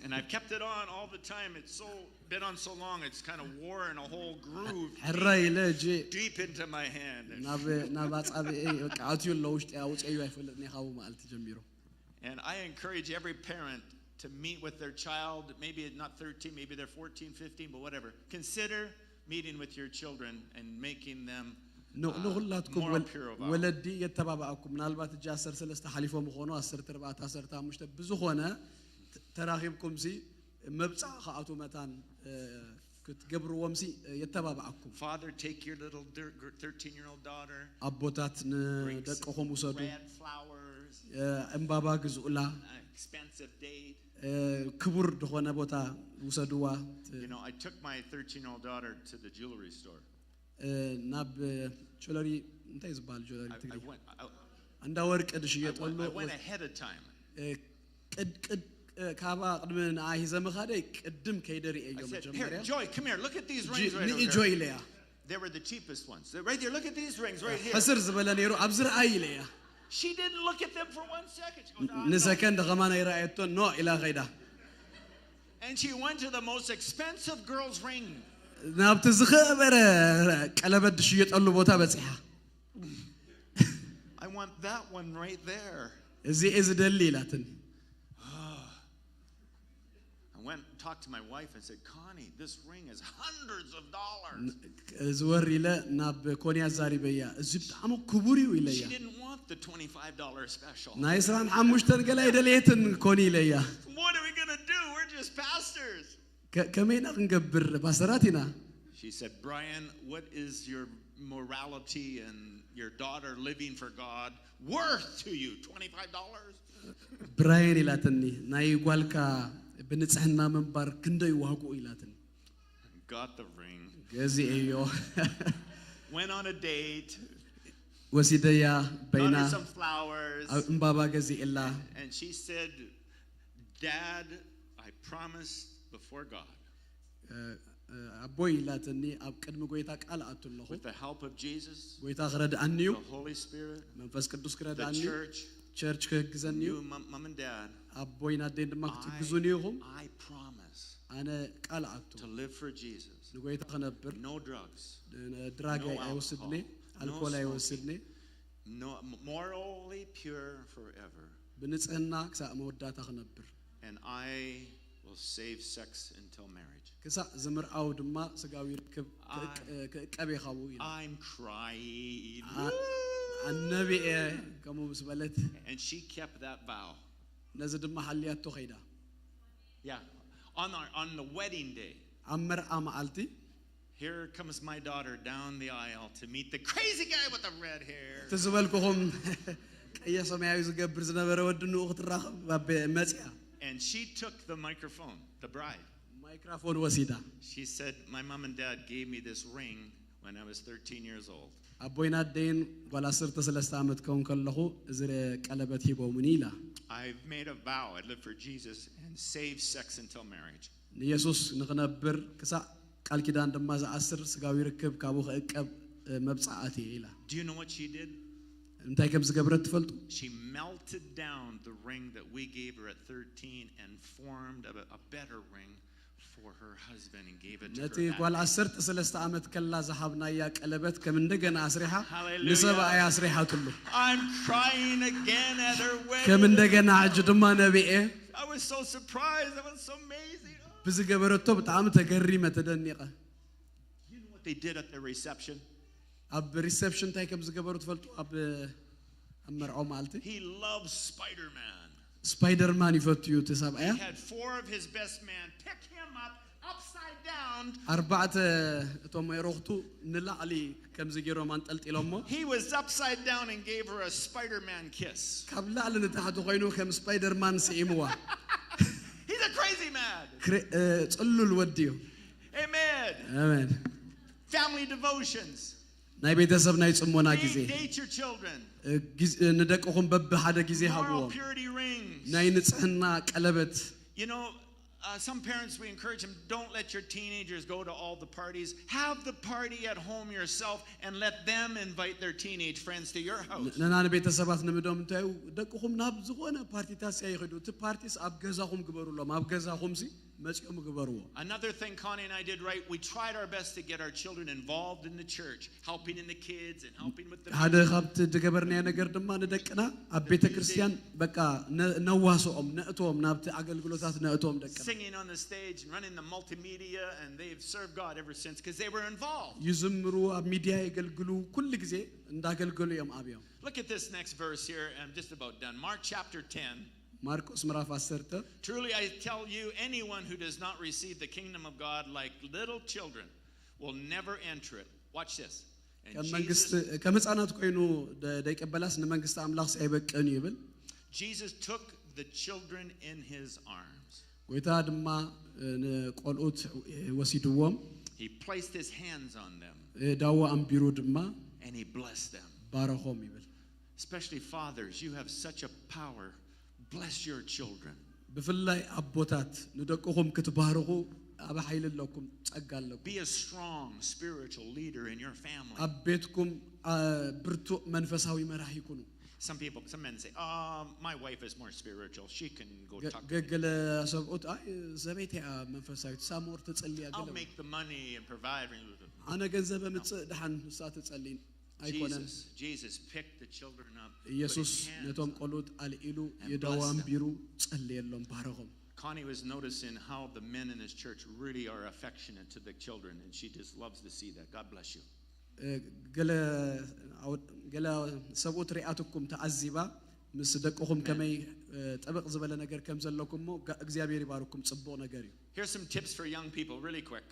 And I've kept it on all the time. It's been on so long, it's kind of worn a whole groove ሕራ ኢለ እጂ deep into my hand. ናብ ኣጻብኤ በቃ ኣትዩ ኣሎ ውሽጢ ኣውፅአዩ ኣይፈልጥኒ ካብኡ መዓልቲ ጀሚሩ And I encourage every parent to meet with their child, maybe not 13, maybe they're 14, 15, but whatever. Consider meeting with your children and making them ንኹላትኩም moral pure of ወለዲ የተባባኣኩም ምናልባት እጂ 13 ሓሊፎም ምኾኑ 14 15 ብዙኾነ ተራኺብኩም ሲ መብፃዕ ከኣቱ መታን ክትገብርዎም ሲ የተባባኣኩም Father, take your little 13-year-old daughter. ኣቦታት ንደቀኹም ውሰዱ Red flowers, እምባባ ግዝኡላ expensive date. ክቡር ዝኾነ ቦታ ውሰድዋ You know, I took my 13-year-old daughter to the jewelry store. ናብ ጆለሪ እንታይ ዝበሃል ጆለሪ I ትግሪ went, እንዳ ወርቅ ድሽየጠሉ I went ahead of time. ቅድ ካባ ቅድሚ ንኣ ሂዘ ምኻደይ ቅድም ከይደሪአዮ I said, መጀመርያ here, Joy, come here. Look at these rings right over ንእጆ here. ኢለያ They were the cheapest ones. They're right there. Look at these rings right here. ሕስር ዝበለ ነይሩ ኣብዚ ረኣይ ኢለያ She didn't look at them for 1 second. She goes, no. ንሰከንድ ኸማና ይረኣየቶ ኖ ኢላ ኸይዳ And she went to the most expensive girl's ring. ናብቲ ዝኸበረ ቀለበት ድሽየጠሉ ቦታ በፂሓ I want that one right there. እዚአ ዝደሊ ኢላትን I went and talked to my wife and said, Connie, this ring is hundreds of dollars. ዝወር ኢለ ናብ ኮንያ ዛሪበያ እዚ ብጣዕሚ ክቡር እዩ ኢለያ She didn't want the $25 special. ናይ 25 ገላ ይደልየትን ኮኒ ኢለያ What are we going to do? We're just pastors. ከመይና ክንገብር ፓስተራት ኢና She said, Brian, what is your morality and your daughter living for God worth to you? $25? ብራይን ኢላትኒ ናይ ጓልካ ብንጽሕና መንባር ክንደይ ዋጉ ኢላትን Got the ring. ገዚአዮ Went on a date. ወሲደያ Got በይና her some flowers. እምባባ ገዚእላ And she said, Dad, I promised before God, ኣቦይ ኢላትኒ ኣብ ቅድሚ ጎይታ ቃል ኣትለኹ with the help of Jesus, ጎይታ ክረድኣኒ እዩ the Holy Spirit, መንፈስ ቅዱስ the ክረድኣኒ እዩ church, ቸርች ክሕግዘኒ እዩ you, Mom and Dad, ኣቦይን ኣደይን ድማ ክትሕግዙኒ ኢኹም I promise ኣነ ቃል ኣቱ to live for Jesus. ንጎይታ ክነብር No drugs, ድራግ No ኣይወስድኒ alcohol, ኣልኮል no ኣይወስድኒ no, morally pure forever. ብንጽህና ክሳብ መወዳእታ ክነብር and I will save sex until marriage. ክሳዕ ዝምርዓው ድማ ስጋዊ ርክብ ክዕቀብ ይኸቡ ኢሉ I'm crying. ኣነቢኤ ከምኡ ምስ በለት And she kept that vow. ነዚ ድማ ሓልያቶ ኸይዳ Yeah. On the wedding day, ኣብ መርዓ መዓልቲ here comes my daughter down the aisle to meet the crazy guy with the red hair. ትዝበልኩኹም ቀይሕ ሰማያዊ ዝገብር ዝነበረ ወዲ ንኡ ክትራኸብ ኣብ መፅያ And she took the microphone, the bride. ማይክሮፎን ወሲዳ She said, my mom and dad gave me this ring when I was 13 years old. ኣቦይና ደይን ጓል 13 ዓመት ከውን ከለኹ እዚ ቀለበት ሂቦሙኒ ኢላ I've made a vow I'd live for Jesus and save sex until marriage. ንኢየሱስ ንኽነብር ክሳዕ ቃል ኪዳን ድማ ዝኣስር ስጋዊ ርክብ ካብኡ ክዕቀብ መብፃዕት እየ ኢላ Do you know what she did? እንታይ ከም ዝገበረት ትፈልጡ She melted down the ring that we gave her at 13 and formed a better ring for her husband and gave it to ነቲ her. ጓል 13 ዓመት ከላ ዝሃብናያ ቀለበት ከም እንደገና ኣስሪሓ Hallelujah. ንሰብኣይ ኣስሪሓ ትሉ I'm crying again at her ከም wedding. እንደገና ሕጂ ድማ ነቢኤ I was so surprised. That was so amazing. ብዝገበረቶ ብጣዕሚ ተገሪመ ተደኒቐ You know what they did at the reception? ኣብ ሪሴፕሽን እንታይ ከም ዝገበሩ ትፈልጡ ኣብ መርዓው መዓልቲ He loves Spider-Man. ስፓይደርማን ይፈትዩ እቲ ሰብኣያ He had 4 of his best men pick him up upside down. ኣርባዕተ እቶም መይሮኽቱ ንላዕሊ ከምዚ ገይሮም አንጠልጢሎሞ He was upside down and gave her a Spider-Man kiss. ካብ ላዕሊ ንታሕቲ ኮይኑ ከም ስፓይደርማን ስዒምዋ He's a crazy man. ጽሉል ወዲ እዩ Amen. አሜን Family devotions. ናይ ቤተሰብ ናይ ጽሞና ጊዜ Date your children. ንደቅኹም በብ ሓደ ጊዜ Moral ሃብዎም purity rings. ናይ ንጽህና ቀለበት You know, some parents, we encourage them, don't let your teenagers go to all the parties. Have the party at home yourself and let them invite their teenage friends to your house. ነናን ቤተሰባት ንምዶም እንታዩ ደቅኹም ናብ ዝኾነ ፓርቲታት ሲይኸዱ እቲ ፓርቲስ ኣብ ገዛኹም ግበሩሎም ኣብ ገዛኹም ሲ መጽኦም ግበርዎ Another thing Connie and I did right, we tried our best to get our children involved in the church, helping in the kids and helping with the ሓደ ካብቲ ዝገበርናዮ ነገር ድማ ንደቅና ኣብ ቤተ ክርስቲያን በቃ ነዋስኦም ነእቶም ናብቲ ኣገልግሎታት ነእቶም ደቅና singing on the stage and running the multimedia, and they've served God ever since because they were involved. ይዝምሩ ኣብ ሚዲያ ይገልግሉ ኩሉ ጊዜ እንዳገልገሉ እዮም ኣብዮም Look at this next verse here. I'm just about done. Mark chapter 10. ማርቆስ ምዕራፍ 10 Truly I tell you, anyone who does not receive the kingdom of God like little children will never enter it. Watch this. ከም ህፃናት ኮይኑ ደይቀበላስ ንመንግስቲ ኣምላኽ ሳይበቀን ይብል Jesus took the children in his arms. ጎይታ ድማ ንቆልኡት ወሲድዎም He placed his hands on them ዳዋ ኣንቢሩ ድማ and he blessed them. ባረኾም ይብል Especially fathers, you have such a power. Bless your children. ብፍላይ ኣቦታት ንደቅኹም ክትባርኹ ኣብ ኃይል ኣለኩም ጸጋ ኣለኩም Be a strong spiritual leader in your family. ኣብ ቤትኩም ብርቱዕ መንፈሳዊ መራሒ ይኩኑ Some men say, my wife is more spiritual. She can go talk. ገገለ ሰብኡት አይ ዘቤትያ መንፈሳዊት ሳሞር ትጸልያ I'll ገለ make the money and provide. ኣነ ገንዘብ ምጽእ ድሓን ንሳ ትጸልይ አይኮነን Jesus picked the children up. ኢየሱስ ነቶም ቆልኡት አልኢሉ የዳዋን ቢሩ ጸልየሎም ባረኹም Connie was noticing how the men in his church really are affectionate to the children, and she just loves to see that. God bless you. ገለ ሰብኡት ሪኣትኩም ተዓዚባ ምስ ደቅኹም ከመይ ጠበቅ ዝበለ ነገር ከም ዘለኩምሞ እግዚአብሔር ይባርኩም ጽቡቕ ነገር እዩ Here's some tips for young people really quick.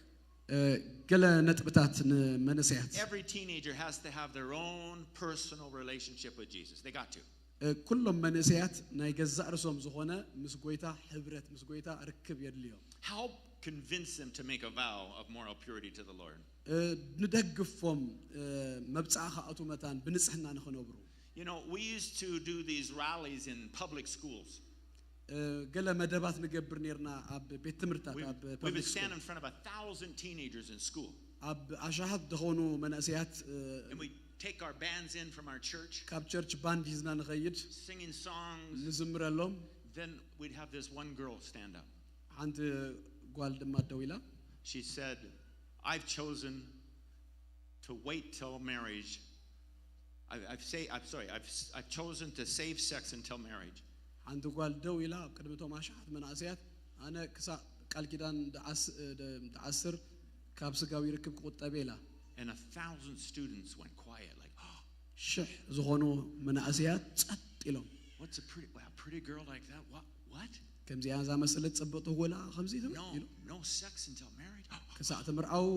ገለ ነጥብታት ንመንስያት Every teenager has to have their own personal relationship with Jesus. They got to. ኩሎም መንስያት ናይ ገዛእ ርሶም ዝኾነ ምስ ጎይታ ሕብረት ምስ ጎይታ ርክብ የድልዮም Help convince them to make a vow of moral purity to the Lord. ንደግፎም መብጻእ ኻኣቱ መታን ብንጽሕና ንኽነብሩ You know, we used to do these rallies in public schools. ገለ መደባት ንገብር ነርና ኣብ ቤት ትምህርታት ኣብ We would stand in front of 1,000 teenagers in school. ኣብ ኣሻሃት ዝኾኑ መንእስያት And we take our bands in from our church, ካብ ቸርች ባንድ ሂዝና ንኸይድ singing songs. ንዝምረሎም Then we'd have this one girl stand up. ሓንቲ ጓል ድማ ደው ኢላ She said, I've chosen to wait till marriage. I've chosen to save sex until marriage. ሓንቲ ጓል ደው ኢላ ኣብ ቅድሚቶም ኣሽሓት መናእስያት ኣነ ክሳብ ቃል ኪዳን ደ10 ካብ ስጋዊ ርክብ ክቁጠብ ኢላ And 1,000 students went quiet, like, oh, ሽሕ ዝኾኑ መናእስያት ጸጥ ኢሎም what's a pretty girl like that? What? ከምዚኣ ዝኣመሰለት ጽብቕቲ ጎላ ከምዚ ትብል ኢሉ No sex until married. ክሳብ ትምርዓው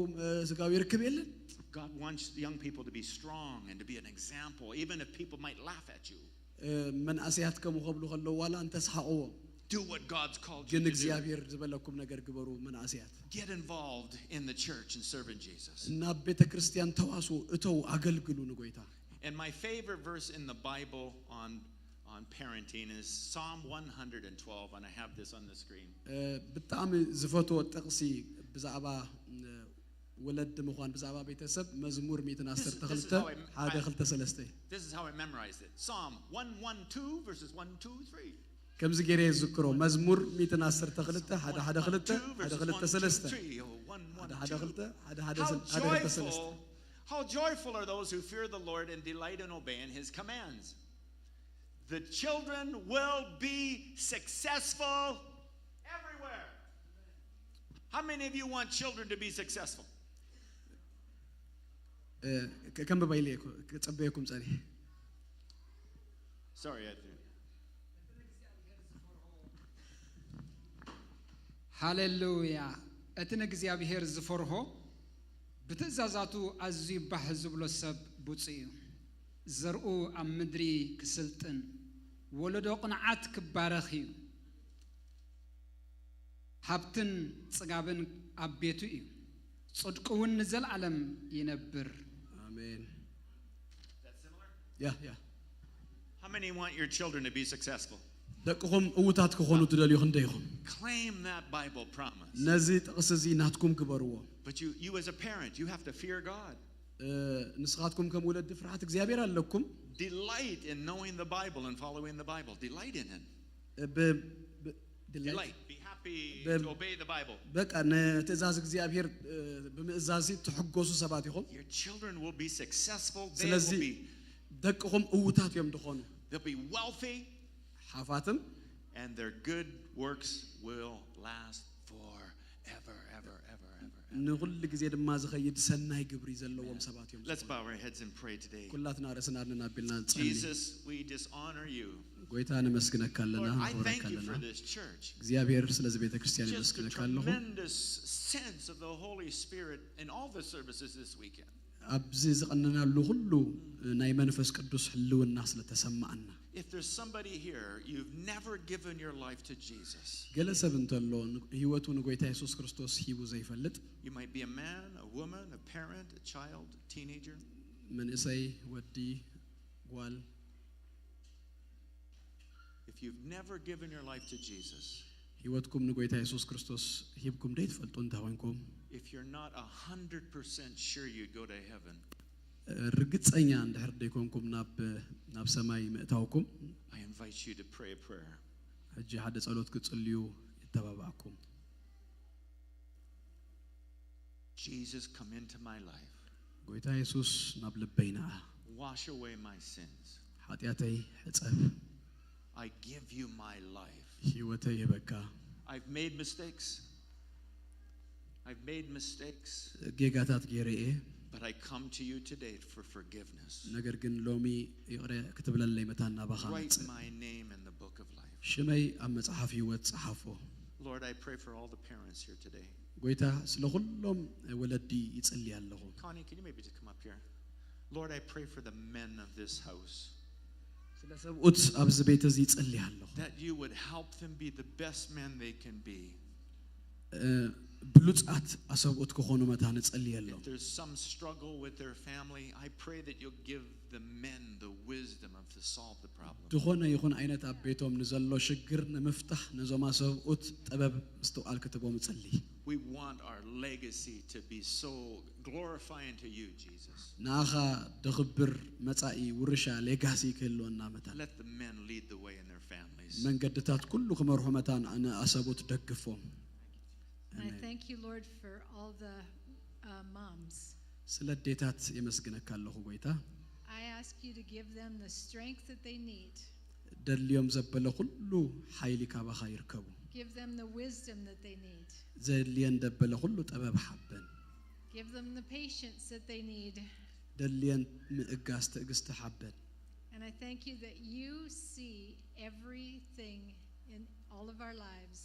ስጋዊ ርክብ የለን God wants young people to be strong and to be an example, even if people might laugh at you. መናእስያት ከምኡ ከብሉ ከለዉ ዋላ እንተስሓቕዎ Do what God's called you ግን to do. እግዚአብሔር ዝበለኩም ነገር ግበሩ መናእስያት Get involved in the church and serving Jesus. እና ቤተ ክርስቲያን ተዋሱ እተው አገልግሉ ንጎይታ And my favorite verse in the Bible on parenting is Psalm 112, and I have this on the screen. ብጣዕሚ ዝፈትዎ ጥቕሲ ብዛዕባ ወለድ ምዃን ብዛዕባ ቤተሰብ መዝሙር 112 ሓደ 2 This is how I memorized it. Psalm 112 verses 1, 2, 3. ከምዚ ገይረ ዝክሮ መዝሙር 112 ሓደ 2 How joyful are those who fear the Lord and delight in obeying his commands. The children will be successful everywhere. How many of you want children to be successful? كم ببايليكو كتصبيكم صالح Sorry, Anthony. ሃሌሉያ እትን እግዚአብሔር ዝፈርሆ ብትእዛዛቱ ኣዝዩ ባህ ዝብሎ ሰብ ብፁዕ እዩ ዘርኡ ኣብ ምድሪ ክስልጥን ወለዶ ቅንዓት ክባረኽ እዩ ሃብትን ጽጋብን ኣብ ቤቱ እዩ ጽድቁ እውን ንዘለዓለም ይነብር አሜን That's similar? ያ How many want your children to be successful? ደቅኹም እውታት ክኾኑ ትደልዩ ክንደይኹም Claim that Bible promise. ነዚ ጥቕሲ እዚ ናትኩም ግበርዎ But you as a parent, you have to fear God. ንስኻትኩም ከም ወለድ ፍርሃት እግዚአብሔር ኣለኩም Delight in knowing the Bible and following the Bible. Delight in it. Delight. Be happy to obey the Bible. በቃ ነትእዛዝ እግዚአብሔር ብምእዛዝ ትሕጎሱ ሰባት ኢኹም Your children will be successful. They ስለዚ will be ደቅኹም እውታት እዮም ድኾኑ they'll be wealthy. ሓፋትም And their good works will last forever, ever, ever, ever. ንኹል ግዜ ድማ ዝኸይድ ሰናይ ግብሪ ዘለዎም ሰባት እዮም Let's bow our heads and pray today. ኩላትና ርእስና እናቢልና እንጸልይ Jesus, we dishonor you. ጎይታ ንመስግነካለና Lord, I thank you ንኽብረካለና for this church. እግዚአብሔር ስለዚህ ቤተ ክርስቲያን Just a ይመስግነካለሁ tremendous sense of the Holy Spirit in all the services this weekend. ኣብዚ ዝቐነናሉ ሁሉ ናይ መንፈስ ቅዱስ ህልውና ስለተሰማዕና If there's somebody here, you've never given your life to Jesus. ገለ ሰብ እንተሎ ህይወቱ ንጎይታ ኢየሱስ ክርስቶስ ሂቡ ዘይፈልጥ You might be a man, a woman, a parent, a child, a teenager. መንእሰይ ወዲ ጓል If you've never given your life to Jesus, ህይወትኩም ንጎይታ ኢየሱስ ክርስቶስ ሂብኩም ደይትፈልጡ እንተኾንኩም if you're not 100% sure you'd go to heaven, ርግፀኛ እንድሕር ደይኮንኩም ናብ ሰማይ ምእታውኩም I invite you to pray a prayer. ሕጂ ሓደ ጸሎት ክጽልዩ ይተባባዕኩም Jesus, come into my life. ጎይታ ኢየሱስ ናብ ልበይና Wash away my sins. ኃጢአተይ ሕጸብ I give you my life. ህይወተይ ይበቃ I've made mistakes. I've made mistakes. ጌጋታት ጌርኤ But I come to you today for forgiveness. ነገር ግን ሎሚ ይቕረ ክትብለለይ መታና ባኻ Write my name in the book of life. ሽመይ ኣብ መጽሓፍ ህይወት ጸሓፎ Lord, I pray for all the parents here today. ጎይታ ስለ ኩሎም ወለዲ ይጽልይ ኣለኹ Connie, can you maybe just come up here? Lord, I pray for the men of this house. ስለ ሰብኡት ኣብዚ ቤት እዚ ይጽልይ ኣለኹ That you would help them be the best men they can be. ብሉጻት ኣሰብኡት ክኾኑ መታ ንጸልይ ኣለኹ If there's some struggle with their family, I pray that you'll give the men the wisdom of to solve the problem. ድኾነ ይኹን ዓይነት ኣብ ቤቶም ንዘሎ ሽግር ንምፍታሕ ነዞም ኣሰብኡት ጥበብ ምስትውዓል ክትቦም ይጸልይ We want our legacy to be so glorifying to you, Jesus. ንኣኻ ድኽብር መጻኢ ውርሻ ሌጋሲ ክህልወና መታ Let the men lead the way in their families. መንገድታት ኩሉ ክመርሑ መታ ንኣሰብኡት ደግፎም And I thank you, Lord, for all the moms. ስለ ዴታት የመስግነካ ኣለኹ ጎይታ I ask you to give them the strength that they need. ደልዮም ዘበለ ሁሉ ኃይሊ ካባኻ ይርከቡ Give them the wisdom that they need. ዘልየን ደበለ ሁሉ ጠበብ ሓበን Give them the patience that they need. ደልየን ምእጋስ ትዕግስት ሓበን And I thank you that you see everything in all of our lives.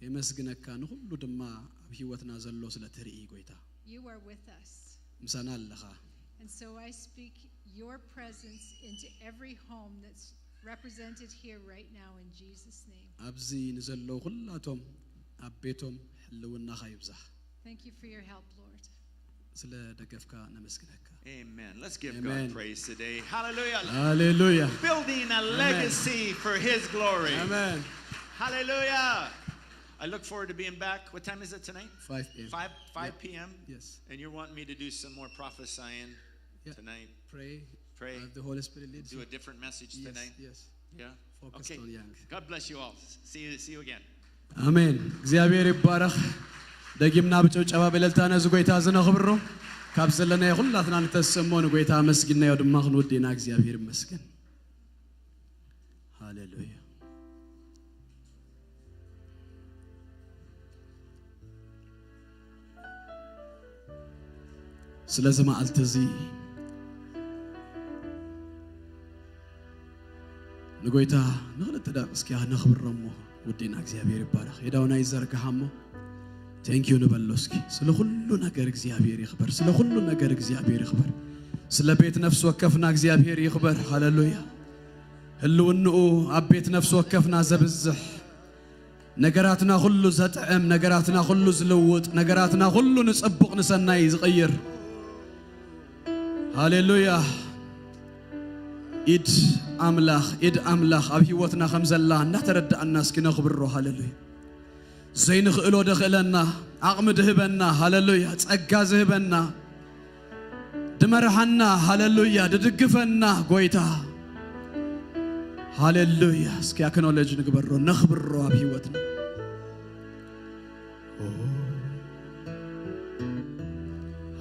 የመስግነካ ንሁሉ ድማ ኣብ ህይወትና ዘሎ ስለ ትርኢ ጎይታ You are with us. ምሳና ኣለኻ And so I speak your presence into every home that's represented here right now in Jesus' name. ኣብዚ ንዘለው ሁላቶም ኣብ ቤቶም ህልውናኻ ይብዛሕ Thank you for your help, Lord. ስለ ደገፍካ ነመስግነካ Amen. Let's give Amen. God praise today. Hallelujah. ሃሌሉያ Building a legacy for His glory. አሜን Hallelujah. I look forward to being back. What time is it tonight? 5 p.m. 5 p.m. Yes. And you're wanting me to do some more prophesying tonight. pray Pray. The Holy Spirit leads Do you. a different message tonight. Yes. Yeah. Focus Okay. on young. God bless you all. See you again. አሜን እግዚአብሔር ይባረክ ደጊምና ብጨብጨባ በለልታ ነዝ ጎይታ ዝነኽብሮ ካብ ዘለና ሁላትና ንተሰሞን ጎይታ መስግና ያው ድማ ክንወዲና እግዚአብሔር ይመስገን ሃሌሉያ ስለዚህ ማልተዚ ንጎይታ ንኽልተ ዳቅ እስኪ ነኽብሮሞ ወዲና እግዚአብሔር ይባረክ የዳውና ይዘርጋሃሞ Thank you ንበሎስኪ ስለ ሁሉ ነገር እግዚአብሔር ይኽበር ስለ ሁሉ ነገር እግዚአብሔር ይኽበር ስለ ቤት ነፍስ ወከፍና እግዚአብሔር ይኽበር ሃሌሉያ ህልውንኡ ኣብ ቤት ነፍስ ወከፍና ዘብዝሕ ነገራትና ሁሉ ዘጥዕም ነገራትና ሁሉ ዝልውጥ ነገራትና ሁሉ ንጽቡቕ ንሰናይ ዝቕይር ሃሌሉያ ኢድ አምላኽ ኣብ ህይወትና ከም ዘላ እናተረዳእና እስኪ ነኽብሮ ሃሌሉያ ዘይንኽእሎ ደኽእለና ዓቕሚ ድህበና ሃሌሉያ ጸጋ ዝህበና ድመርሐና ሃሌሉያ ድድግፈና ጎይታ ሃሌሉያ እስኪ አክኖሌጅ ንግበሮ ነኽብሮ ኣብ ህይወትና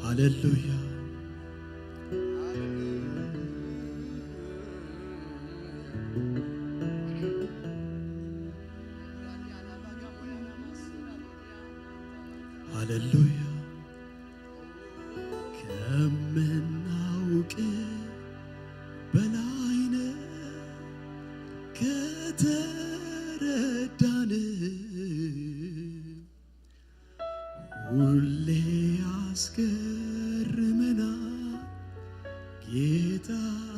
ሃሌሉያ ሃሌሉያ ከምናውቅ በላይነ ከተረዳን ሁሌ ያስገርመና ጌታ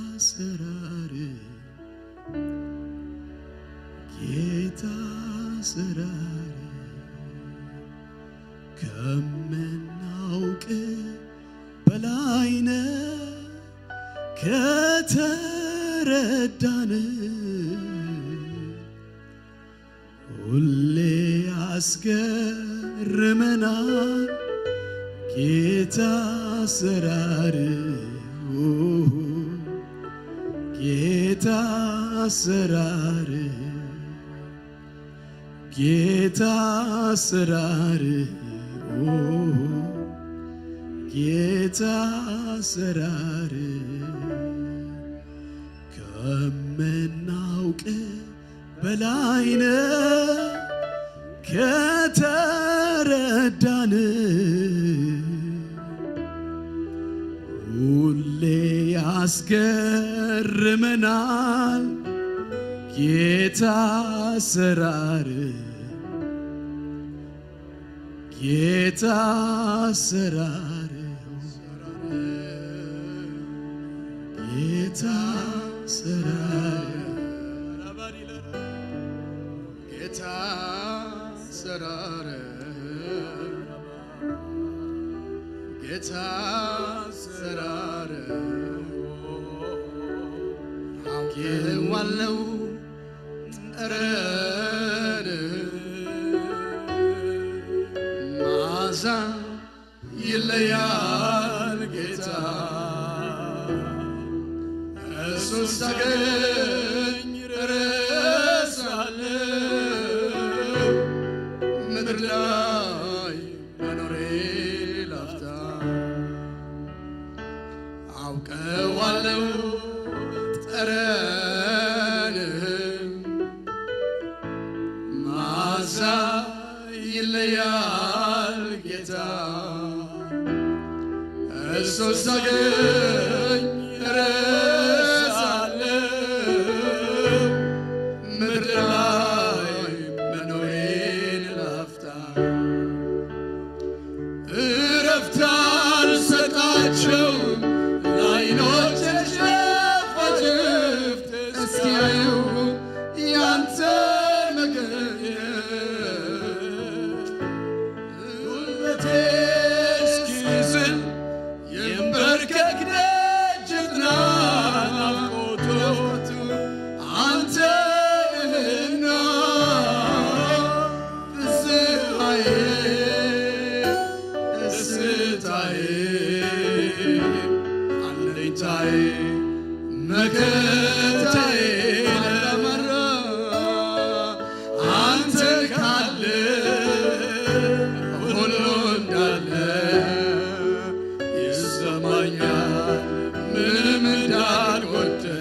አሰራር ጌታ አሰራር ከምናውቅ በላይነ ከተረዳን ሁሌ ያስገርመናል ጌታ አሰራር ጌታ አሰራር ጌታ አሰራር ጌታ አሰራር ከምናውቅ በላይነ ከተረዳን ሁሌ ያስገርመናል ጌታ አሰራር ጌታ አሰራር ጌታ አሰራር ጌታ አሰራር ጌታ አሰራር አውቄዋለሁ ጠረን ማዛ ይለያል ጌታ እሱን ሳገኝ እረሳለሁ ምድር ላይ መኖሬ ላፍታ አውቀዋለሁ ጠረንህን ክርስቶስ አገኝ ረሳለሁ ምድር ላይ መኖሬን ላፍታ እረፍት አልሰጣቸው ለዓይኖቼ ሸፋሽፍት እስኪያዩ ያንተ መገኘት ጉልበቴ እስኪዝል ይንበርከክ ደጅ ጥና ናፍቆቱ አንተ ነህና ፍስሐዬ ደስታዬ አለኝታዬ መከታዬ ለመራ አንተ ካለ ሁሉ እንዳለ ይሰማኛል ምንም እንዳልጎደለ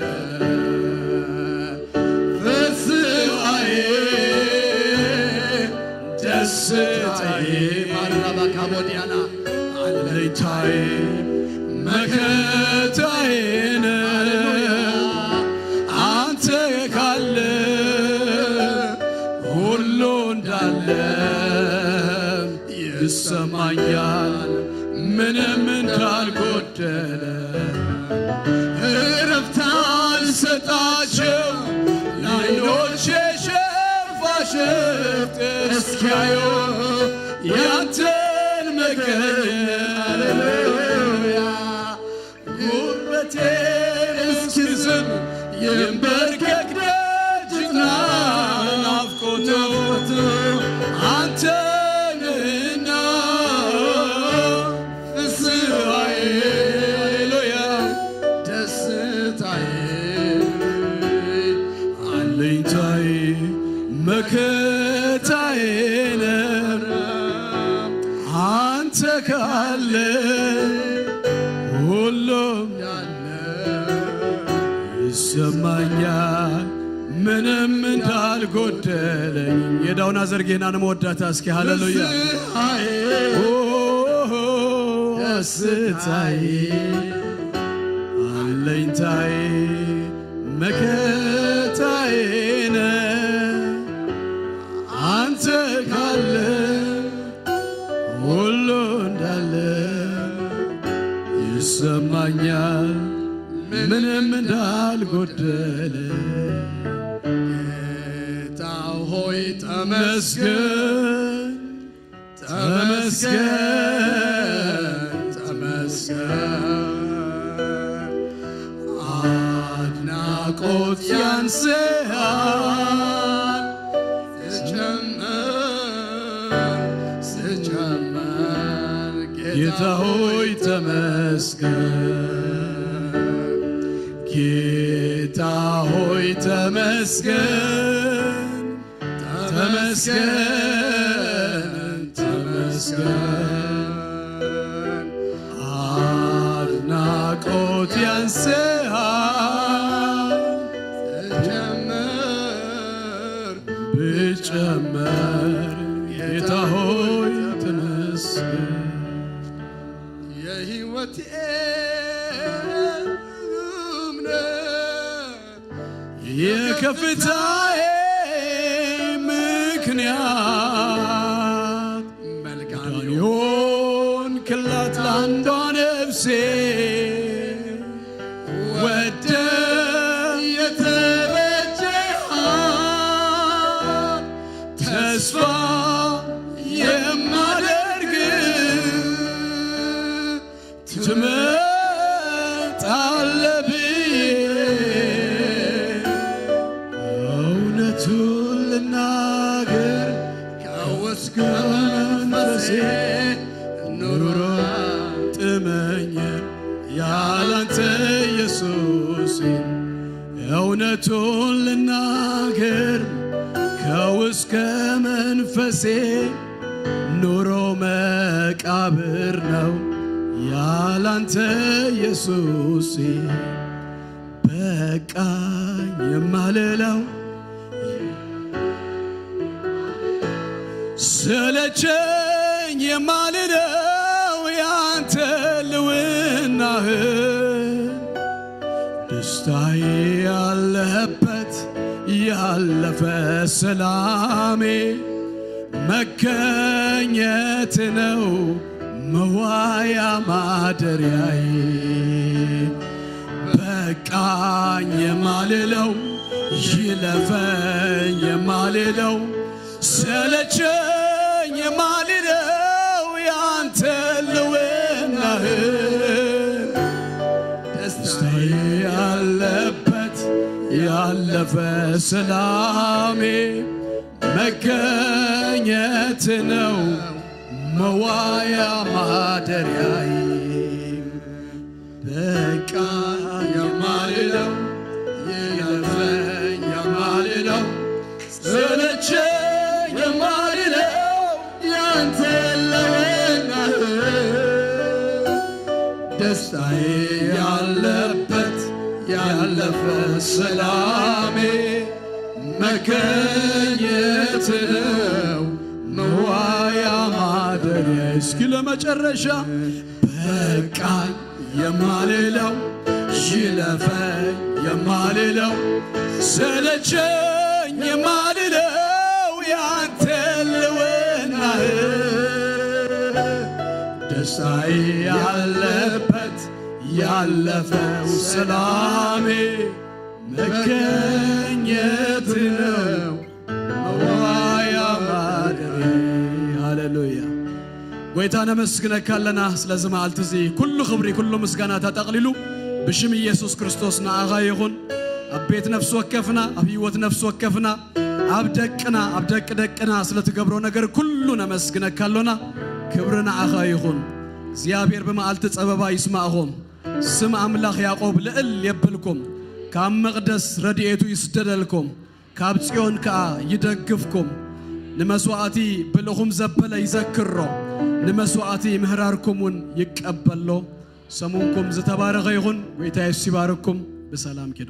ፍስሐዬ ደስታዬ ማራባካቦዲያና አለኝታዬ መከታዬ አንተ ካለ ሁሉ እንዳለ ይሰማኛል ምንም እንዳልጎደለ እረፍት አልሰጣቸው ለዓይኖቼ ሸፋሽፍት እስኪያዩ ያንተን መገኘት ጉልበቴ እስኪዝል ይንበርከክ ደጅ ጥና ናፍቆቱ አንተ ነህና ፍስሐዬ ሃሌሉያ ደስታዬ አለኝታዬ መከታዬ ነህ አንተ ካለ ሁሉም ያለ ይሰማኛል ምንም እንዳልጎደለኝ የዳውና ዘርጌናን መወዳታ እስኪ ሃሌሉያ ደስታዬ አለኝታዬ መከታዬ ነህ አንተ ካለ ሁሉ እንዳለ ይሰማኛል ምንም እንዳልጎደለ ጌታ ሆይ ተመስገን ተመስገን ተመስገን አድናቆት ያንስሃል ስጨመር ጌታ ሆይ ተመስገን ጌታ ሆይ ተመስገን ተመስገን ተመስገን አድናቆት ያንስሃል ብጨመር ጌታ ሆይ ተመስገን የሕይወቴ የከፍታዬ ምክንያት መልካም የሆንክላት ለአንዷ ነፍሴ ወደ የተበጀሃት ተስፋ የማደርግ ትመጣለህ ብዬ እውነቱን ልናገር ከውስጥ መንፈሴ ኑሮ ጥመኝም ያላንተ ኢየሱስ እውነቱን ልናገር ከውስጥ መንፈሴ ኑሮ መቃብር ነው ያላንተ ኢየሱስ በቃኝ የማልለው ሰለቸኝ የማልለው ያንተ ልውና ደስታዬ ያለበት ያለፈ ሰላሜ መገኘት ነው መዋያ ማደሪያዬ በቃኝ የማልለው ይለፈኝ የማልለው ሰለቸኝ የማልለው ያንተ ልውናህ ደስታዬ ያለበት ያለፈ ሰላሜ መገኘት ነው መዋያ ማደሪያዬ በቃኝ የማልለው ይለፈኝ የማልለው ሰለቸኝ የማልለው ያንተ ልውናህ ደስታዬ ያለበት ያለፈ ሰላሜ መገኘት ነው መዋያ ማደሪያዬ እስኪ ለመጨረሻ በቃኝ የማልለው ይለፈኝ የማልለው ሰለቸኝ የማልለው ያንተ ልውናህ ደስታዬ ያለበት ያለፈው ሰላሜ መገኘት ነው መዋያ ማደሪያዬ ሃሌሉያ ጎይታነ መስግነካለና ስለዚህ መዓልቲ እዚ ኩሉ ክብሪ ኩሉ ምስጋና ተጠቕሊሉ ብሽም ኢየሱስ ክርስቶስ ንኣኻ ይኹን ኣብ ቤት ነፍሲ ወከፍና ኣብ ህይወት ነፍሲ ወከፍና ኣብ ደቅና ኣብ ደቂ ደቅና ስለትገብሮ ነገር ኩሉ ነመስግነካለና ክብሪ ንኣኻ ይኹን እግዚአብሔር በመዓልቲ ጸበባ ይስማዕኹም ስም ኣምላኽ ያዕቆብ ልዕል የብልኩም ካብ መቕደስ ረድኤቱ ይስደደልኩም ካብ ጽዮን ከዓ ይደግፍኩም ንመስዋዕቲ ብልኹም ዘበለ ይዘክሮ ንመስዋዕቲ ምህራርኩምን ይቀበሎ ሰሙንኩም ዝተባረኸ ይኹን ጌታ ኢየሱስ ይባርኩም በሰላም ኪዱ